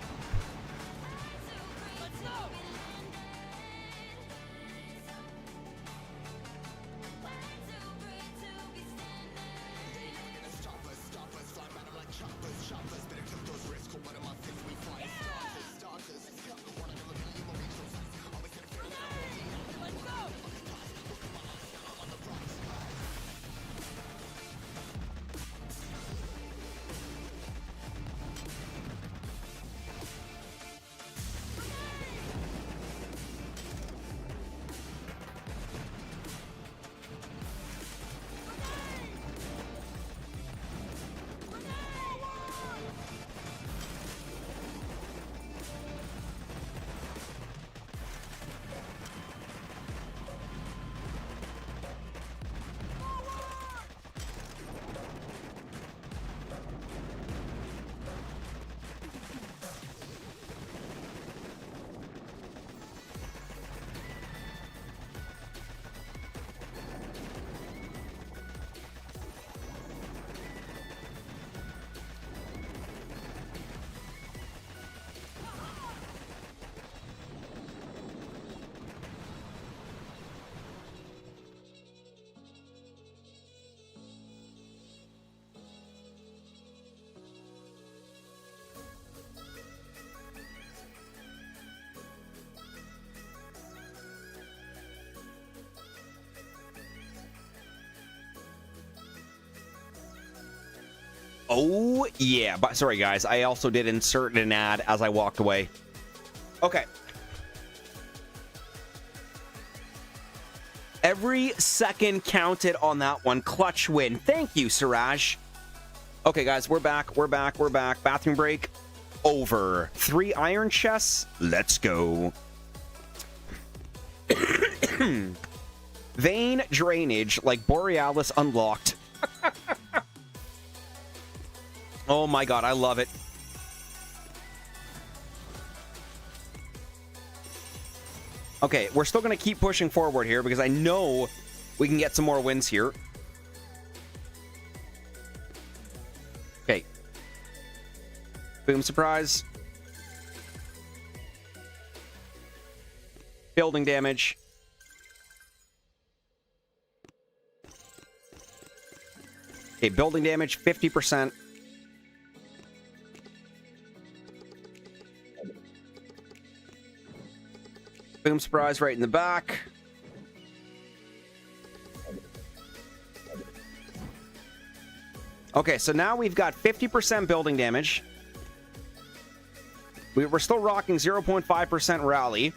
Oh, yeah. But sorry, guys. I also did insert an ad as I walked away. Okay. Every second counted on that one. Clutch win. Thank you, Siraj. Okay, guys. We're back. We're back. We're back. Bathroom break. Over. 3 iron chests. Let's go. Vein drainage like Borealis unlocked. Oh my god, I love it. Okay, we're still going to keep pushing forward here because I know we can get some more wins here. Okay. Boom surprise. Building damage. Okay, building damage, 50%. Boom surprise right in the back. Okay, so now we've got 50% building damage. We're still rocking 0.5% rally.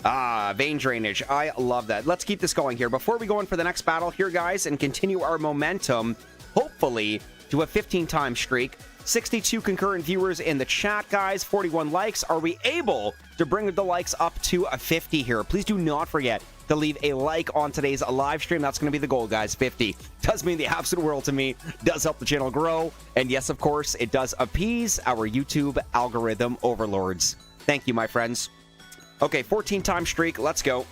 Ah, vein drainage. I love that. Let's keep this going here. Before we go in for the next battle here, guys, and continue our momentum, hopefully, to a 15-time streak. 62 concurrent viewers in the chat, guys. 41 likes. Are we able to bring the likes up to a 50 here? Please do not forget to leave a like on today's live stream. That's going to be the goal, guys. 50. Does mean the absolute world to me. Does help the channel grow. And yes, of course, it does appease our YouTube algorithm overlords. Thank you, my friends. Okay, 14-time streak. Let's go.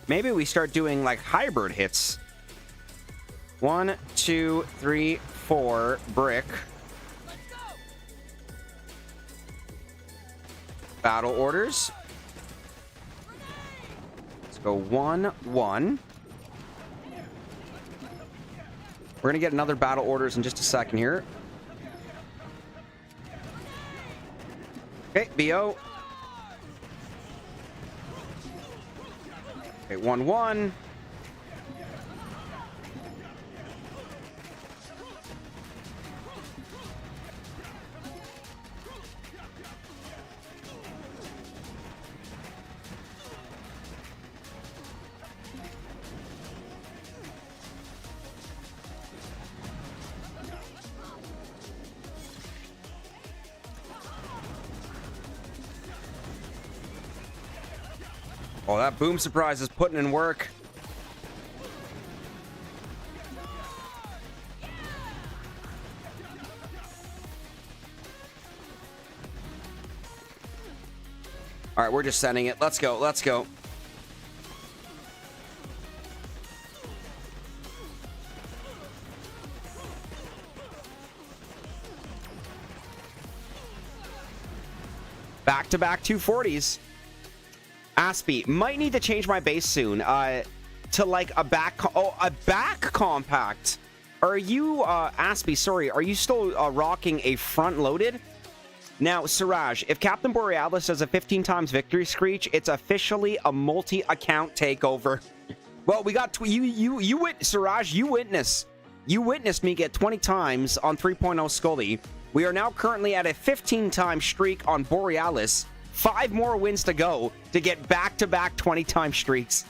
Maybe we start doing like hybrid hits. 1, 2, 3, 4 brick. Battle orders. Let's go 1, 1. We're gonna get another battle orders in just a second here. Okay, BO. Okay, 1, 1. Oh, that boom surprise is putting in work. All right, we're just sending it. Let's go. Let's go. Back-to-back 240s. Aspie, might need to change my base soon to like a back compact. Are you Aspie, sorry, are you still rocking a front loaded? Now, Siraj, if Captain Borealis does a 15 times victory screech, it's officially a multi-account takeover. Well, we got Siraj, you witnessed me get 20 times on 3.0 Scully. We are now currently at a 15-time streak on Borealis. 5 more wins to go to get back-to-back 20-time streaks.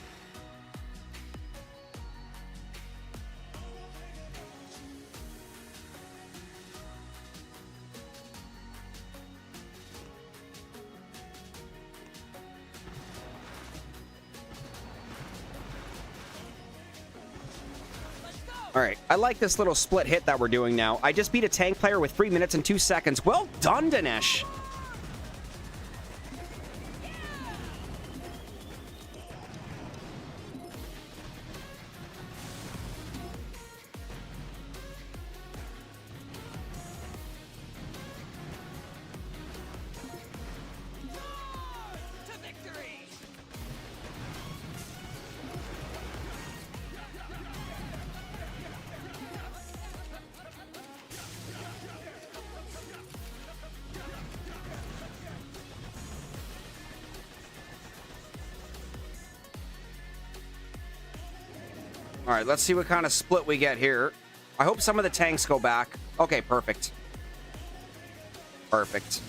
All right, I like this little split hit that we're doing now. I just beat a tank player with 3 minutes and 2 seconds. Well done, Dinesh. All right, let's see what kind of split we get here. I hope some of the tanks go back. Okay, perfect. Perfect.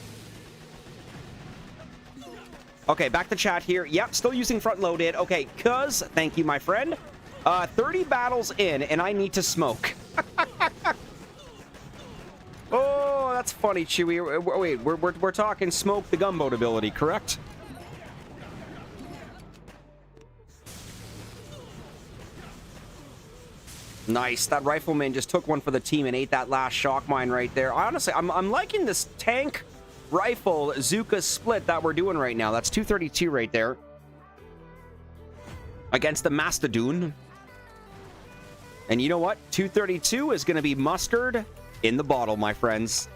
Okay, back to chat here. Yep, still using front loaded. Okay, cuz, thank you, my friend. 30 battles in, and I need to smoke. Oh, that's funny, Chewy. Wait, we're talking smoke the gunboat ability, correct? Nice. That rifleman just took one for the team and ate that last shock mine right there. Honestly, I'm liking this tank rifle Zuka split that we're doing right now. That's 232 right there. Against the Mastodon. And you know what? 232 is going to be mustard in the bottle, my friends.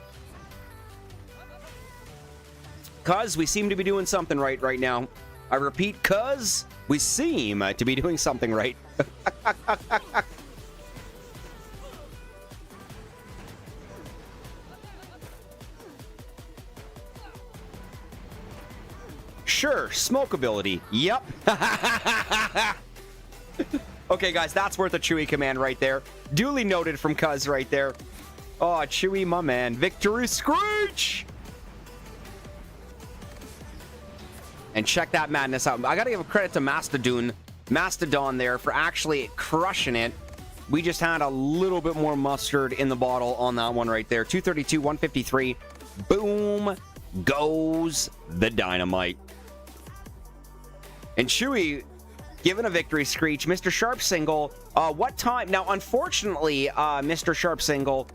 Cuz we seem to be doing something right now. I repeat, cuz we seem to be doing something right. Sure, smoke ability. Yep. Okay, guys, that's worth a Chewy command right there. Duly noted from Cuz right there. Oh, Chewy, my man. Victory Screech! And check that madness out. I gotta give credit to Mastodon there for actually crushing it. We just had a little bit more mustard in the bottle on that one right there. 232, 153. Boom goes the dynamite. And Chewy, given a victory screech, Mr. Sharp Single, what time? Now, unfortunately, Mr. Sharp Single,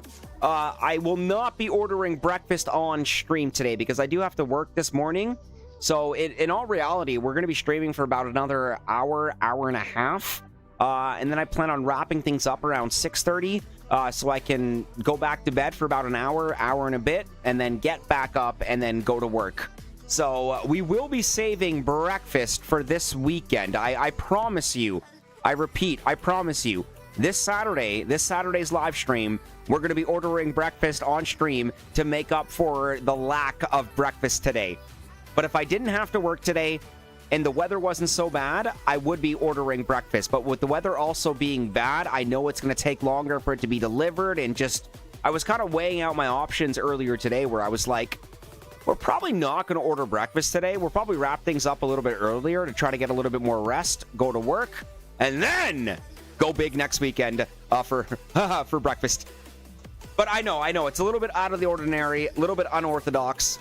I will not be ordering breakfast on stream today because I do have to work this morning. So, in all reality, we're going to be streaming for about another hour and a half. And then I plan on wrapping things up around 6:30 so I can go back to bed for about an hour and a bit, and then get back up and then go to work. So we will be saving breakfast for this weekend. I promise you. I repeat, I promise you. This Saturday's live stream, we're going to be ordering breakfast on stream to make up for the lack of breakfast today. But if I didn't have to work today and the weather wasn't so bad, I would be ordering breakfast. But with the weather also being bad, I know it's going to take longer for it to be delivered. And just, I was kind of weighing out my options earlier today where I was like, we're probably not going to order breakfast today. We'll probably wrap things up a little bit earlier to try to get a little bit more rest, go to work, and then go big next weekend for breakfast. But I know, it's a little bit out of the ordinary, a little bit unorthodox.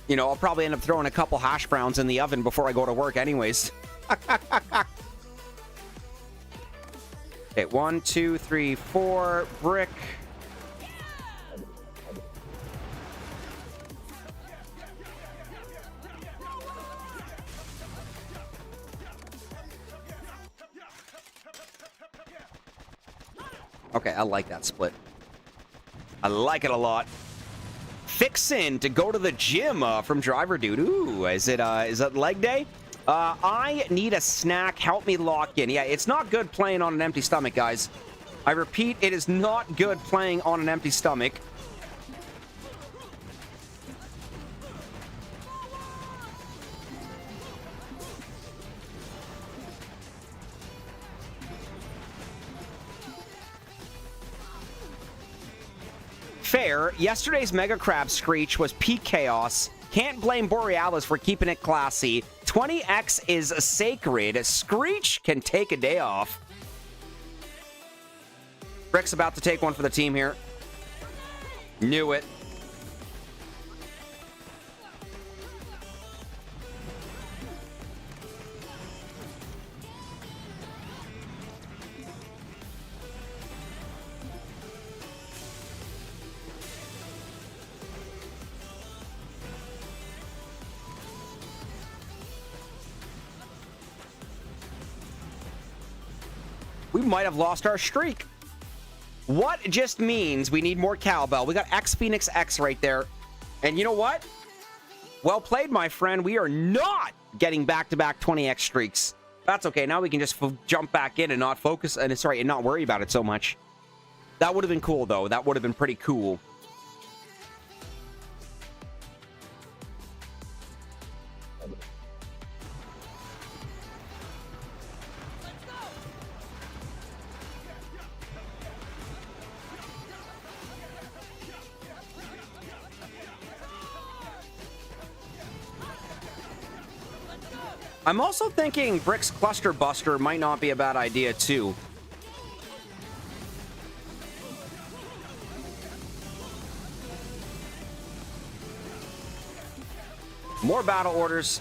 You know, I'll probably end up throwing a couple hash browns in the oven before I go to work anyways. Okay, 1, 2, 3, 4, brick. Okay, I like that split. I like it a lot. Fixin' to go to the gym from Driver Dude. Ooh, is it leg day? I need a snack. Help me lock in. Yeah, it's not good playing on an empty stomach, guys. I repeat, it is not good playing on an empty stomach. Fair. Yesterday's Mega Crab Screech was peak chaos. Can't blame Borealis for keeping it classy. 20x is sacred. Screech can take a day off. Brick's about to take one for the team here. Knew it. We might have lost our streak. What just means we need more cowbell. We got X Phoenix X right there. And you know what? Well played, my friend. We are not getting back-to-back 20x streaks. That's okay. Now we can just jump back in and not focus, and not worry about it so much. That would have been cool, though. That would have been pretty cool. I'm also thinking Brick's Cluster Buster might not be a bad idea, too. More battle orders.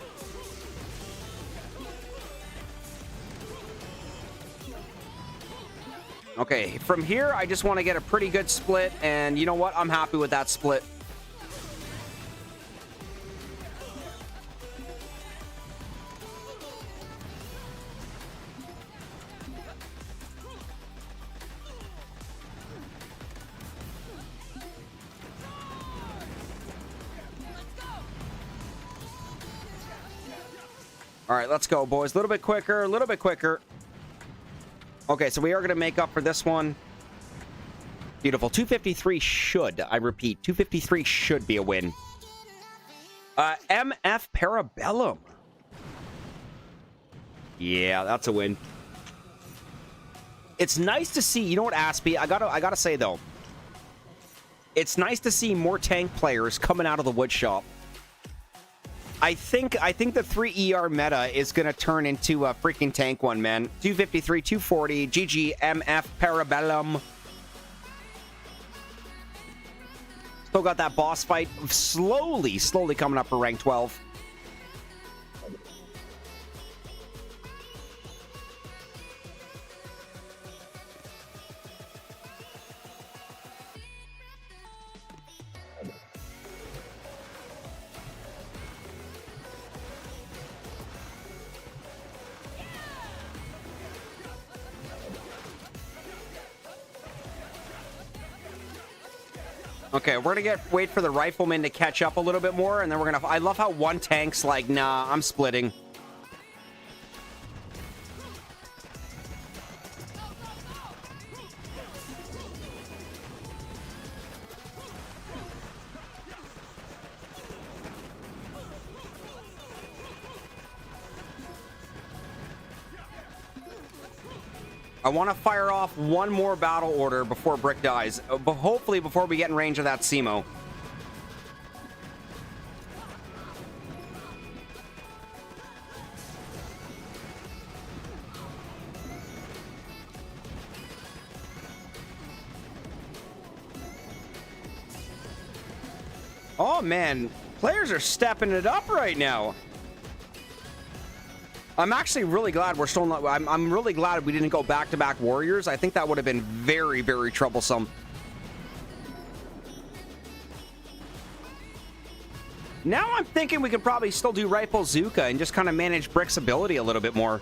Okay, from here, I just want to get a pretty good split, and you know what? I'm happy with that split. All right, let's go, boys. A little bit quicker, a little bit quicker. Okay, so we are going to make up for this one. Beautiful. 253 should, I repeat, 253 should be a win. MF Parabellum. Yeah, that's a win. It's nice to see, you know what, Aspie? I gotta say, though. It's nice to see more tank players coming out of the wood shop. I think the 3 ER meta is going to turn into a freaking tank one, man. 253, 240, GG, MF, Parabellum. Still got that boss fight slowly coming up for rank 12. Okay, we're gonna wait for the rifleman to catch up a little bit more, and then we're gonna. I love how one tank's like, nah, I'm splitting. I want to fire off one more battle order before Brick dies. But hopefully before we get in range of that Simo. Oh man, players are stepping it up right now. I'm actually really glad we're still not. I'm really glad we didn't go back-to-back warriors. I think that would have been very, very troublesome. Now I'm thinking we could probably still do Rifle Zuka and just kind of manage Brick's ability a little bit more.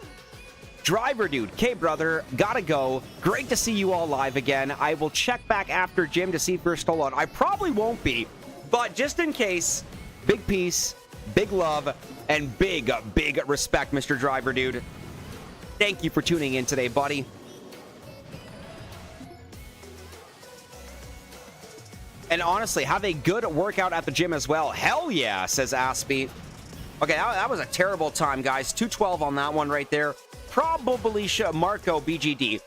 Driver dude, K brother, gotta go. Great to see you all live again. I will check back after gym to see if you're still on. I probably won't be, but just in case, big peace, big love, and big respect, Mr. Driver dude. Thank you for tuning in today, buddy. And honestly, have a good workout at the gym as well. Hell yeah, says Aspie. Okay, that was a terrible time, guys. 212 on that one right there. Probably Marco BGD.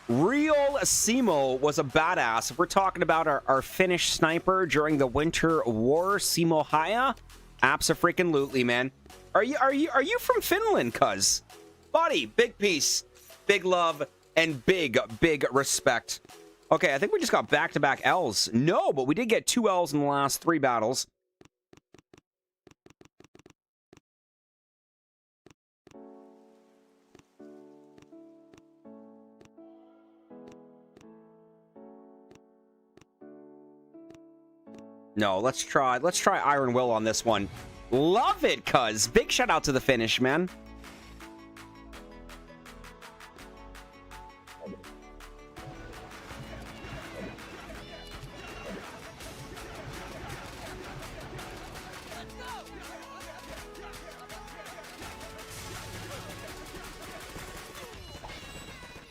Real Simo was a badass. If we're talking about our Finnish sniper during the Winter War, Simo Haya, abso-freaking-lutely, man. Are you from Finland, cuz? Buddy, big peace, big love, and big respect. Okay, I think we just got back-to-back L's. No, but we did get 2 L's in the last 3 battles. No, let's try Iron Will on this one. Love it, cuz. Big shout out to the Finnish, man.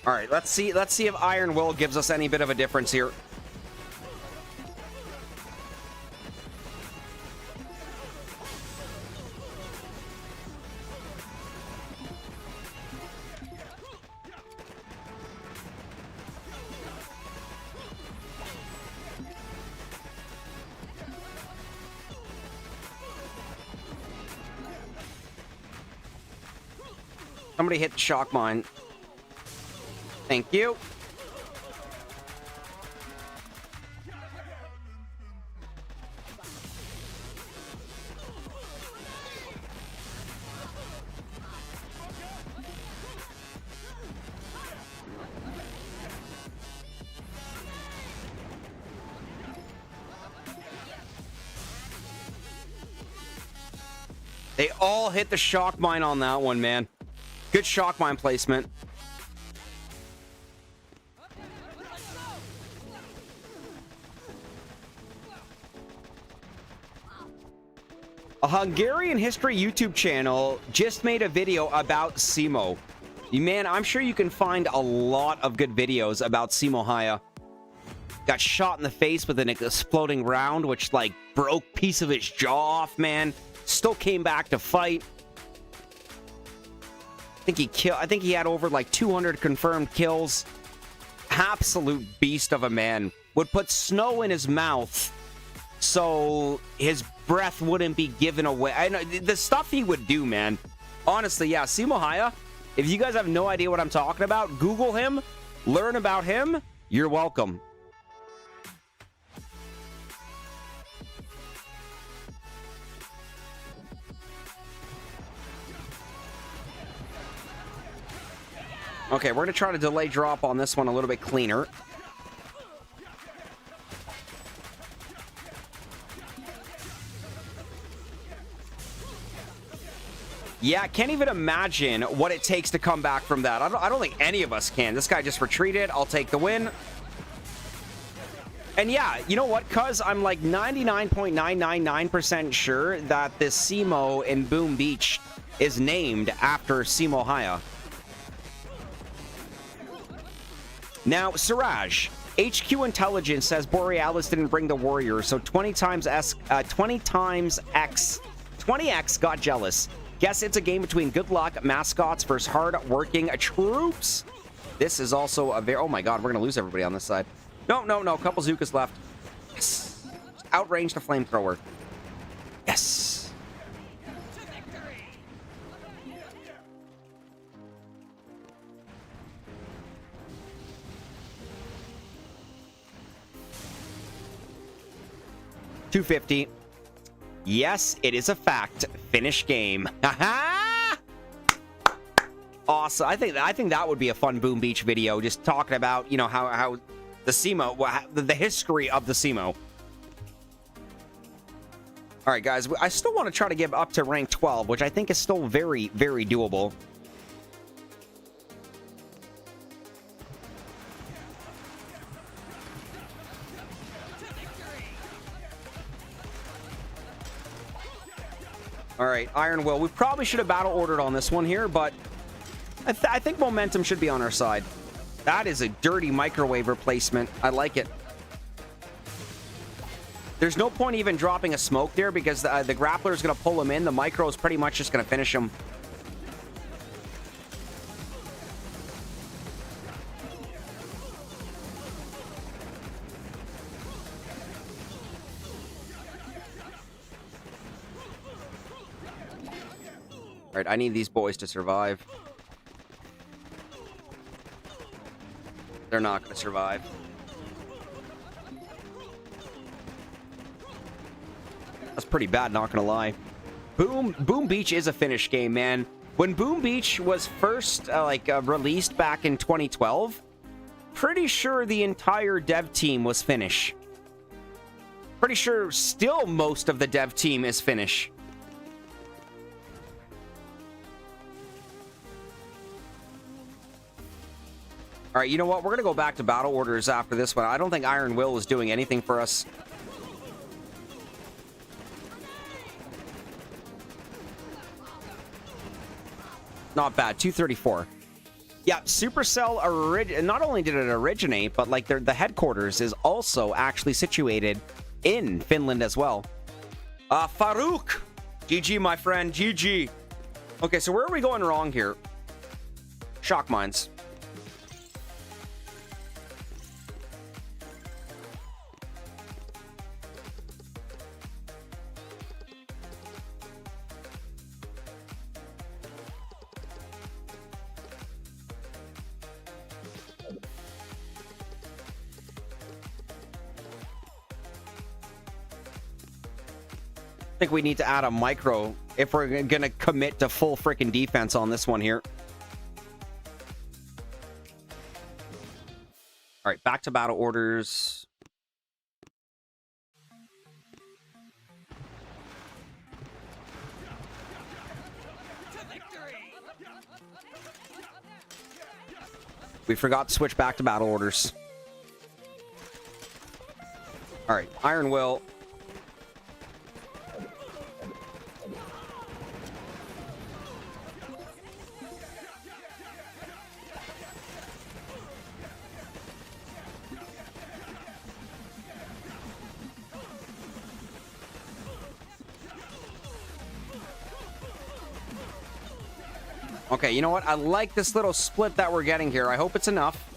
All right, let's see if Iron Will gives us any bit of a difference here. Somebody hit the shock mine. Thank you. They all hit the shock mine on that one, man. Good shock mine placement. A Hungarian history YouTube channel just made a video about Simo. Man, I'm sure you can find a lot of good videos about Simo Haya. Got shot in the face with an exploding round, which, like, broke a piece of his jaw off, man. Still came back to fight. I think he had over, like, 200 confirmed kills. Absolute beast of a man. Would put snow in his mouth so his breath wouldn't be given away. I know the stuff he would do, man. Honestly, yeah, Simo Haya, if you guys have no idea what I'm talking about, Google him, learn about him, you're welcome. Okay, we're going to try to delay drop on this one a little bit cleaner. Yeah, I can't even imagine what it takes to come back from that. I don't think any of us can. This guy just retreated. I'll take the win. And yeah, you know what? Cuz I'm like 99.999% sure that this Simo in Boom Beach is named after Simo Haya. Now, Siraj, HQ Intelligence says Borealis didn't bring the Warriors, so 20 times X got jealous. Guess it's a game between good luck mascots versus hard-working troops. This is also a very... Oh my god, we're going to lose everybody on this side. No. Couple Zukas left. Yes. Outrange the flamethrower. Yes. $250. Yes, it is a fact. Finish game. Haha! Awesome. I think that would be a fun Boom Beach video, just talking about, you know, how the Simo, the history of the Simo. All right, guys. I still want to try to get up to rank 12, which I think is still very, very doable. All right, Iron Will. We probably should have battle ordered on this one here, but I think momentum should be on our side. That is a dirty microwave replacement. I like it. There's no point even dropping a smoke there because the grappler is going to pull him in. The micro is pretty much just going to finish him. All right, I need these boys to survive. They're not going to survive. That's pretty bad, not going to lie. Boom Beach is a finish game, man. When Boom Beach was first released back in 2012, pretty sure the entire dev team was Finnish. Pretty sure still most of the dev team is Finnish. All right, you know what? We're going to go back to battle orders after this one. I don't think Iron Will is doing anything for us. Not bad. 234. Yeah, Supercell not only did it originate, but like the headquarters is also actually situated in Finland as well. Farouk! GG, my friend. GG. Okay, so where are we going wrong here? Shock mines. think we need to add a micro if we're gonna commit to full freaking defense on this one here. All right, back to battle orders. We forgot to switch back to battle orders. All right, Iron Will. Okay, you know what? I like this little split that we're getting here. I hope it's enough.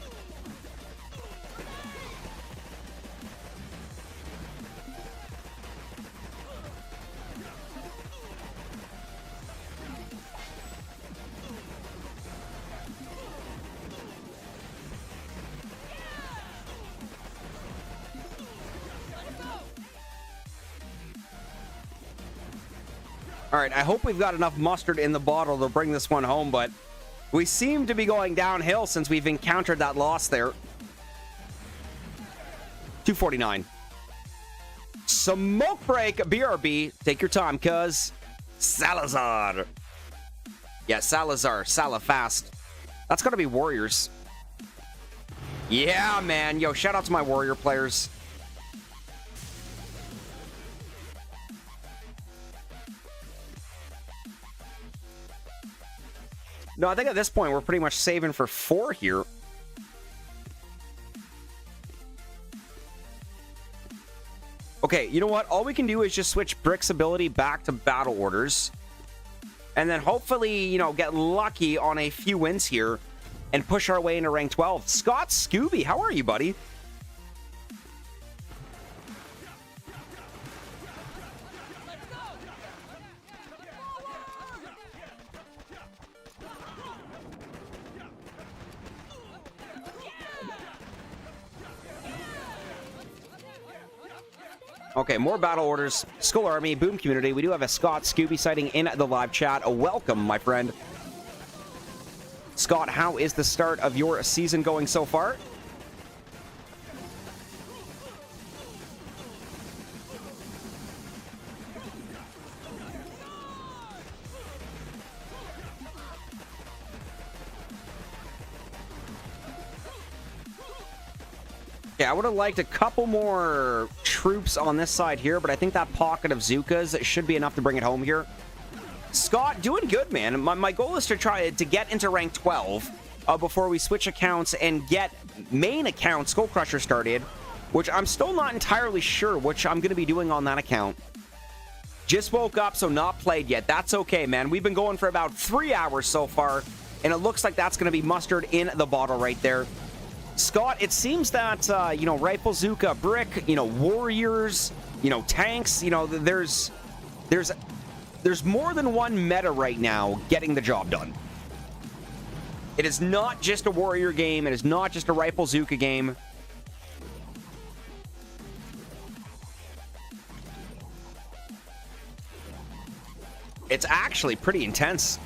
All right, I hope we've got enough mustard in the bottle to bring this one home, but we seem to be going downhill since we've encountered that loss there. 249. Smoke break, BRB. Take your time, cuz. Salazar. Yeah, Salazar. Salafast. That's got to be Warriors. Yeah, man. Yo, shout out to my Warrior players. No, I think at this point we're pretty much saving for 4 here. Okay, you know what? All we can do is just switch Brick's ability back to battle orders. And then hopefully, you know, get lucky on a few wins here and push our way into rank 12. Scott Scooby, how are you, buddy? Okay, more battle orders. Skull Army, Boom Community. We do have a Scott Scooby sighting in the live chat. A welcome, my friend. Scott, how is the start of your season going so far? Yeah, I would have liked a couple more troops on this side here, but I think that pocket of Zukas should be enough to bring it home here. Scott, doing good, man. My goal is to try to get into rank 12 before we switch accounts and get main account SkullCrusher started, which I'm still not entirely sure which I'm going to be doing on that account. Just woke up, so not played yet. That's okay, man. We've been going for about 3 hours so far, and it looks like that's going to be mustard in the bottle right there. Scott, it seems that, you know, Rifle Zuka, Brick, you know, Warriors, you know, tanks, you know, there's more than one meta right now getting the job done. It is not just a Warrior game. It is not just a Rifle Zuka game. It's actually pretty intense.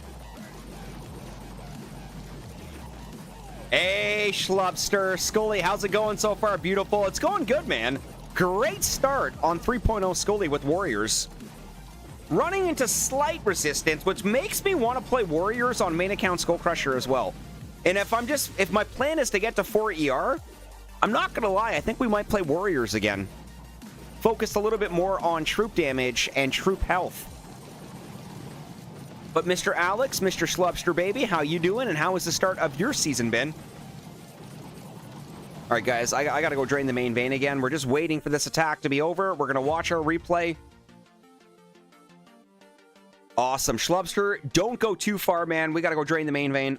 Hey, Schlubster. Scully, how's it going so far? Beautiful. It's going good, man. Great start on 3.0 Scully with Warriors. Running into slight resistance, which makes me want to play Warriors on main account SkullCrusher as well. And if my plan is to get to 4 ER, I'm not going to lie, I think we might play Warriors again. Focused a little bit more on troop damage and troop health. But Mr. Alex, Mr. Schlubster baby, how you doing? And how has the start of your season been? All right, guys, I got to go drain the main vein again. We're just waiting for this attack to be over. We're going to watch our replay. Awesome. Schlubster, don't go too far, man. We got to go drain the main vein.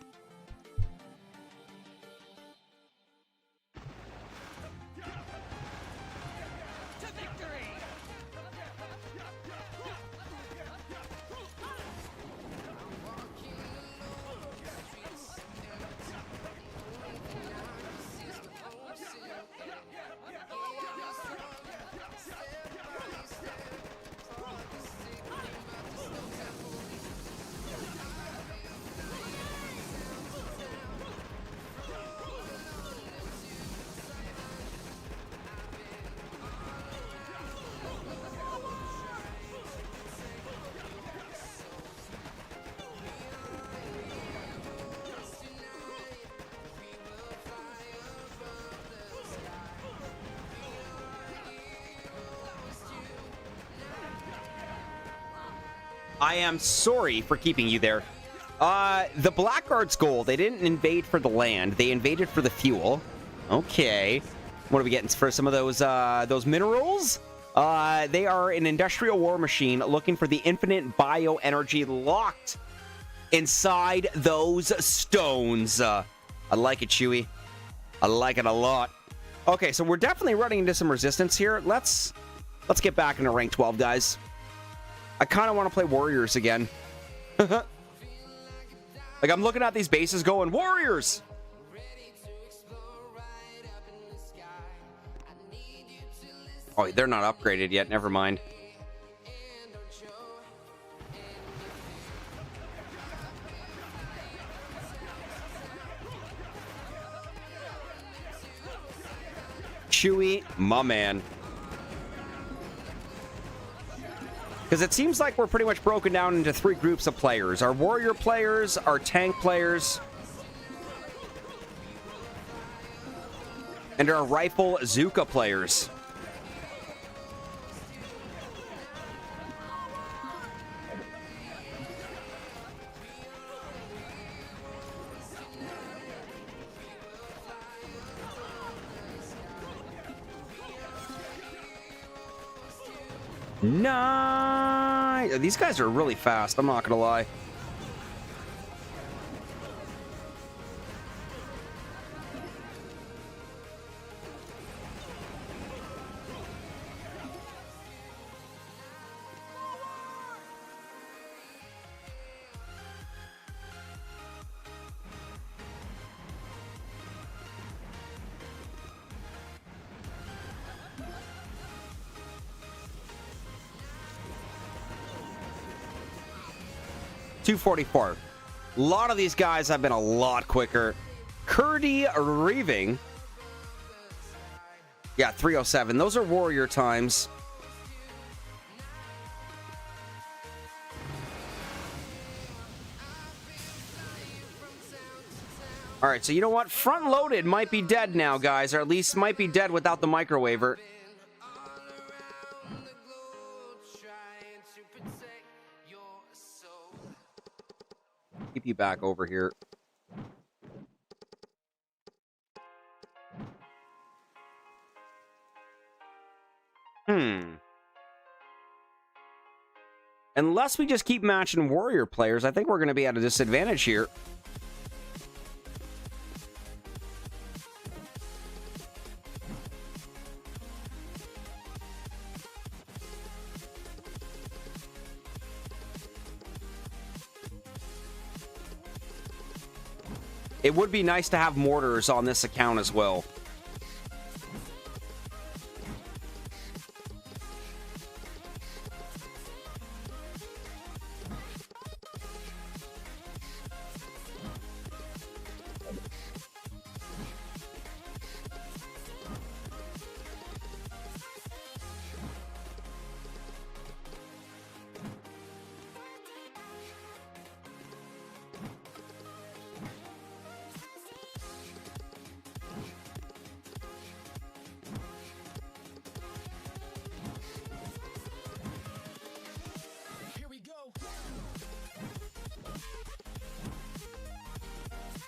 I am sorry for keeping you there. The Blackguard's goal, they didn't invade for the land. They invaded for the fuel. Okay. What are we getting for some of those minerals? They are an industrial war machine looking for the infinite bioenergy locked inside those stones. I like it, Chewie. I like it a lot. Okay, so we're definitely running into some resistance here. Let's get back into rank 12, guys. I kind of want to play warriors again. Like, I'm looking at these bases going, warriors! Oh, they're not upgraded yet. Never mind. Chewie, my man. Because it seems like we're pretty much broken down into 3 groups of players. Our warrior players, our tank players, and our rifle Zuka players. Nice. These guys are really fast, I'm not gonna lie. .244. A lot of these guys have been a lot quicker. Curdy Reaving. Yeah, 307. Those are warrior times. All right, so you know what? Front loaded might be dead now, guys, or at least might be dead without the microwaver. Keep you back over here. Unless we just keep matching warrior players, I think we're going to be at a disadvantage here. It would be nice to have mortars on this account as well.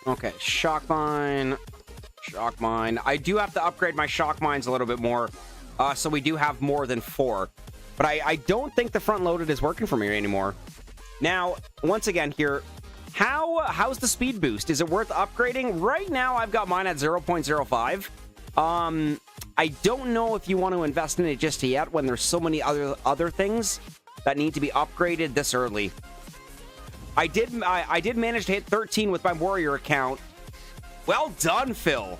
Okay, shock mine. Shock mine. I do have to upgrade my shock mines a little bit more, so we do have more than 4. But I don't think the front loaded is working for me anymore. Now, once again here, how's the speed boost? Is it worth upgrading? Right now, I've got mine at 0.05. I don't know if you want to invest in it just yet when there's so many other things that need to be upgraded this early. I did manage to hit 13 with my warrior account. Well done, Phil.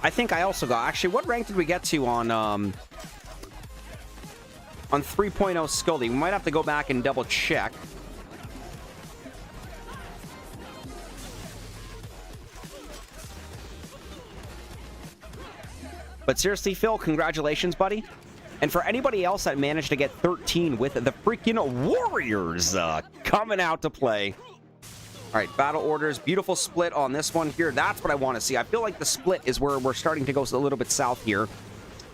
I think I also got... Actually, what rank did we get to on 3.0 Scully? We might have to go back and double check. But seriously, Phil, congratulations, buddy. And for anybody else that managed to get 13 with the freaking Warriors coming out to play. All right, battle orders. Beautiful split on this one here. That's what I want to see. I feel like the split is where we're starting to go a little bit south here.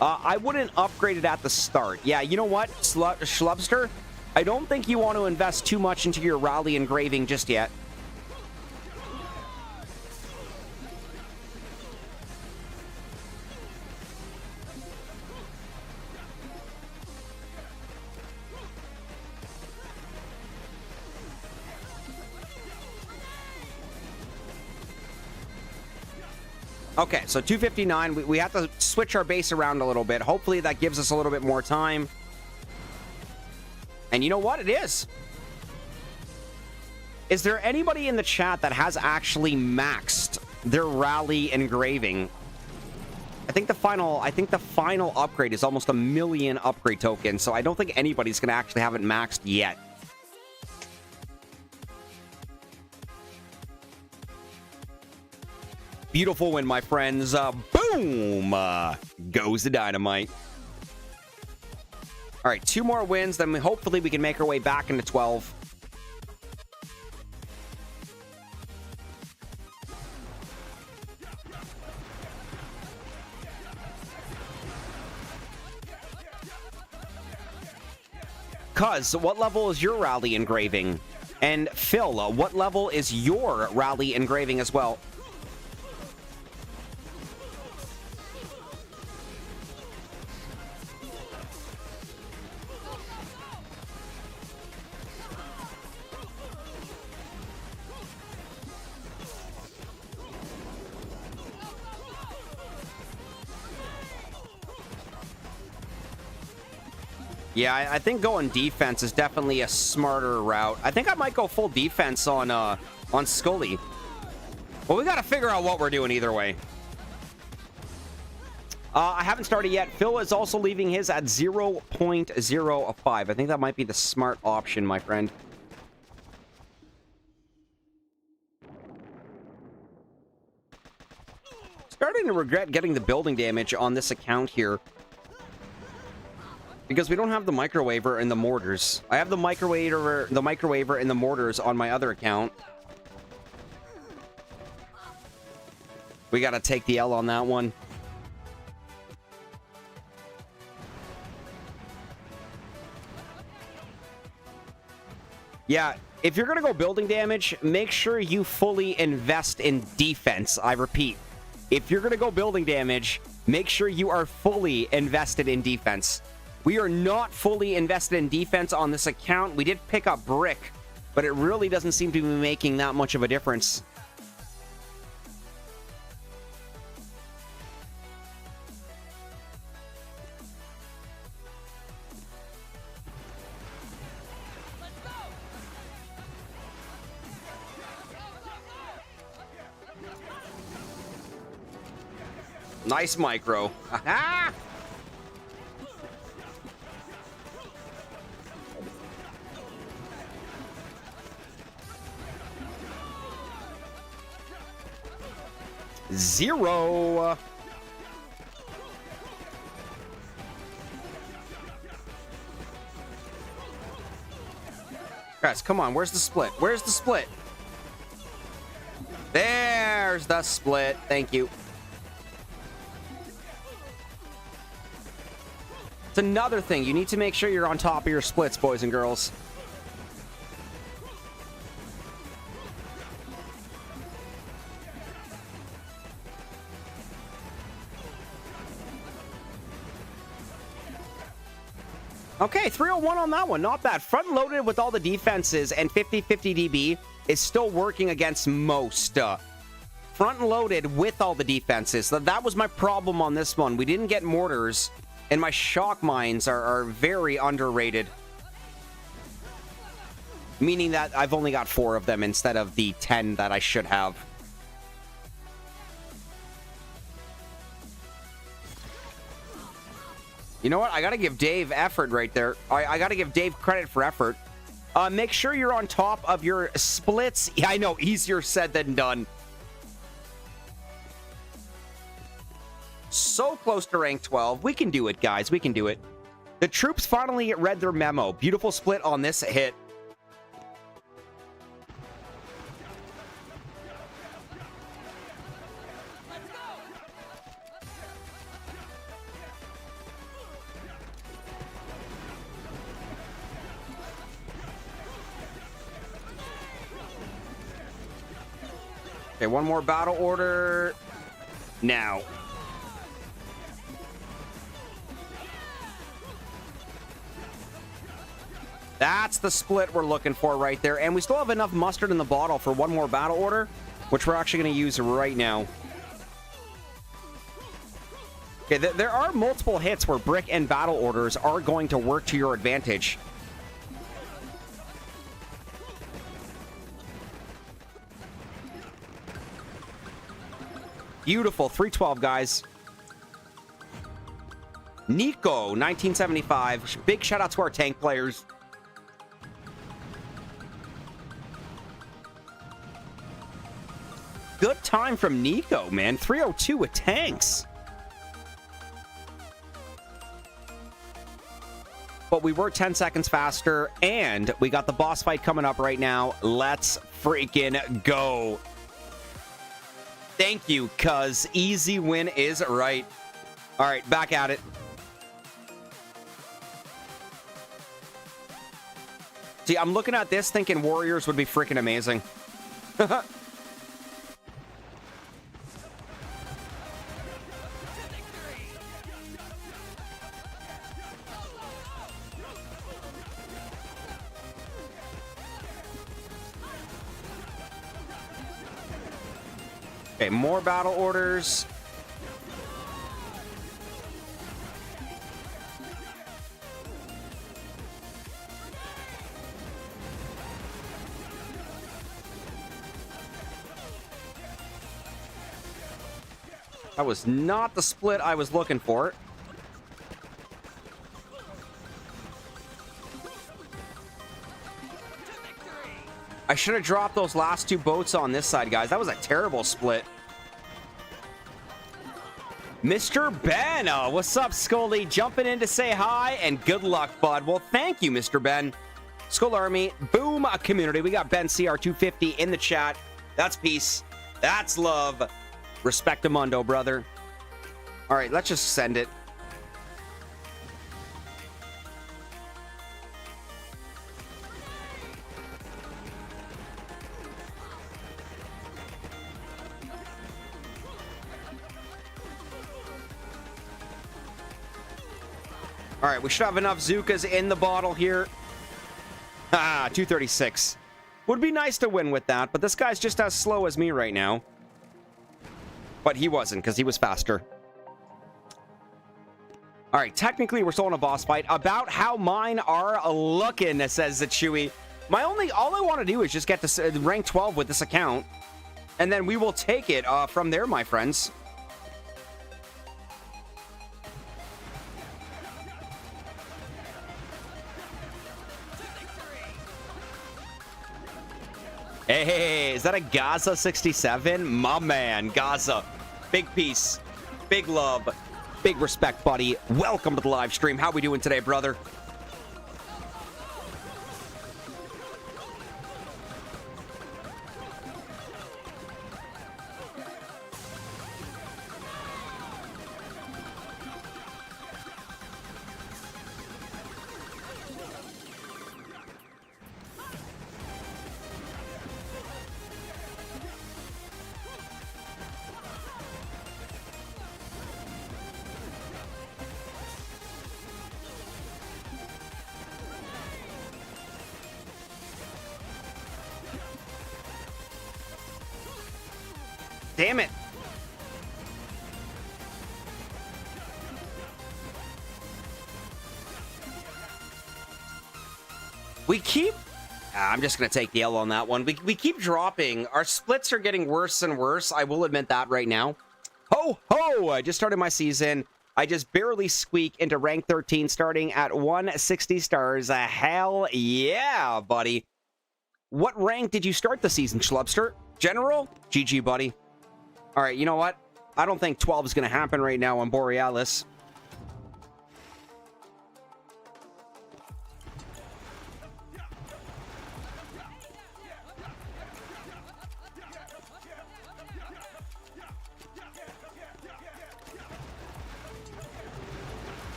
I wouldn't upgrade it at the start. Yeah, you know what, Schlubster? I don't think you want to invest too much into your rally engraving just yet. Okay, so 259. We have to switch our base around a little bit. Hopefully that gives us a little bit more time. And you know what? It is. Is there anybody in the chat that has actually maxed their rally engraving? I think the final upgrade is almost 1 million upgrade tokens, so I don't think anybody's going to actually have it maxed yet. Beautiful win, my friends. Boom! Goes the dynamite. All right, 2 more wins, then hopefully we can make our way back into 12. Cuz, what level is your rally engraving? And Phil, what level is your rally engraving as well? Yeah, I think going defense is definitely a smarter route. I think I might go full defense on Scully. Well, we got to figure out what we're doing either way. I haven't started yet. Phil is also leaving his at 0.05. I think that might be the smart option, my friend. Starting to regret getting the building damage on this account here, because we don't have the microwaver and the mortars. I have the microwaver and the mortars on my other account. We gotta take the L on that one. Yeah, if you're gonna go building damage, make sure you fully invest in defense. I repeat, if you're gonna go building damage, make sure you are fully invested in defense. We are not fully invested in defense on this account. We did pick up brick, but it really doesn't seem to be making that much of a difference. Nice micro. Aha! Zero. Guys, come on. Where's the split? Where's the split? There's the split. Thank you. It's another thing. You need to make sure you're on top of your splits, boys and girls. Okay, 301 on that one. Not bad. Front-loaded with all the defenses and 50-50 DB is still working against most. Front-loaded with all the defenses. That was my problem on this one. We didn't get mortars, and my shock mines are very underrated. Meaning that I've only got 4 of them instead of the 10 that I should have. You know what? I got to give Dave effort right there. I got to give Dave credit for effort. Make sure you're on top of your splits. Yeah, I know. Easier said than done. So close to rank 12. We can do it, guys. We can do it. The troops finally read their memo. Beautiful split on this hit. Okay, one more battle order. Now. That's the split we're looking for right there. And we still have enough mustard in the bottle for one more battle order, which we're actually going to use right now. Okay, there are multiple hits where brick and battle orders are going to work to your advantage. Beautiful. 312, guys. Nico, 1975. Big shout out to our tank players. Good time from Nico, man. 302 with tanks. But we were 10 seconds faster, and we got the boss fight coming up right now. Let's freaking go. Thank you, cuz easy win is right. All right, back at it. See, I'm looking at this thinking Warriors would be freaking amazing. Okay, more battle orders. That was not the split I was looking for. I should have dropped those last two boats on this side, guys. That was a terrible split. Mr. Ben, what's up, Scully? Jumping in to say hi and good luck, bud. Well, thank you, Mr. Ben. Skull Army, boom, community. We got Ben CR250 in the chat. That's peace. That's love. Respectamundo, brother. All right, let's just send it. All right, we should have enough Zukas in the bottle here. Ah, 236. Would be nice to win with that, but this guy's just as slow as me right now. But he wasn't, because he was faster. All right, technically, we're still in a boss fight. About how mine are looking, says the Chewy. All I want to do is just get to rank 12 with this account, and then we will take it from there, my friends. Hey, is that a Gaza 67? My man, Gaza. Big peace, big love, big respect, buddy. Welcome to the live stream. How we doing today, brother? Damn it. We keep... I'm just going to take the L on that one. We keep dropping. Our splits are getting worse and worse. I will admit that right now. Ho, ho! I just started my season. I just barely squeak into rank 13, starting at 160 stars. Hell yeah, buddy. What rank did you start the season, Schlubster? General? GG, buddy. All right, you know what? I don't think 12 is going to happen right now on Borealis.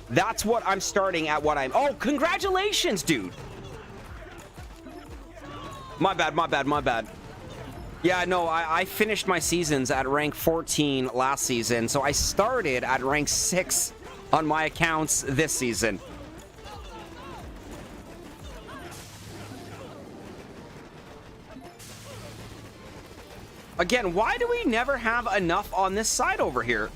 That's what I'm starting at what I'm... Oh, congratulations, dude. My bad, my bad, my bad. Yeah, no, I finished my seasons at rank 14 last season, so I started at rank 6 on my accounts this season. Again, why do we never have enough on this side over here?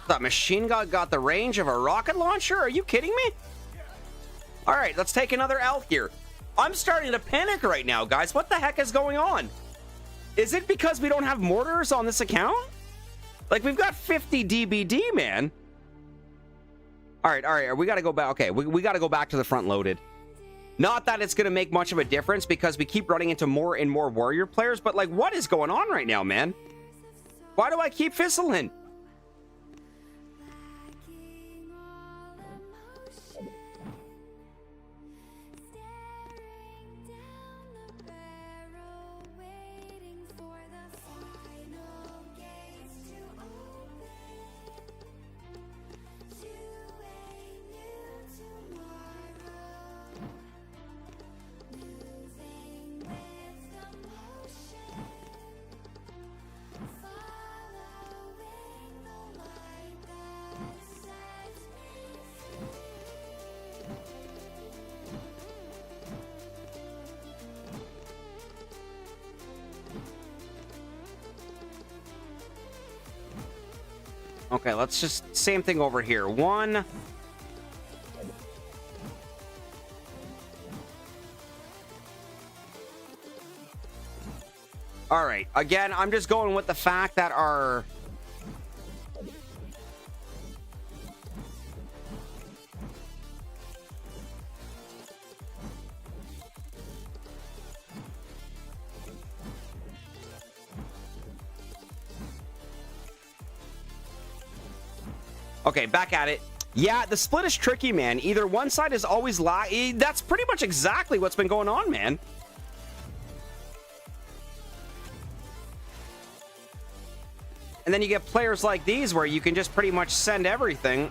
The machine gun got the range of a rocket launcher? Are you kidding me? All right, let's take another L here. I'm starting to panic right now, guys. What the heck is going on? Is it because we don't have mortars on this account? Like, we've got 50 DBD, man. All right, we got to go back. Okay, we got to go back to the front loaded. Not that it's going to make much of a difference because we keep running into more and more warrior players, but, like, what is going on right now, man? Why do I keep fizzling? Okay, let's just... Same thing over here. One. All right. Again, I'm just going with the fact that our... Okay, back at it. Yeah, the split is tricky, man. Either one side is always that's pretty much exactly what's been going on, man. And then you get players like these where you can just pretty much send everything.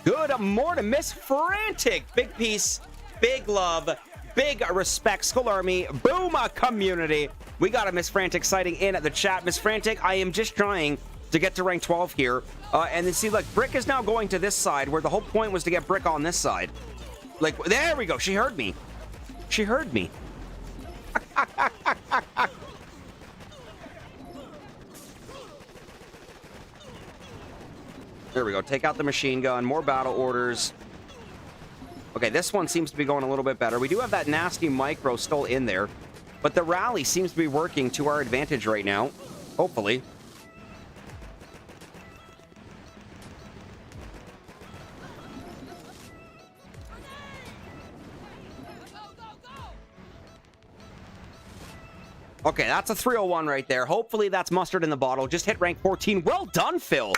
Good morning, Miss Frantic. Big peace, big love, big respect, Skull Army, boom, community. We got a Miss Frantic sighting in at the chat. Miss Frantic, I am just trying to get to rank 12 here. And then see, look, Brick is now going to this side where the whole point was to get Brick on this side. Like, there we go. She heard me. She heard me. There we go. Take out the machine gun. More battle orders. Okay, this one seems to be going a little bit better. We do have that nasty micro still in there. But the rally seems to be working to our advantage right now. Hopefully. Okay, that's a 301 right there. Hopefully that's mustard in the bottle. Just hit rank 14. Well done, Phil.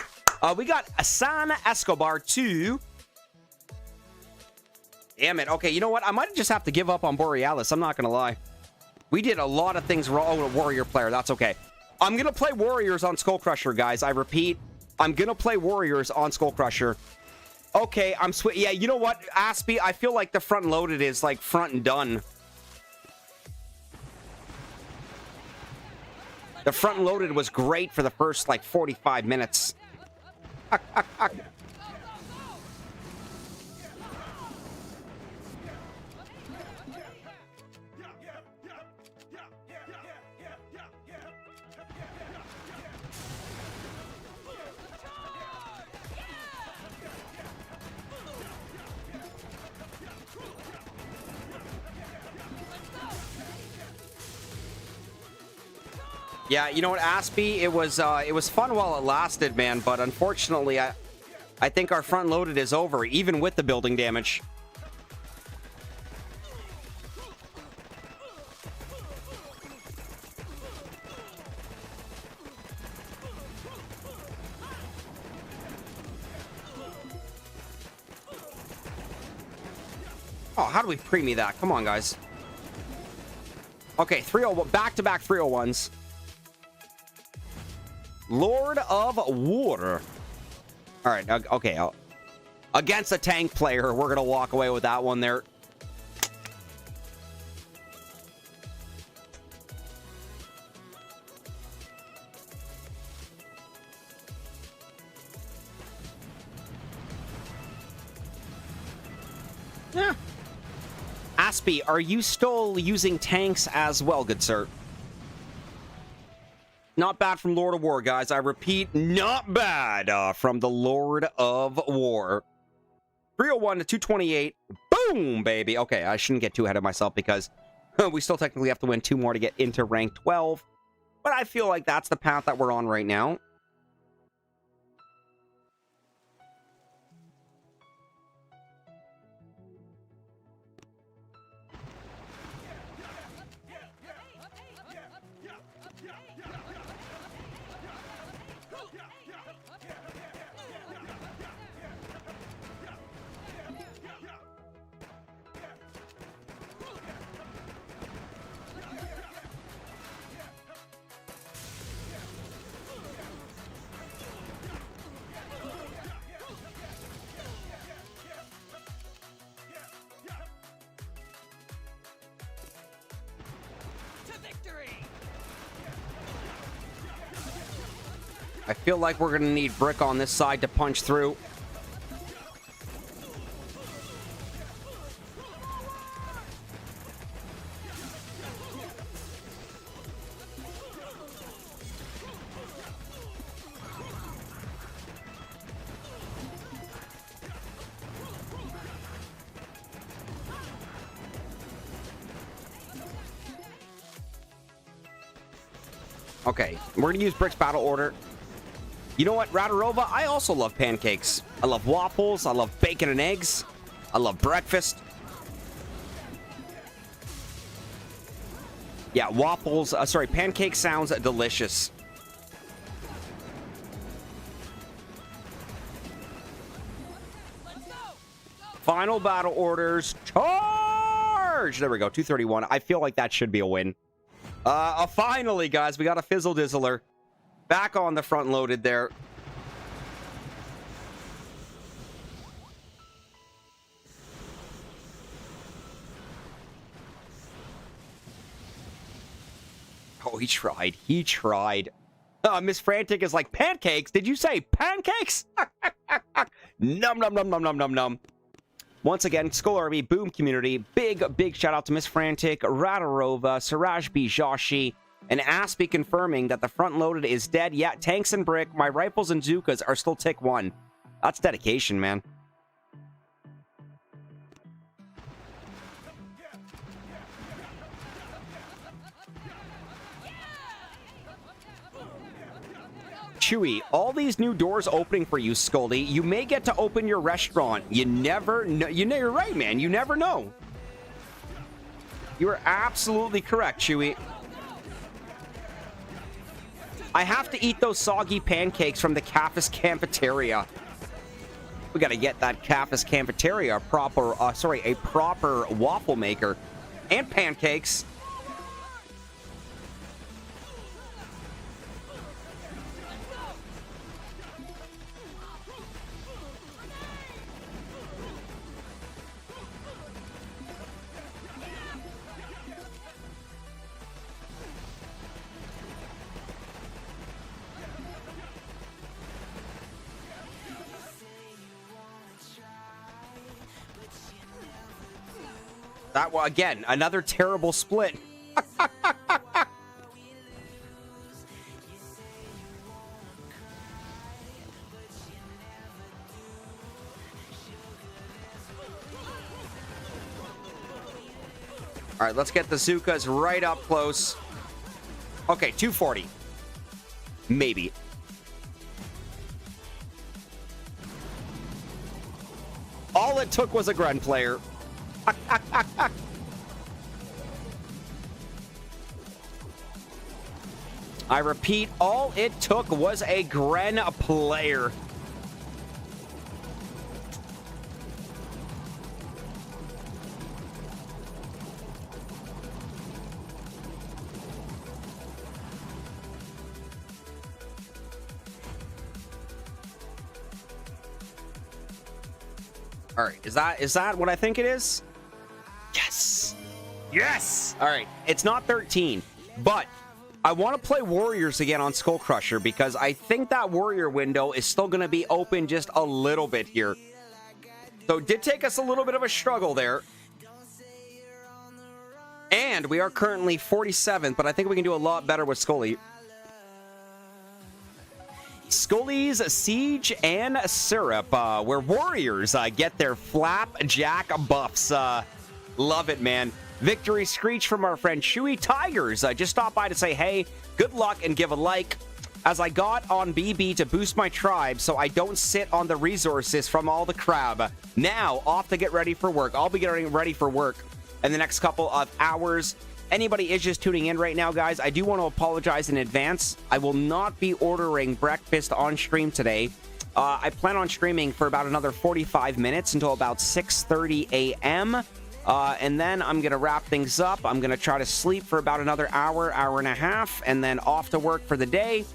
We got Asan Escobar 2. Damn it. Okay, you know what? I might just have to give up on Borealis. I'm not going to lie. We did a lot of things wrong. Oh, a warrior player. That's okay. I'm going to play warriors on SkullCrusher, guys. I repeat, I'm going to play warriors on SkullCrusher. Okay, I'm sweet. Yeah, you know what, Aspie? I feel like the front loaded is like front and done. The front loaded was great for the first like 45 minutes. Yeah, you know what, Aspie? It was fun while it lasted, man. But unfortunately, I think our front loaded is over, even with the building damage. Oh, how do we pre-me that? Come on, guys. Okay, 301, back-to-back 301s. Lord of Water. All right, okay. Against a tank player, we're going to walk away with that one there. Yeah. Aspie, are you still using tanks as well, good sir? Not bad from Lord of War, guys. I repeat, not bad from the Lord of War. 301 to 228. Boom, baby. Okay, I shouldn't get too ahead of myself because we still technically have to win 2 more to get into rank 12. But I feel like that's the path that we're on right now. I feel like we're going to need Brick on this side to punch through. Okay, we're going to use Brick's battle order. You know what, Radarova? I also love pancakes. I love waffles. I love bacon and eggs. I love breakfast. Yeah, waffles. Sorry, pancake sounds delicious. Final battle orders. Charge! There we go, 231. I feel like that should be a win. Finally, guys, we got a Fizzle Dizzler. Back on the front loaded there. Oh, he tried. He tried. Miss Frantic is like, pancakes? Did you say pancakes? Num, num, num, num, num, num, num. Once again, Skull Army, Boom Community, big shout out to Miss Frantic, Radarova, Siraj B. Joshi, and Aspie confirming that the front loaded is dead. Yeah, tanks and brick, my rifles and Zukas are still tick 1. That's dedication, man. Chewy, all these new doors opening for you, Skuldy. You may get to open your restaurant. You never know. You're right, man. You never know. You are absolutely correct, Chewy. I have to eat those soggy pancakes from the Cafe's Cafeteria. We got to get that Cafe's Cafeteria a proper waffle maker and pancakes. That was, again, another terrible split. All right, let's get the Zukas right up close. Okay, 240. Maybe. All it took was a Gren player. I repeat, all it took was a Gren player. All right, is that what I think it is? Yes. Yes. All right, it's not 13, but I want to play Warriors again on SkullCrusher because I think that Warrior window is still going to be open just a little bit here. So it did take us a little bit of a struggle there. And we are currently 47th, but I think we can do a lot better with Scully. Scully's Siege and Syrup, where Warriors get their flapjack buffs. Love it, man. Victory Screech from our friend Chewy Tigers. Just stop by to say, hey, good luck and give a like. As I got on BB to boost my tribe so I don't sit on the resources from all the crab. Now, off to get ready for work. I'll be getting ready for work in the next couple of hours. Anybody is just tuning in right now, guys, I do want to apologize in advance. I will not be ordering breakfast on stream today. I plan on streaming for about another 45 minutes until about 6:30 a.m. And then I'm going to wrap things up. I'm going to try to sleep for about another hour, hour and a half, and then off to work for the day.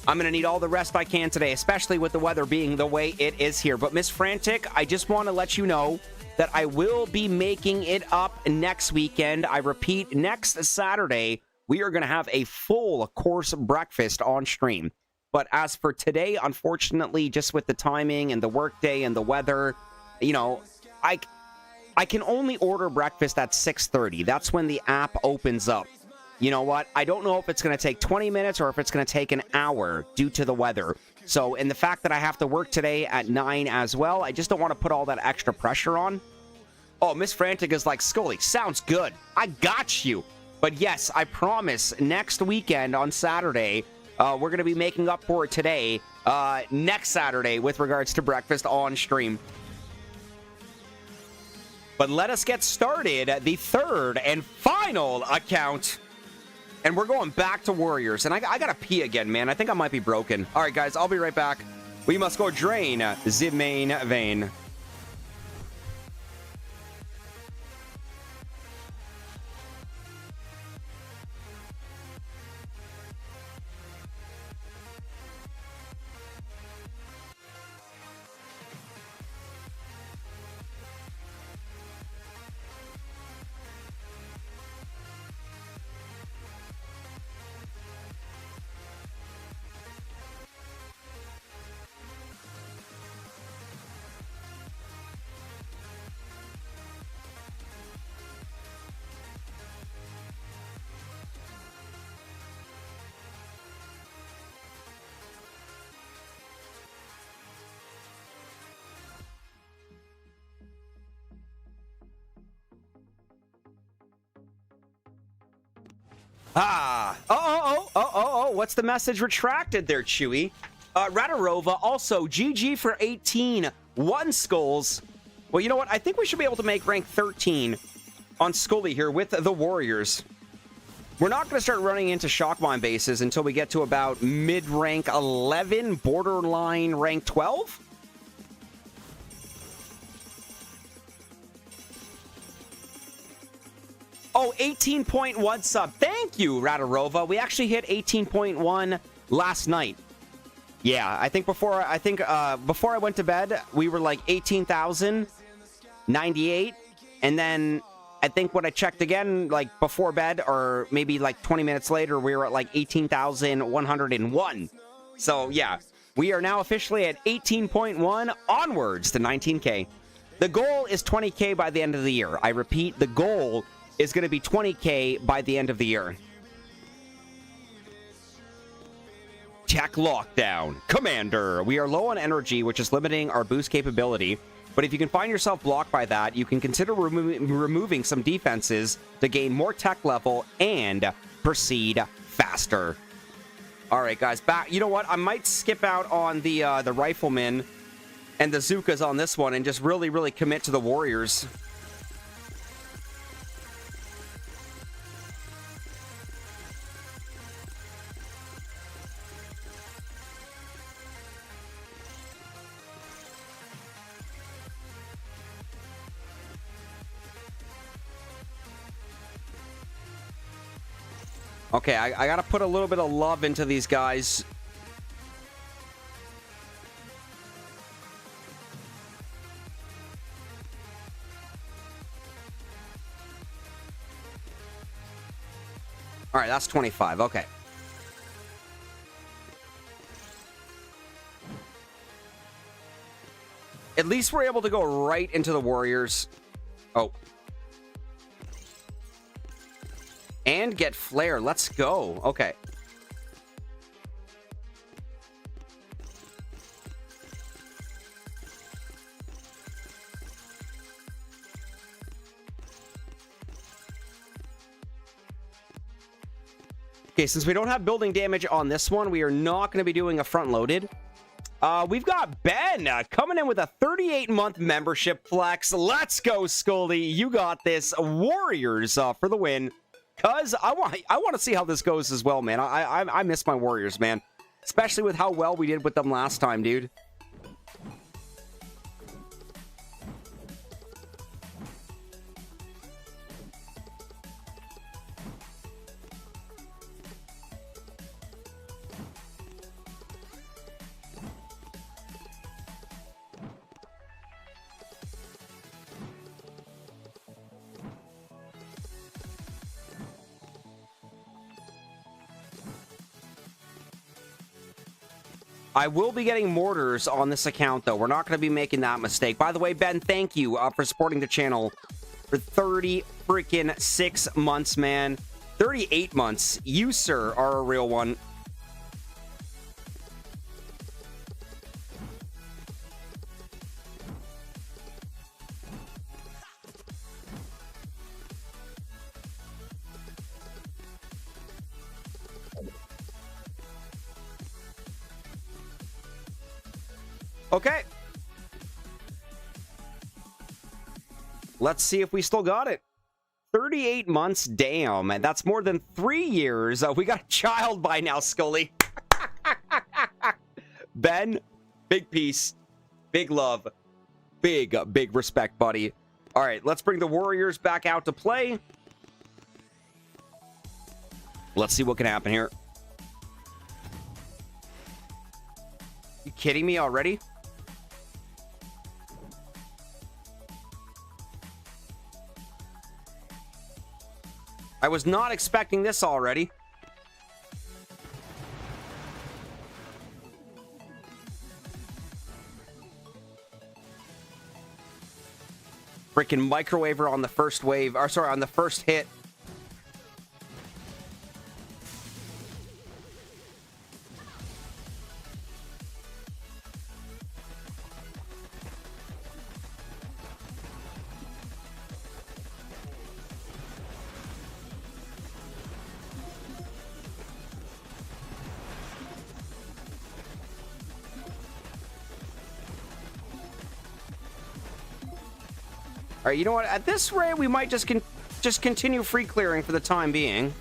I'm going to need all the rest I can today, especially with the weather being the way it is here. But Miss Frantic, I just want to let you know that I will be making it up next weekend. I repeat, next Saturday, we are going to have a full course breakfast on stream. But as for today, unfortunately, just with the timing and the workday and the weather, you know, I can only order breakfast at 6:30. That's when the app opens up. You know what? I don't know if it's going to take 20 minutes or if it's going to take an hour due to the weather. So, and the fact that I have to work today at 9 as well, I just don't want to put all that extra pressure on. Oh, Miss Frantic is like, Scully, sounds good. I got you. But yes, I promise, next weekend on Saturday, we're going to be making up for it today, next Saturday, with regards to breakfast on stream. But let us get started. The third and final account. And we're going back to Warriors. And I gotta pee again, man. I think I might be broken. All right, guys, I'll be right back. We must go drain the main vein. What's the message retracted there, Chewy? Radarova, also, GG for 18. 1 skulls. Well, you know what? I think we should be able to make rank 13 on Scully here with the Warriors. We're not going to start running into shockmine bases until we get to about mid-rank 11, borderline rank 12. Oh, 18.1 sub. Thank you, Radarova. We actually hit 18.1 last night. Yeah, I think before I went to bed, we were like 18,098, and then I think when I checked again, like before bed, or maybe like 20 minutes later, we were at like 18,101. So yeah, we are now officially at 18.1, onwards to 19K. The goal is 20K by the end of the year. I repeat, the goal is going to be 20K by the end of the year. Tech lockdown. Commander. We are low on energy, which is limiting our boost capability. But if you can find yourself blocked by that, you can consider removing some defenses to gain more tech level and proceed faster. All right, guys. Back. You know what? I might skip out on the riflemen and the Zukas on this one and just really commit to the Warriors. Okay, I gotta put a little bit of love into these guys. All right, that's 25. Okay. At least we're able to go right into the Warriors. Oh. And get Flare. Let's go. Okay. Okay, since we don't have building damage on this one, we are not going to be doing a front-loaded. We've got Ben coming in with a 38-month membership flex. Let's go, Skully. You got this. Warriors for the win. Cuz I want to see how this goes as well, man. I miss my Warriors, man. Especially with how well we did with them last time, dude. I will be getting mortars on this account, though. We're not going to be making that mistake. By the way, Ben, thank you for supporting the channel for 30 freaking 6 months, man. 38 months. You, sir, are a real one. Okay. Let's see if we still got it. 38 months, damn. That's more than 3 years. We got a child by now, Skully. Ben, big peace, big love, big respect, buddy. All right, let's bring the Warriors back out to play. Let's see what can happen here. You kidding me already? I was not expecting this already. Freaking microwaver on the first wave, or sorry, on the first hit. All right, you know what? At this rate, we might just continue free clearing for the time being.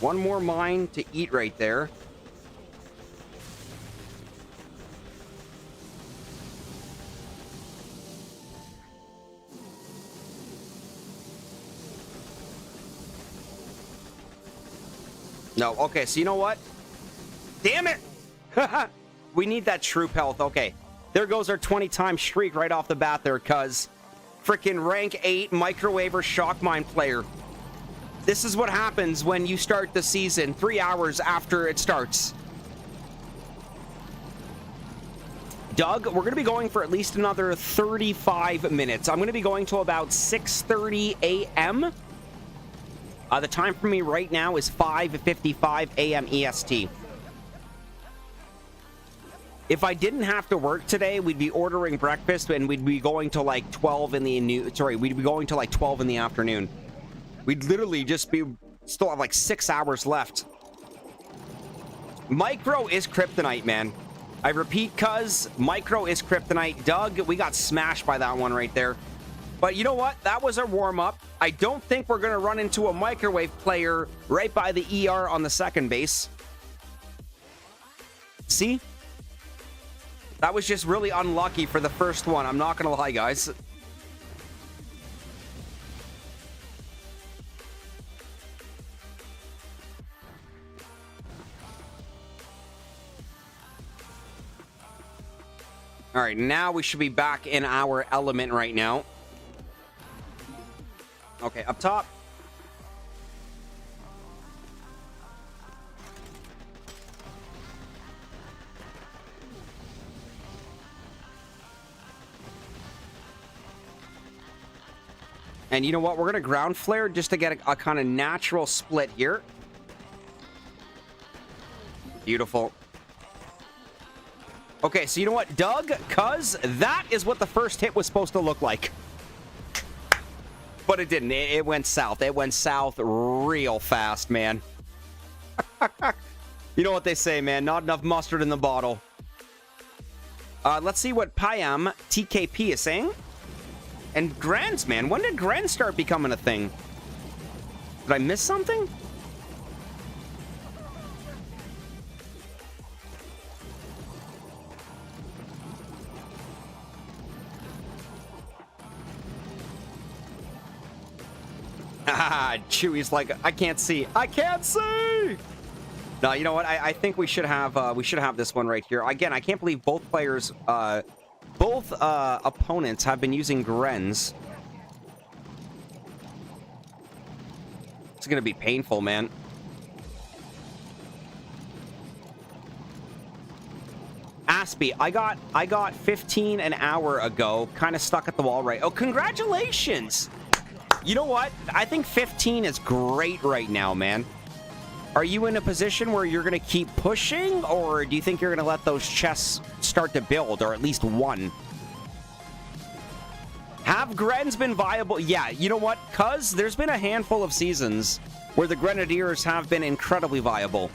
One more mine to eat right there. No, okay, so you know what? Damn it! We need that troop health. Okay, there goes our 20-time streak right off the bat there, cuz. Freaking rank 8 microwaver shock mine player. This is what happens when you start the season 3 hours after it starts. Doug, we're going to be going for at least another 35 minutes. I'm going to be going till about 6:30 a.m. The time for me right now is 5:55 a.m. EST. If I didn't have to work today, we'd be ordering breakfast and we'd be going to like 12 in the we'd be going to like 12 in the afternoon. We'd literally just be still have like 6 hours left. Micro is kryptonite, man. I repeat, cuz micro is kryptonite. Doug, we got smashed by that one right there. But you know what? That was our warm-up. I don't think we're going to run into a microwave player right by the ER on the second base. See? That was just really unlucky for the first one. I'm not going to lie, guys. All right, now we should be back in our element right now. Okay, up top. And you know what? We're going to ground flare just to get a kind of natural split here. Beautiful. Okay, so you know what, Doug? Cuz that is what the first hit was supposed to look like. But it didn't. It went south. It went south real fast, man. You know what they say, man. Not enough mustard in the bottle. Let's see what Payam TKP is saying. And Grens, man. When did Grens start becoming a thing? Did I miss something? Ah, Chewie's like, I can't see. I can't see! No, you know what? I think we should have this one right here. Again, I can't believe both players, both opponents have been using Grens. It's gonna be painful, man. Aspie, I got 15 an hour ago, kind of stuck at the wall, right? Oh, congratulations! You know what? I think 15 is great right now, man. Are you in a position where you're going to keep pushing, or do you think you're going to let those chests start to build, or at least one? Have Grens been viable? Yeah, you know what? Cuz there's been a handful of seasons where the Grenadiers have been incredibly viable.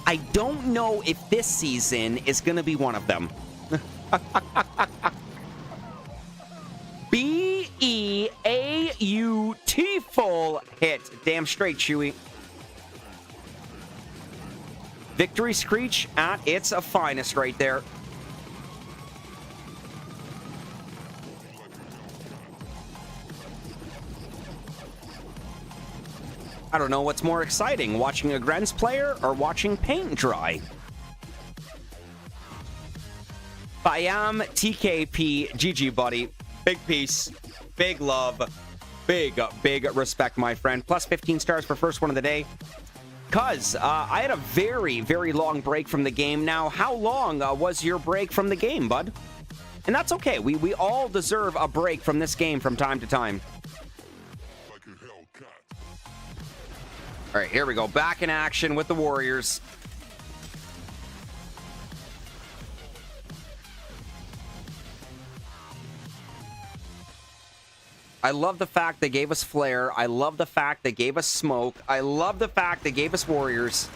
I don't know if this season is going to be one of them. B-E-A-U-T full hit. Damn straight, Chewie. Victory Screech at its finest right there. I don't know what's more exciting, watching a Grens player or watching paint dry. Bayam TKP, GG buddy. Big peace, big love, big respect, my friend. Plus 15 stars for first one of the day. Cuz I had a very, very long break from the game. Now, how long was your break from the game, bud? And that's okay. We all deserve a break from this game from time to time. All right, here we go. Back in action with the Warriors. I love the fact they gave us flare. I love the fact they gave us smoke. I love the fact they gave us warriors.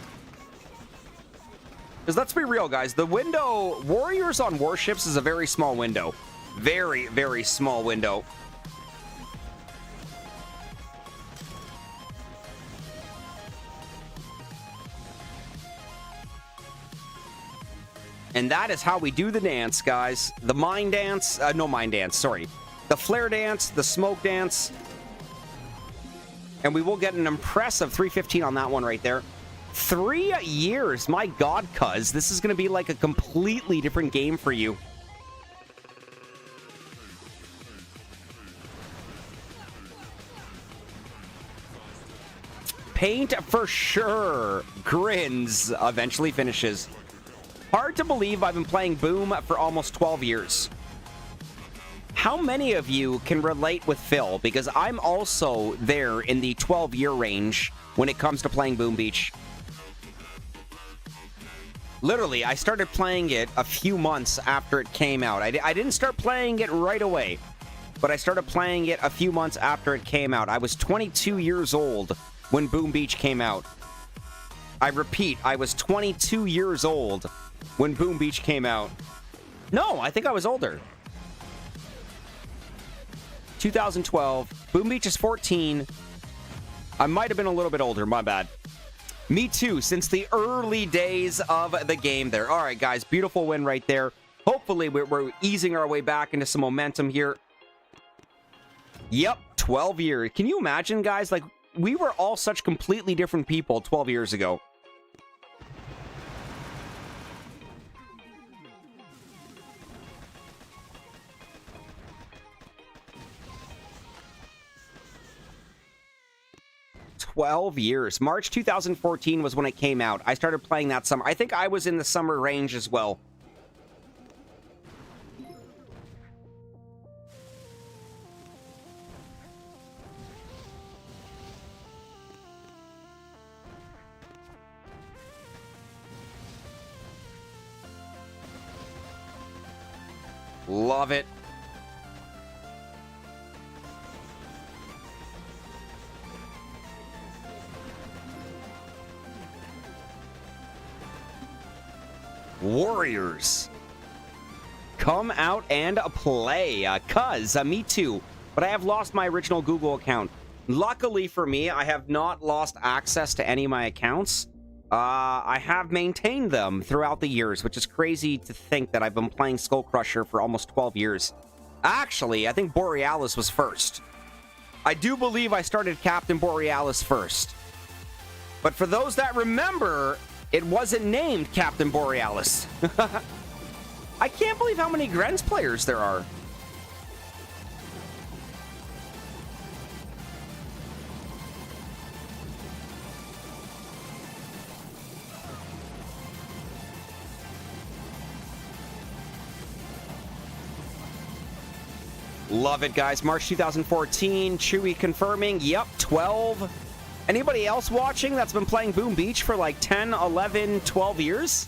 Because let's be real, guys. The window, warriors on warships is a very small window. Very, very small window. And that is how we do the dance, guys. The mine dance. No, mine dance. Sorry. The flare dance, the smoke dance. And we will get an impressive 315 on that one right there. 3 years. My God, cuz. This is going to be like a completely different game for you. Paint for sure. Grins eventually finishes. Hard to believe I've been playing Boom for almost 12 years. How many of you can relate with Phil? Because I'm also there in the 12-year range when it comes to playing Boom Beach. Literally, I started playing it a few months after it came out. I didn't start playing it right away, but I started playing it a few months after it came out. I was 22 years old when Boom Beach came out. I repeat, I was 22 years old when Boom Beach came out. No, I think I was older. 2012. Boom Beach is 14. I might have been a little bit older. My bad. Me too, since the early days of the game there. All right, guys. Beautiful win right there. Hopefully, we're easing our way back into some momentum here. Yep, 12 years. Can you imagine, guys? Like, we were all such completely different people 12 years ago. 12 years. March 2014 was when it came out. I started playing that summer. I think I was in the summer range as well. Love it. Warriors, come out and play. Me too, but I have lost my original Google account. Luckily for me, I have not lost access to any of my accounts. I have maintained them throughout the years, which is crazy to think that I've been playing SkullCrusher for almost 12 years. Actually, I think Borealis was first. I do believe I started Captain Borealis first. But for those that remember, it wasn't named Captain Borealis. I can't believe how many Grens players there are. Love it, guys. March 2014, Chewy confirming. Yep, 12. Anybody else watching that's been playing Boom Beach for like 10, 11, 12 years?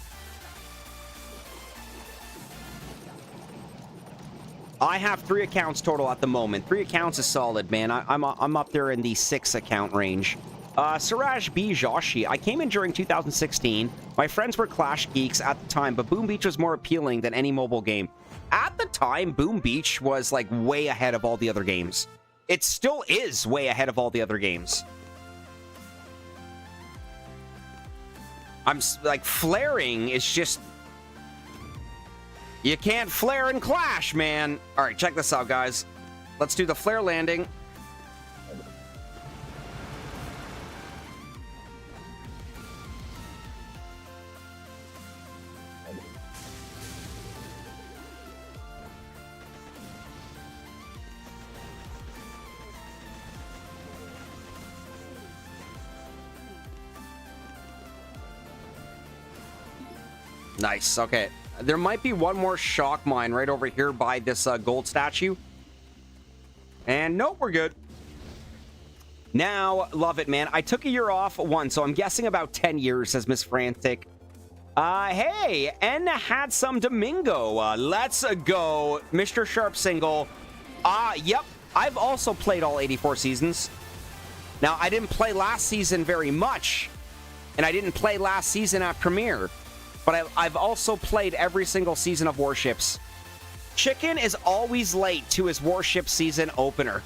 I have 3 accounts total at the moment. 3 accounts is solid, man. I'm up there in the 6 account range. Siraj B. Joshi. I came in during 2016. My friends were Clash geeks at the time, but Boom Beach was more appealing than any mobile game. At the time, Boom Beach was like way ahead of all the other games. It still is way ahead of all the other games. I'm like, flaring is just... You can't flare in Clash, man. All right, check this out, guys. Let's do the flare landing. Nice. Okay. There might be one more shock mine right over here by this gold statue. And nope, we're good. Now, love it, man. I took a year off once, so I'm guessing about 10 years, says Miss Frantic. Hey, and had some Domingo. Let's go. Mr. Sharp single. Yep. I've also played all 84 seasons. Now, I didn't play last season very much, and I didn't play last season at Premiere. But I've also played every single season of Warships. Chicken is always late to his Warship season opener.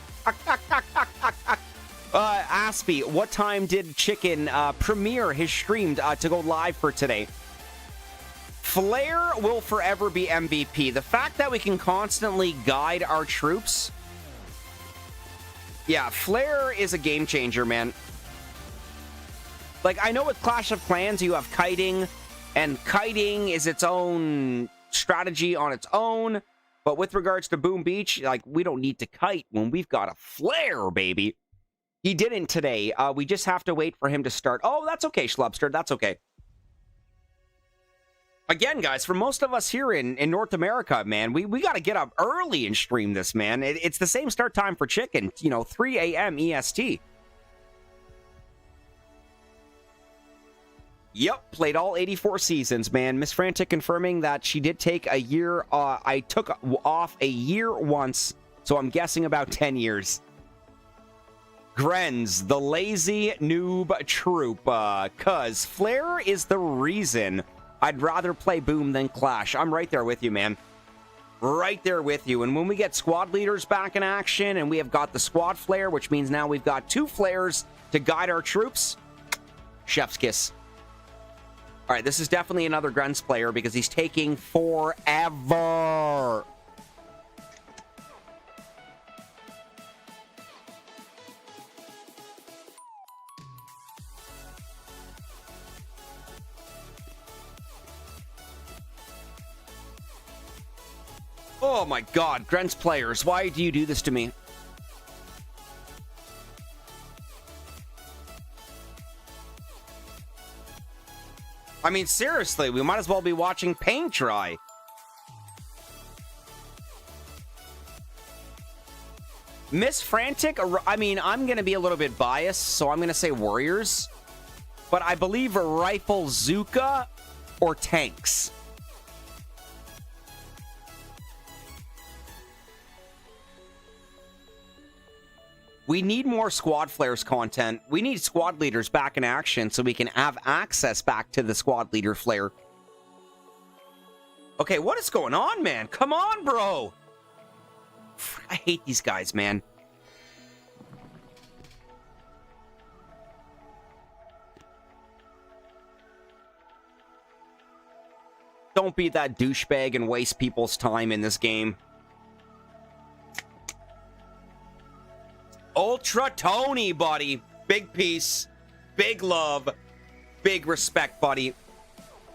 Aspie, what time did Chicken premiere his stream to go live for today? Flare will forever be MVP. The fact that we can constantly guide our troops. Yeah, Flare is a game changer, man. Like, I know with Clash of Clans you have kiting, and kiting is its own strategy on its own. But with regards to Boom Beach, like, we don't need to kite when we've got a flare, baby. He didn't today. We just have to wait for him to start. Oh, that's okay, Schlubster. That's okay. Again, guys, for most of us here in North America, man, we got to get up early and stream this, man. It's the same start time for Chicken, you know, 3 a.m. EST. Yep, played all 84 seasons, man. Miss Frantic confirming that she did take a year. I took off a year once, so I'm guessing about 10 years. Grenz, the lazy noob troop. Cuz Flare is the reason I'd rather play Boom than Clash. I'm right there with you, man. Right there with you. And when we get squad leaders back in action, and we have got the squad flare, which means now we've got 2 flares to guide our troops, chef's kiss. All right, this is definitely another Grunts player because he's taking forever. Oh my god, Grunts players, why do you do this to me? I mean, seriously, we might as well be watching paint dry. Miss Frantic, I mean, I'm going to be a little bit biased, so I'm going to say Warriors. But I believe a rifle Zuka or tanks. We need more squad flares content. We need squad leaders back in action so we can have access back to the squad leader flare. Okay, what is going on, man? Come on, bro. I hate these guys, man. Don't be that douchebag and waste people's time in this game. Ultra Tony, buddy. Big peace. Big love. Big respect, buddy.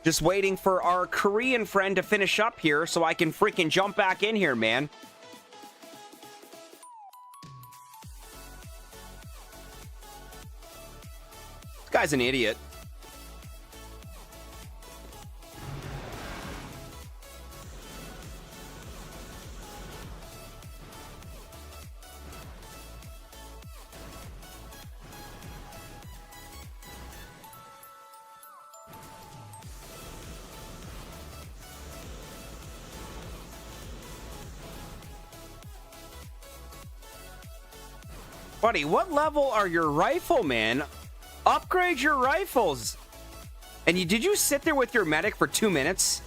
Just waiting for our Korean friend to finish up here so I can freaking jump back in here, man. This guy's an idiot. Buddy, what level are your riflemen? Upgrade your rifles. And did you sit there with your medic for 2 minutes?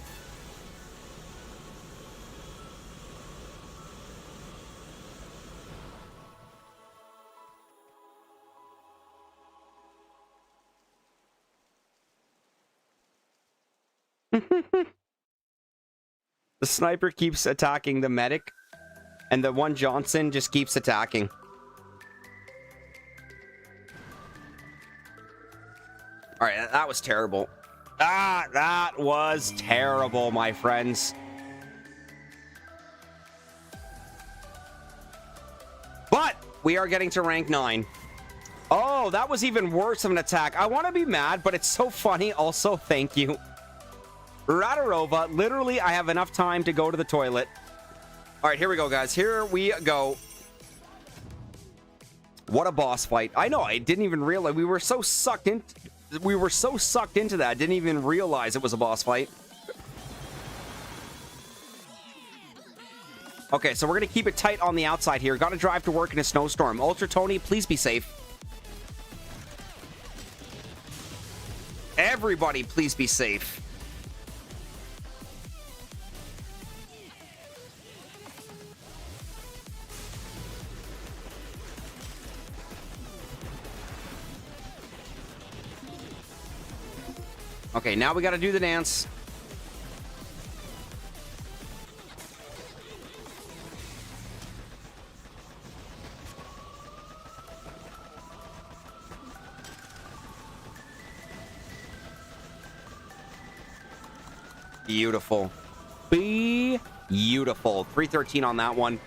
The sniper keeps attacking the medic, and the one Johnson just keeps attacking. All right, that was terrible. That was terrible, my friends. But we are getting to rank 9. Oh, that was even worse of an attack. I want to be mad, but it's so funny. Also, thank you. Radarova, literally, I have enough time to go to the toilet. All right, here we go, guys. Here we go. What a boss fight. I know, I didn't even realize. We were so sucked into that, I didn't even realize it was a boss fight. Okay, so we're going to keep it tight on the outside here. Got to drive to work in a snowstorm. Ultra Tony, please be safe. Everybody, please be safe. Okay, now we got to do the dance. Beautiful. Beautiful. 313 on that one.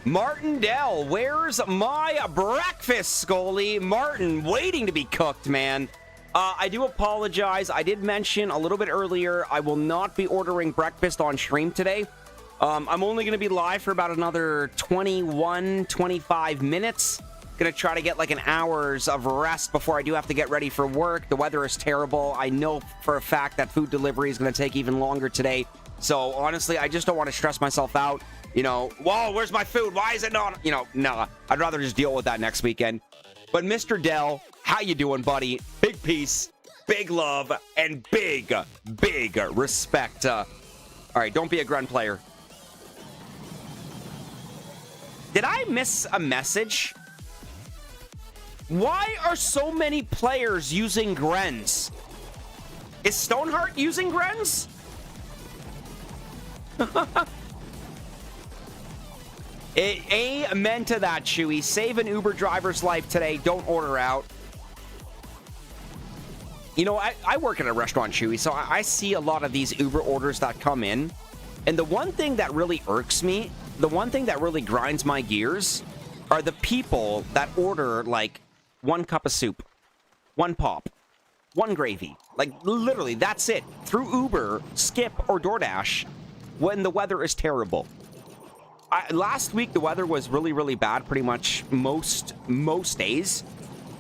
Martindale, where's my breakfast, Scully? Martin, waiting to be cooked, man. I do apologize. I did mention a little bit earlier, I will not be ordering breakfast on stream today. I'm only going to be live for about another 25 minutes. Going to try to get like an hour's of rest before I do have to get ready for work. The weather is terrible. I know for a fact that food delivery is going to take even longer today. So honestly, I just don't want to stress myself out. You know, whoa, where's my food? Why is it not? You know, nah. I'd rather just deal with that next weekend. But Mr. Dell, how you doing, buddy? Big peace, big love, and big respect. All right, don't be a grunt player. Did I miss a message? Why are so many players using Grens? Is Stoneheart using Grens? Amen to that, Chewy. Save an Uber driver's life today. Don't order out. You know, I work at a restaurant, Chewy, so I see a lot of these Uber orders that come in. And the one thing that really irks me, the one thing that really grinds my gears, are the people that order, like, 1 cup of soup, 1 pop, One gravy. Like, literally, that's it. Through Uber, Skip, or DoorDash when the weather is terrible. Last week, the weather was really, really bad pretty much most days.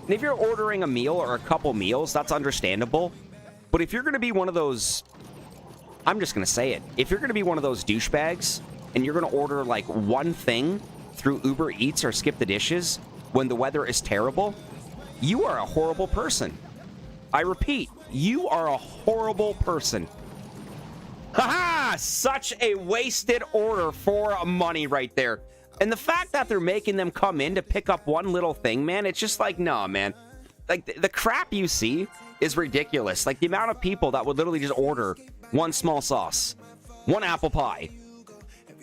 And if you're ordering a meal or a couple meals, that's understandable. But if you're going to be one of those... I'm just going to say it. If you're going to be one of those douchebags and you're going to order, like, one thing through Uber Eats or Skip the Dishes when the weather is terrible, you are a horrible person. I repeat, you are a horrible person. Haha! Such a wasted order for money right there. And the fact that they're making them come in to pick up one little thing, man, it's just like, nah, man. Like, the crap you see is ridiculous. Like, the amount of people that would literally just order one small sauce, one apple pie.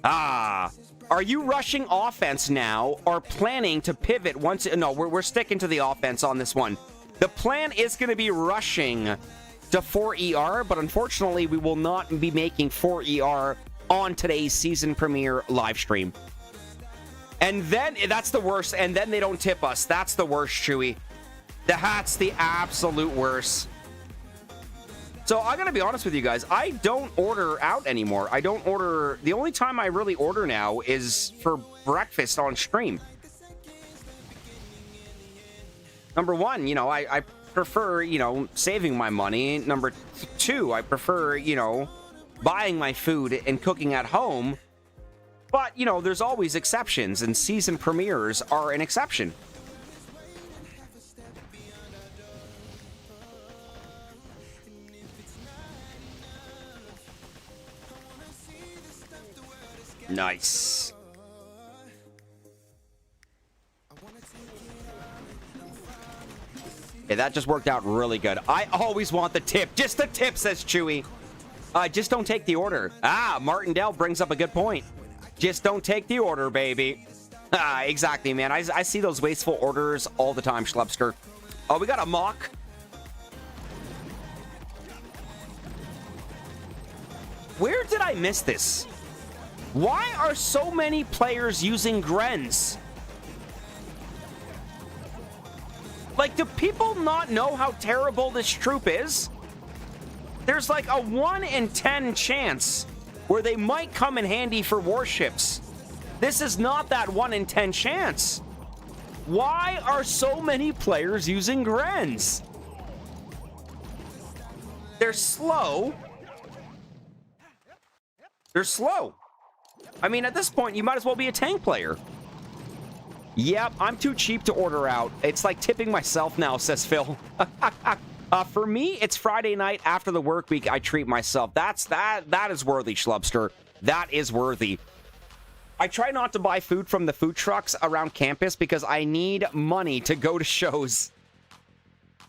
Are you rushing offense now or planning to pivot once? No, we're sticking to the offense on this one. The plan is going to be rushing to 4ER, but unfortunately, we will not be making 4ER on today's season premiere live stream. And then, that's the worst, and then they don't tip us. That's the worst, Chewy. That's the absolute worst. So, I'm going to be honest with you guys. I don't order out anymore. I don't order... The only time I really order now is for breakfast on stream. Number one, you know, I prefer, you know, saving my money. Number two, I prefer, you know, buying my food and cooking at home. But, you know, there's always exceptions, and season premieres are an exception. Nice. Yeah, that just worked out really good. I always want the tip. Just the tip, says Chewy. Just don't take the order. Martindale brings up a good point. Just don't take the order, baby. Exactly, man. I see those wasteful orders all the time, Schlubster. Oh, we got a mock. Where did I miss this? Why are so many players using Grens? Like, do people not know how terrible this troop is? There's like a 1 in 10 chance where they might come in handy for warships. This is not that 1 in 10 chance. Why are so many players using Grens? They're slow. They're slow. I mean, at this point, you might as well be a tank player. Yep, I'm too cheap to order out. It's like tipping myself now, says Phil. For me, it's Friday night after the work week. I treat myself. That is worthy, Schlubster. That is worthy. I try not to buy food from the food trucks around campus because I need money to go to shows.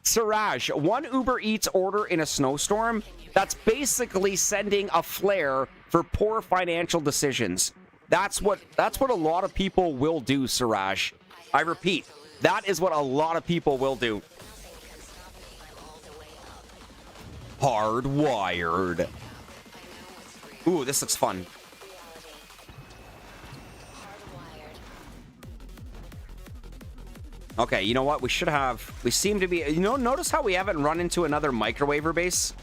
Siraj, one Uber Eats order in a snowstorm, that's basically sending a flare for poor financial decisions. That's what a lot of people will do, Siraj. I repeat, that is what a lot of people will do. Hardwired. Ooh, this looks fun. Okay, you know what? We seem to be... You know, notice how we haven't run into another microwaver base?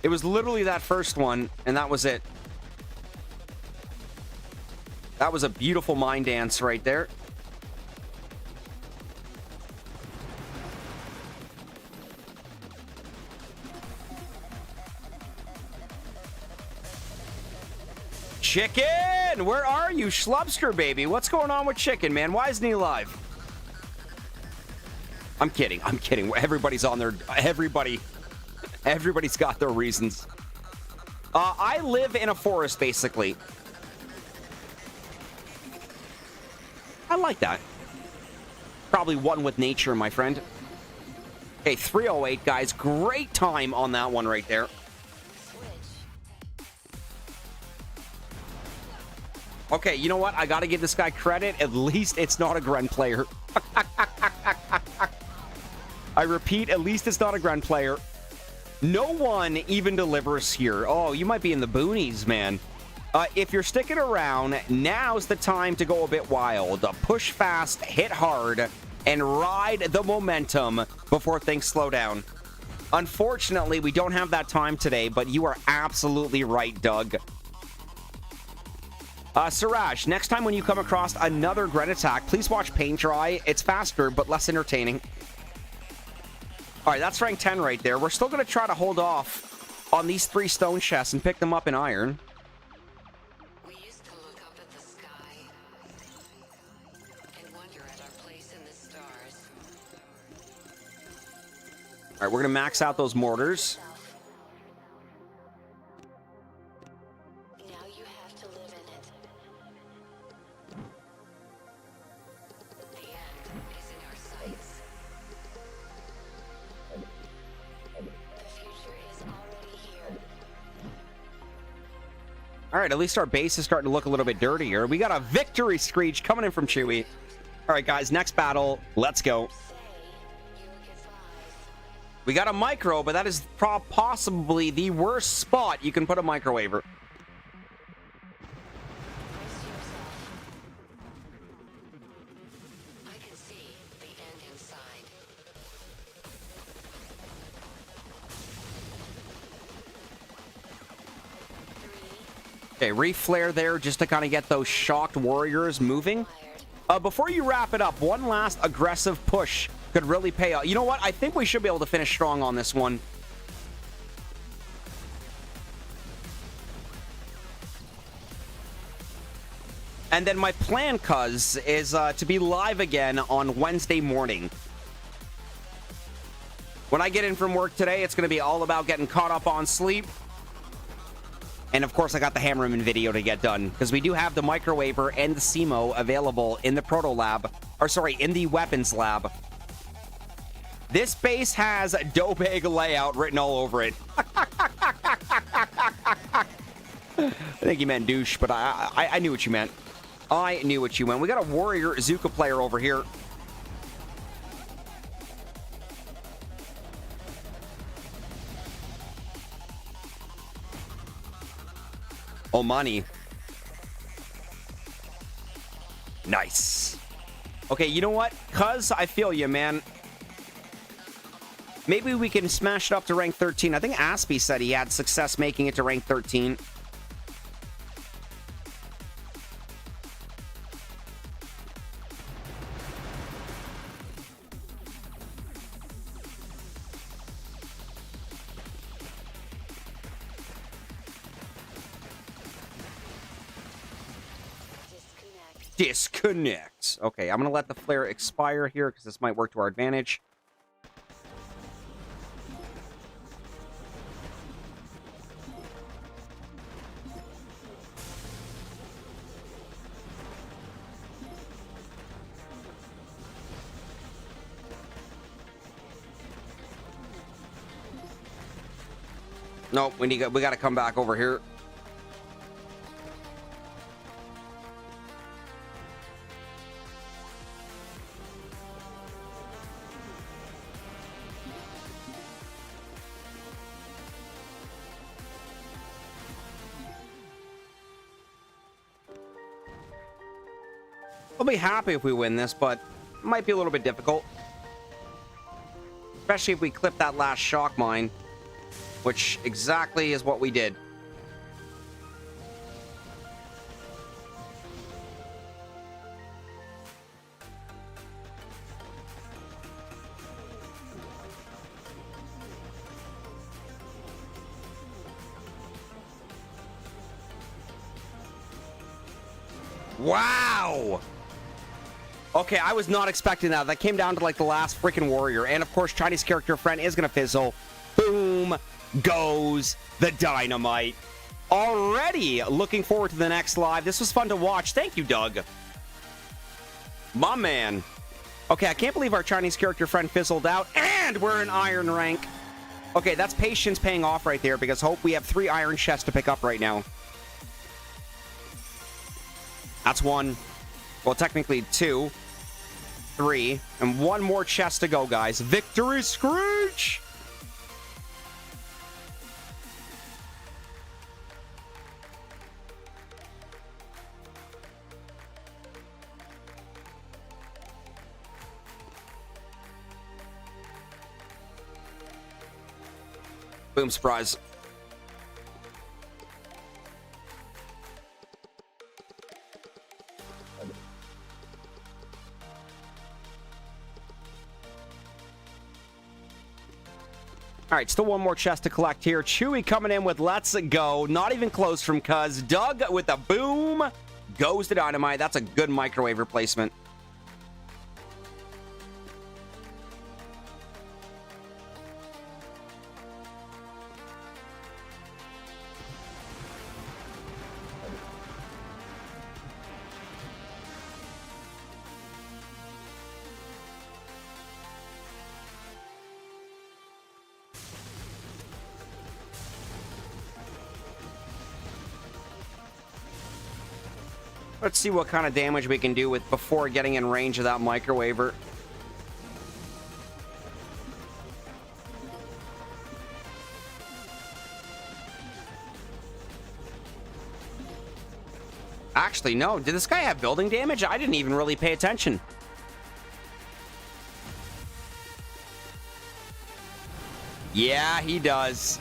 It was literally that first one, and that was it. That was a beautiful mine dance right there. Chicken! Where are you, Schlubster, baby? What's going on with Chicken, man? Why isn't he alive? I'm kidding. I'm kidding. Everybody's on their... Everybody's got their reasons. I live in a forest, basically. I like that. Probably one with nature, my friend. Okay, 308, guys. Great time on that one right there. Okay, you know what? I gotta give this guy credit. At least it's not a Gren player. I repeat, at least it's not a Gren player. No one even delivers here. Oh, you might be in the boonies, man. If you're sticking around, now's the time to go a bit wild. Push fast, hit hard, and ride the momentum before things slow down. Unfortunately, we don't have that time today, but you are absolutely right, Doug. Siraj, next time when you come across another Gren attack, please watch Paint Dry. It's faster, but less entertaining. All right, that's rank 10 right there. We're still going to try to hold off on these 3 stone chests and pick them up in iron. We used to look up at the sky and wonder at our place in the stars. All right, we're going to max out those mortars. Now you have to live in it. The end is in our sights. The future is already here. All right, at least our base is starting to look a little bit dirtier. We got a victory screech coming in from Chewy. All right, guys, next battle. Let's go. Say you look at flies. We got a micro, but that is possibly the worst spot you can put a microwaver. Brace yourself. I can see the end inside. Okay, reflare there just to kind of get those shocked warriors moving. Before you wrap it up, one last aggressive push could really pay off. You know what? I think we should be able to finish strong on this one. And then my plan, cuz, is to be live again on Wednesday morning. When I get in from work today, it's going to be all about getting caught up on sleep. And of course, I got the Hammerman video to get done, because we do have the microwaver and the CMO available in the proto lab, or sorry, in the weapons lab. This base has Dobeg layout written all over it. I think you meant douche, but I knew what you meant. I knew what you meant. We got a warrior Zuka player over here. Oh, money. Nice. Okay, you know what? Cuz I feel you, man. Maybe we can smash it up to rank 13. I think Aspie said he had success making it to rank 13. Disconnect. Okay, I'm going to let the flare expire here because this might work to our advantage. Nope, we got to come back over here. I'll be happy if we win this, but it might be a little bit difficult. Especially if we clip that last shock mine, which exactly is what we did. Wow! Okay, I was not expecting that. That came down to like the last freaking warrior. And of course, Chinese character friend is going to fizzle. Boom goes the dynamite. Already looking forward to the next live. This was fun to watch. Thank you, Doug. My man. Okay, I can't believe our Chinese character friend fizzled out. And we're in iron rank. Okay, that's patience paying off right there because hope we have 3 iron chests to pick up right now. That's 1. Well, technically 2, 3, and 1 more chest to go, guys. Victory Screech! Boom, surprise. All right, still one more chest to collect here. Chewy coming in with let's go. Not even close from Cuz. Doug with a boom. Goes to dynamite. That's a good microwave replacement. Let's see what kind of damage we can do with before getting in range of that microwaver. Actually, no. Did this guy have building damage? I didn't even really pay attention. Yeah, he does.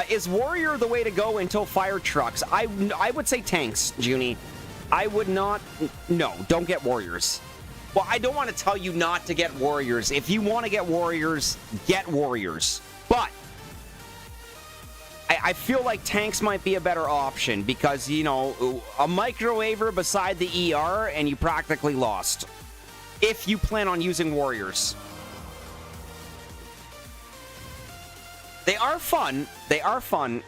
Is warrior the way to go until fire trucks? I would say tanks, Junie. I would not... No, don't get warriors. Well, I don't want to tell you not to get warriors. If you want to get warriors, get warriors. But I feel like tanks might be a better option because, you know, a microwaver beside the ER and you practically lost. If you plan on using warriors. They are fun. They are fun.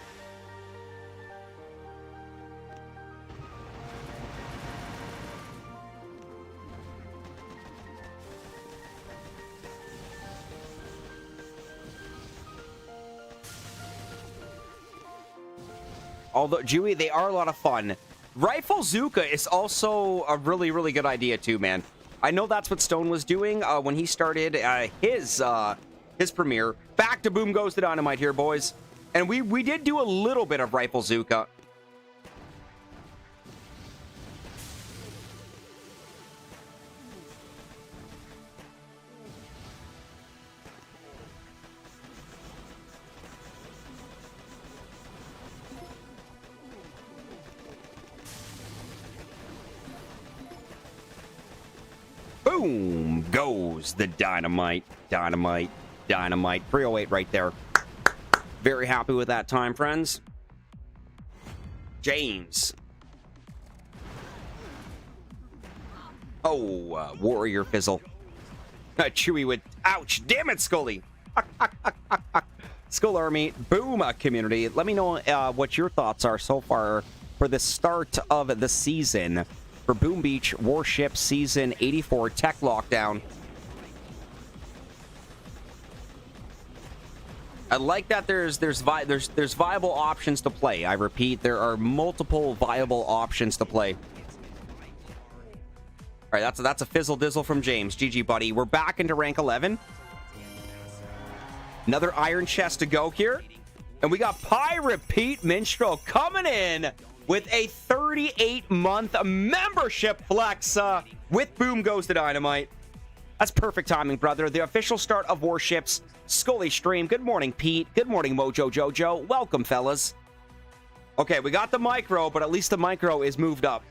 Although, Jewy, they are a lot of fun. Rifle Zuka is also a really, really good idea too, man. I know that's what Stone was doing when he started his premiere. Back to boom goes the dynamite here, boys. And we did do a little bit of Rifle Zuka. Boom goes the dynamite, dynamite, dynamite. 308 right there. Very happy with that time, friends. James. Oh, warrior fizzle. Chewy with, ouch, damn it, Scully. Skull Army, boom, community. Let me know what your thoughts are so far for the start of the season for Boom Beach Warships Season 84 Tech Lockdown. I like that there's viable options to play. I repeat, there are multiple viable options to play. All right, that's a fizzle dizzle from James. GG, buddy. We're back into rank 11. Another iron chest to go here. And we got Pirate Pete Minstrel coming in with a 38-month membership flex with Boom Goes the Dynamite. That's perfect timing, brother. The official start of Warships Scully stream. Good morning, Pete. Good morning, Mojo Jojo. Welcome, fellas. Okay, we got the micro, but at least the micro is moved up.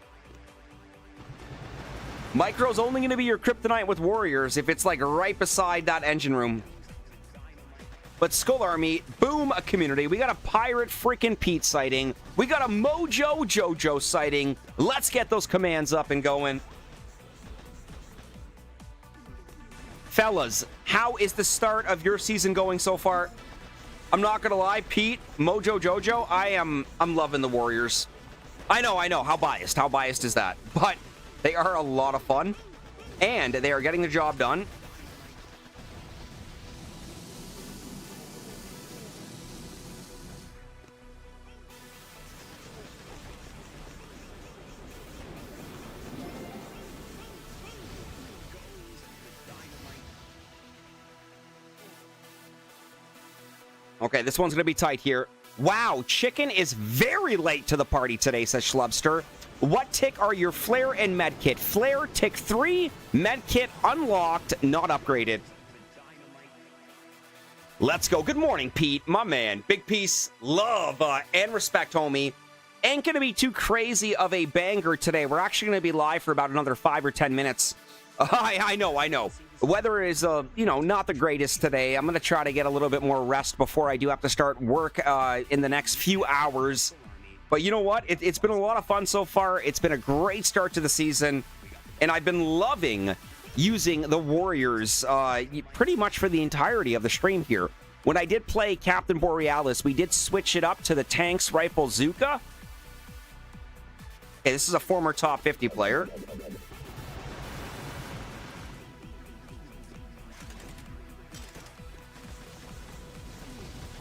Micro's only going to be your kryptonite with warriors if it's like right beside that engine room. But Skull Army, boom, a community. We got a Pirate freaking Pete sighting. We got a Mojo Jojo sighting. Let's get those commands up and going. Fellas, how is the start of your season going so far? I'm not gonna lie, Pete, Mojo Jojo, I'm loving the Warriors. I know. How biased is that? But they are a lot of fun, and they are getting the job done. Okay, this one's going to be tight here. Wow, Chicken is very late to the party today, says Schlubster. What tick are your Flare and Medkit? Flare, tick 3, Medkit unlocked, not upgraded. Let's go. Good morning, Pete, my man. Big peace, love, and respect, homie. Ain't gonna be too crazy of a banger today. We're actually gonna be live for about another 5 or 10 minutes. I know. The weather is, not the greatest today. I'm gonna try to get a little bit more rest before I do have to start work in the next few hours. But you know what? It's been a lot of fun so far. It's been a great start to the season, and I've been loving using the Warriors pretty much for the entirety of the stream here. When I did play Captain Borealis, we did switch it up to the Tanks Rifle Zuka. Okay, this is a former top 50 player.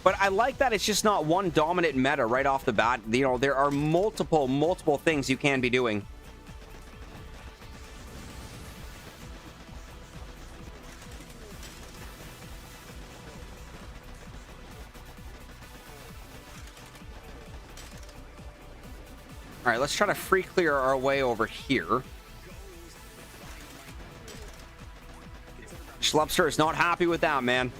But I like that it's just not one dominant meta right off the bat. There are multiple things you can be doing. All right, let's try to free clear our way over here. Schlupster is not happy with that, man.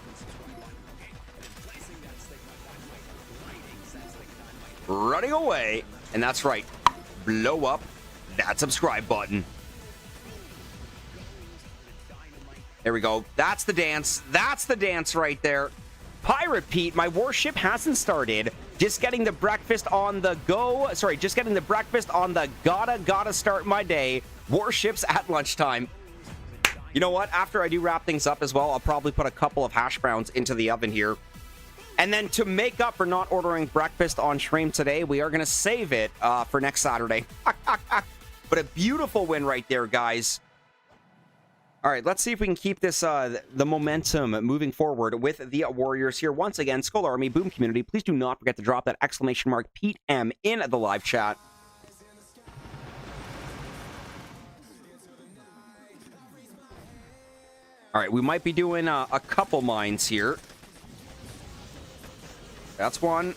Running away, and that's right. Blow up that subscribe button. There we go. That's the dance. That's the dance right there. Pirate Pete, my warship hasn't started. Just getting the breakfast on the go. Sorry, just getting the breakfast on the gotta start my day. Warships at lunchtime. You know what? After I do wrap things up as well, I'll probably put a couple of hash browns into the oven here. And then to make up for not ordering breakfast on stream today, we are going to save it for next Saturday. But a beautiful win right there, guys. All right, let's see if we can keep this the momentum moving forward with the Warriors here. Once again, Skull Army, Boom Community, please do not forget to drop that exclamation mark Pete M in the live chat. All right, we might be doing a couple mines here. That's one.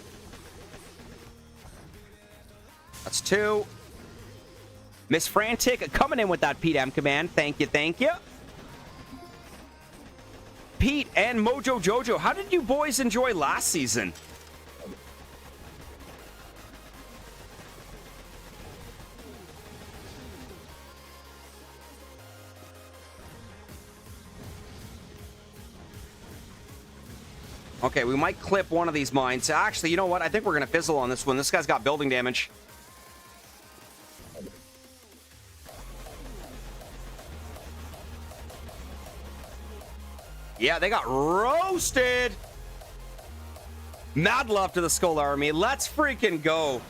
That's two. Miss Frantic coming in with that Pete M command. Thank you. Pete and Mojo Jojo, how did you boys enjoy last season? Okay, we might clip one of these mines. Actually, you know what? I think we're going to fizzle on this one. This guy's got building damage. Yeah, they got roasted. Mad love to the Skull Army. Let's freaking go.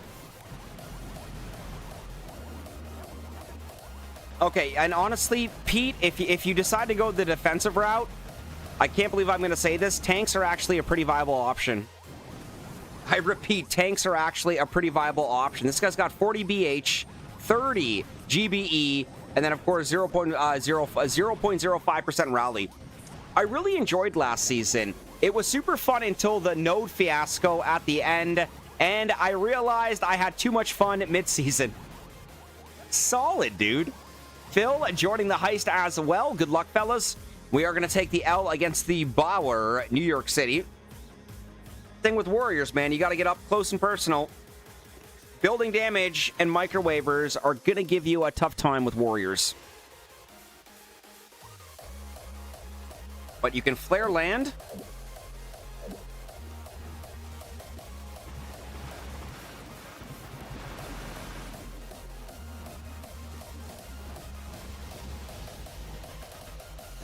Okay, and honestly, Pete, if you decide to go the defensive route, I can't believe I'm going to say this, tanks are actually a pretty viable option. I repeat, tanks are actually a pretty viable option. This guy's got 40 BH, 30 GBE, and then, of course, 0.05% rally. I really enjoyed last season. It was super fun until the node fiasco at the end, and I realized I had too much fun mid-season. Solid, dude. Phil joining the heist as well. Good luck, fellas. We are going to take the L against the Bauer, New York City. Thing with Warriors, man, you got to get up close and personal. Building damage and microwavers are going to give you a tough time with Warriors. But you can flare land.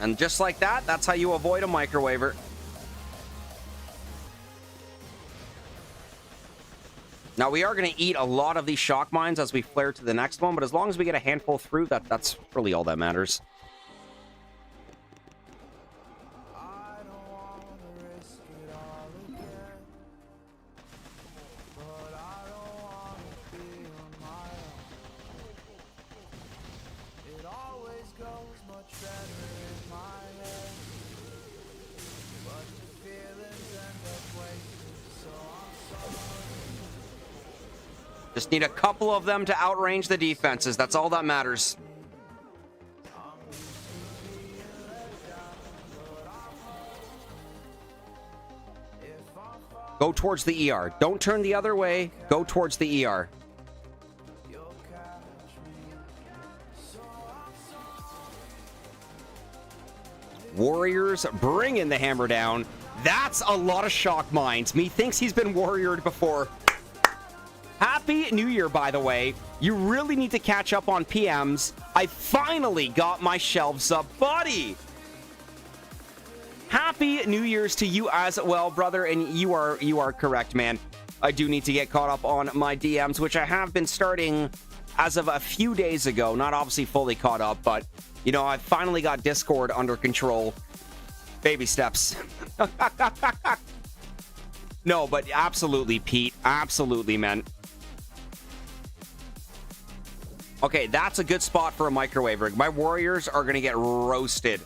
And just like that, that's how you avoid a microwaver. Now, we are going to eat a lot of these shock mines as we flare to the next one, but as long as we get a handful through, that's really all that matters. Just need a couple of them to outrange the defenses. That's all that matters. Go towards the ER. Don't turn the other way. Go towards the ER. Warriors bringing the hammer down. That's a lot of shock mines. Methinks he's been warriored before. Happy New Year, by the way. You really need to catch up on PMs. I finally got my shelves up, buddy. Happy New Year's to you as well, brother. And you are correct, man. I do need to get caught up on my DMs, which I have been starting as of a few days ago. Not obviously fully caught up, but, you know, I finally got Discord under control. Baby steps. No, but absolutely, Pete. Absolutely, man. Okay, that's a good spot for a microwave rig. My warriors are going to get roasted.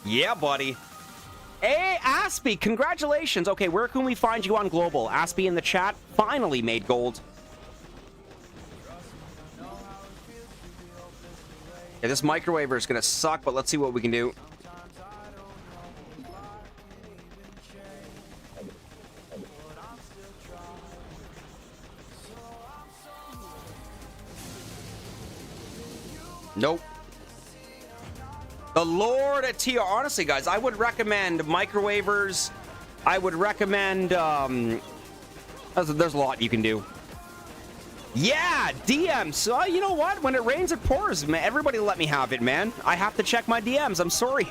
Yeah, buddy. Hey, Aspie, congratulations. Okay, where can we find you on Global? Aspie in the chat finally made gold. Yeah, this microwaver is going to suck, but let's see what we can do. Nope. The Lord at TR. Honestly, guys, I would recommend microwavers. I would recommend... there's a lot you can do. Yeah, DMs. So, you know what? When it rains, it pours, man. Everybody let me have it, man. I have to check my DMs. I'm sorry.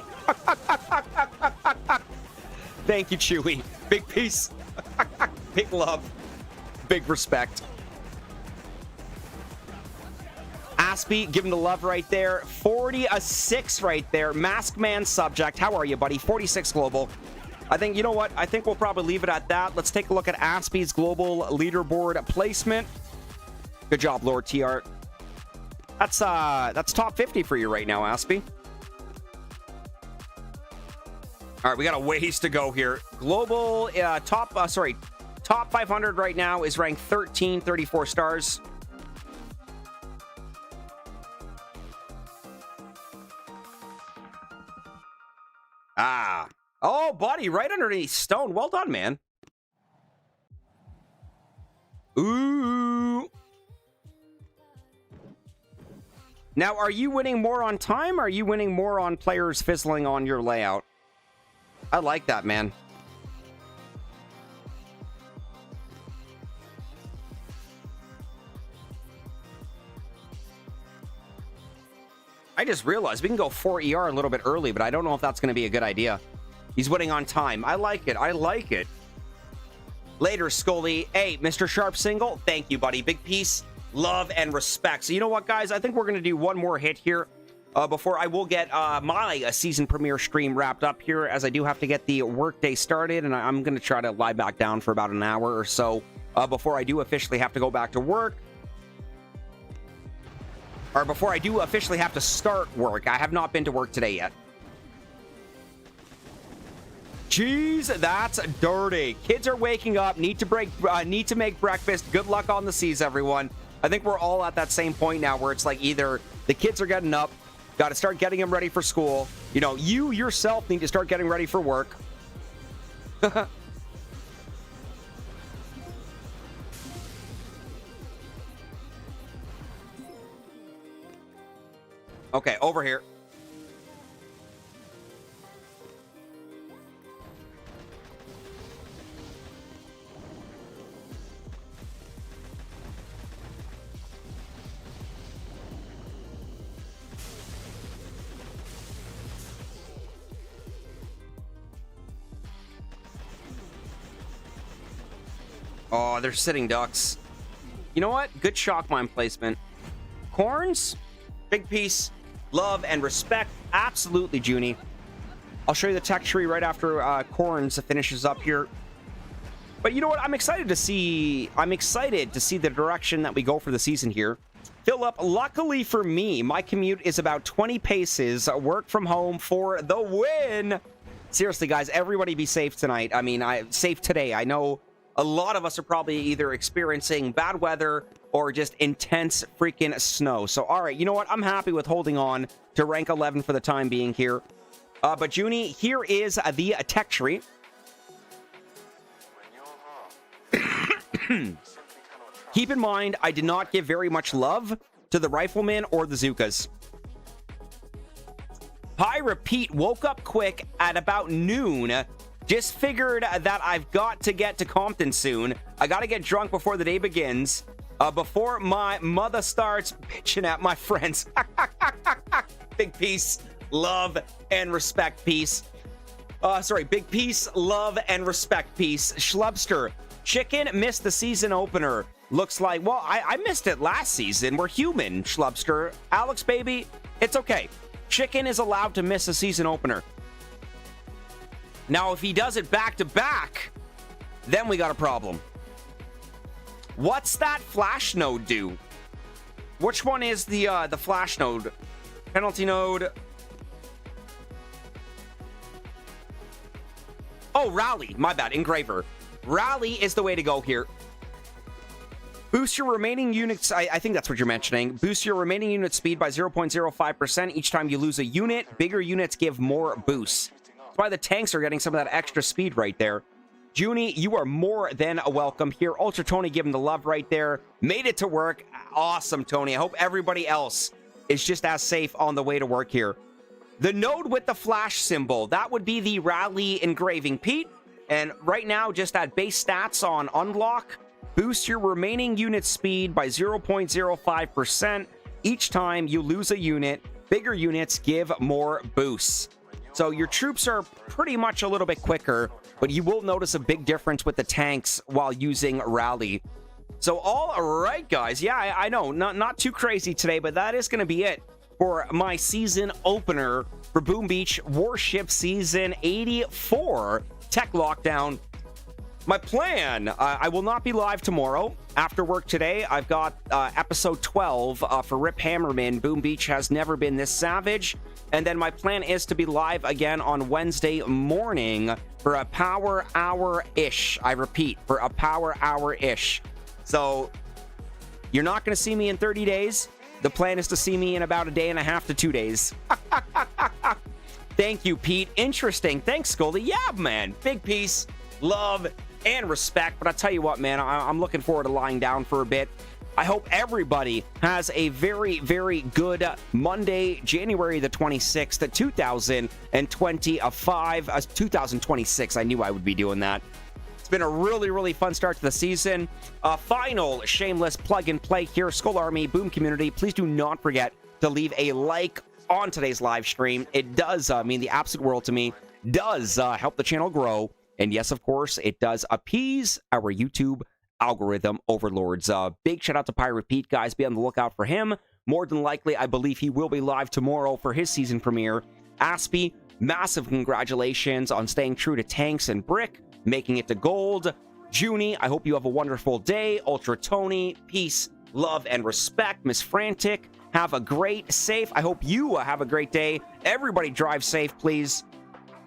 Thank you, Chewy. Big peace. Big love. Big respect. Aspie, give him the love right there. 40-6 right there. Mask Man subject. How are you, buddy? 46 global. I think, you know what? I think we'll probably leave it at that. Let's take a look at Aspie's global leaderboard placement. Good job, Lord TR. That's top 50 for you right now, Aspie. All right, we got a ways to go here. Global top 500 right now is ranked 13, 34 stars. Ah. Oh, buddy, right underneath stone. Well done, man. Ooh. Now, are you winning more on time, or are you winning more on players fizzling on your layout? I like that, man. I just realized we can go 4 ER a little bit early, but I don't know if that's going to be a good idea. He's winning on time. I like it. I like it. Later, Scully. Hey, Mr. Sharp single. Thank you, buddy. Big peace, love, and respect. So you know what, guys? I think we're going to do one more hit here before I will get my season premiere stream wrapped up here, as I do have to get the workday started, and I'm going to try to lie back down for about an hour or so before I do officially have to go back to work. Or before I do officially have to start work. I have not been to work today yet. Jeez, that's dirty. Kids are waking up. Need to make breakfast. Good luck on the seas, everyone. I think we're all at that same point now where it's like either the kids are getting up, got to start getting them ready for school. You know, you yourself need to start getting ready for work. Okay, over here. Oh, they're sitting ducks. You know what? Good shock mine placement. Corns, big piece. Love and respect. Absolutely, Junie. I'll show you the tech tree right after Corns finishes up here. But you know what? I'm excited to see the direction that we go for the season here. Philip, luckily for me, my commute is about 20 paces. Work from home for the win. Seriously, guys, everybody be safe tonight. I mean, safe today. I know a lot of us are probably either experiencing bad weather or just intense freaking snow. So, all right, you know what? I'm happy with holding on to rank 11 for the time being here. But, Junie, here is the tech tree. Keep in mind, I did not give very much love to the Rifleman or the Zukas. Pirate Pete woke up quick at about noon. Just figured that I've got to get to Compton soon. I gotta get drunk before the day begins. Before my mother starts bitching at my friends. Big peace, love, and respect, peace. Big peace, love, and respect, peace. Schlubster, Chicken missed the season opener. Looks like, well, I missed it last season. We're human, Schlubster. Alex, baby, it's okay. Chicken is allowed to miss a season opener. Now, if he does it back-to-back, then we got a problem. What's that flash node do? Which one is the flash node? Penalty node. Oh, rally. My bad. Engraver. Rally is the way to go here. Boost your remaining units. I think that's what you're mentioning. Boost your remaining unit speed by 0.05% each time you lose a unit. Bigger units give more boosts. That's why the tanks are getting some of that extra speed right there. Junie, you are more than welcome here. Ultra Tony giving the love right there. Made it to work. Awesome, Tony. I hope everybody else is just as safe on the way to work here. The node with the flash symbol, that would be the rally engraving, Pete. And right now, just at base stats on unlock, boost your remaining unit speed by 0.05% each time you lose a unit. Bigger units give more boosts. So your troops are pretty much a little bit quicker, but you will notice a big difference with the tanks while using rally. So all right, guys. Yeah, I know, not too crazy today, but that is going to be it for my season opener for Boom Beach Warship Season 84 Tech Lockdown. My plan, I will not be live tomorrow. After work today, I've got episode 12 for Rip Hammerman. Boom Beach has never been this savage. And then my plan is to be live again on Wednesday morning for a power hour-ish. I repeat, for a power hour-ish. So you're not going to see me in 30 days. The plan is to see me in about a day and a half to 2 days. Thank you, Pete. Interesting. Thanks, Scully. Yeah, man. Big peace, love, and respect. But I'll tell you what, man, I'm looking forward to lying down for a bit. I hope everybody has a very, very good Monday, January the 26th, 2026. I knew I would be doing that. It's been a really, really fun start to the season. Final shameless plug and play here. Skull Army, Boom Community, please do not forget to leave a like on today's live stream. It does mean the absolute world to me. Does help the channel grow. And yes, of course, it does appease our YouTube algorithm overlords. Big shout out to Pirate Pete, guys. Be on the lookout for him. More than likely, I believe he will be live tomorrow for his season premiere. Aspie, massive congratulations on staying true to tanks and brick, making it to gold. Junie, I hope you have a wonderful day. Ultra Tony, peace, love, and respect. Miss Frantic, have a great, safe. I hope you have a great day. Everybody drive safe, please.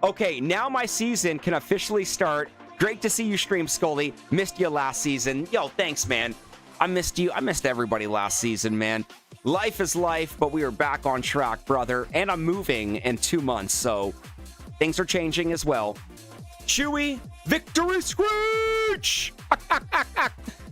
Okay, now my season can officially start. Great to see you stream, Scully. Missed you last season. Yo, thanks, man. I missed you. I missed everybody last season, man. Life is life, but we are back on track, brother. And I'm moving in 2 months, so things are changing as well. Chewy, victory screech!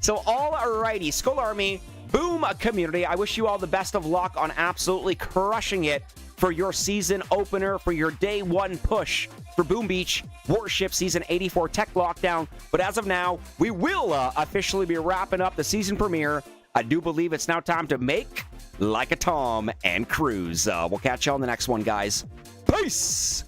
So, alrighty, Skull Army, Boom Community, I wish you all the best of luck on absolutely crushing it for your season opener, for your day one push for Boom Beach Warship Season 84 Tech Lockdown. But as of now, we will officially be wrapping up the season premiere. I do believe it's now time to make like a Tom and cruise. We'll catch you on the next one, guys. Peace!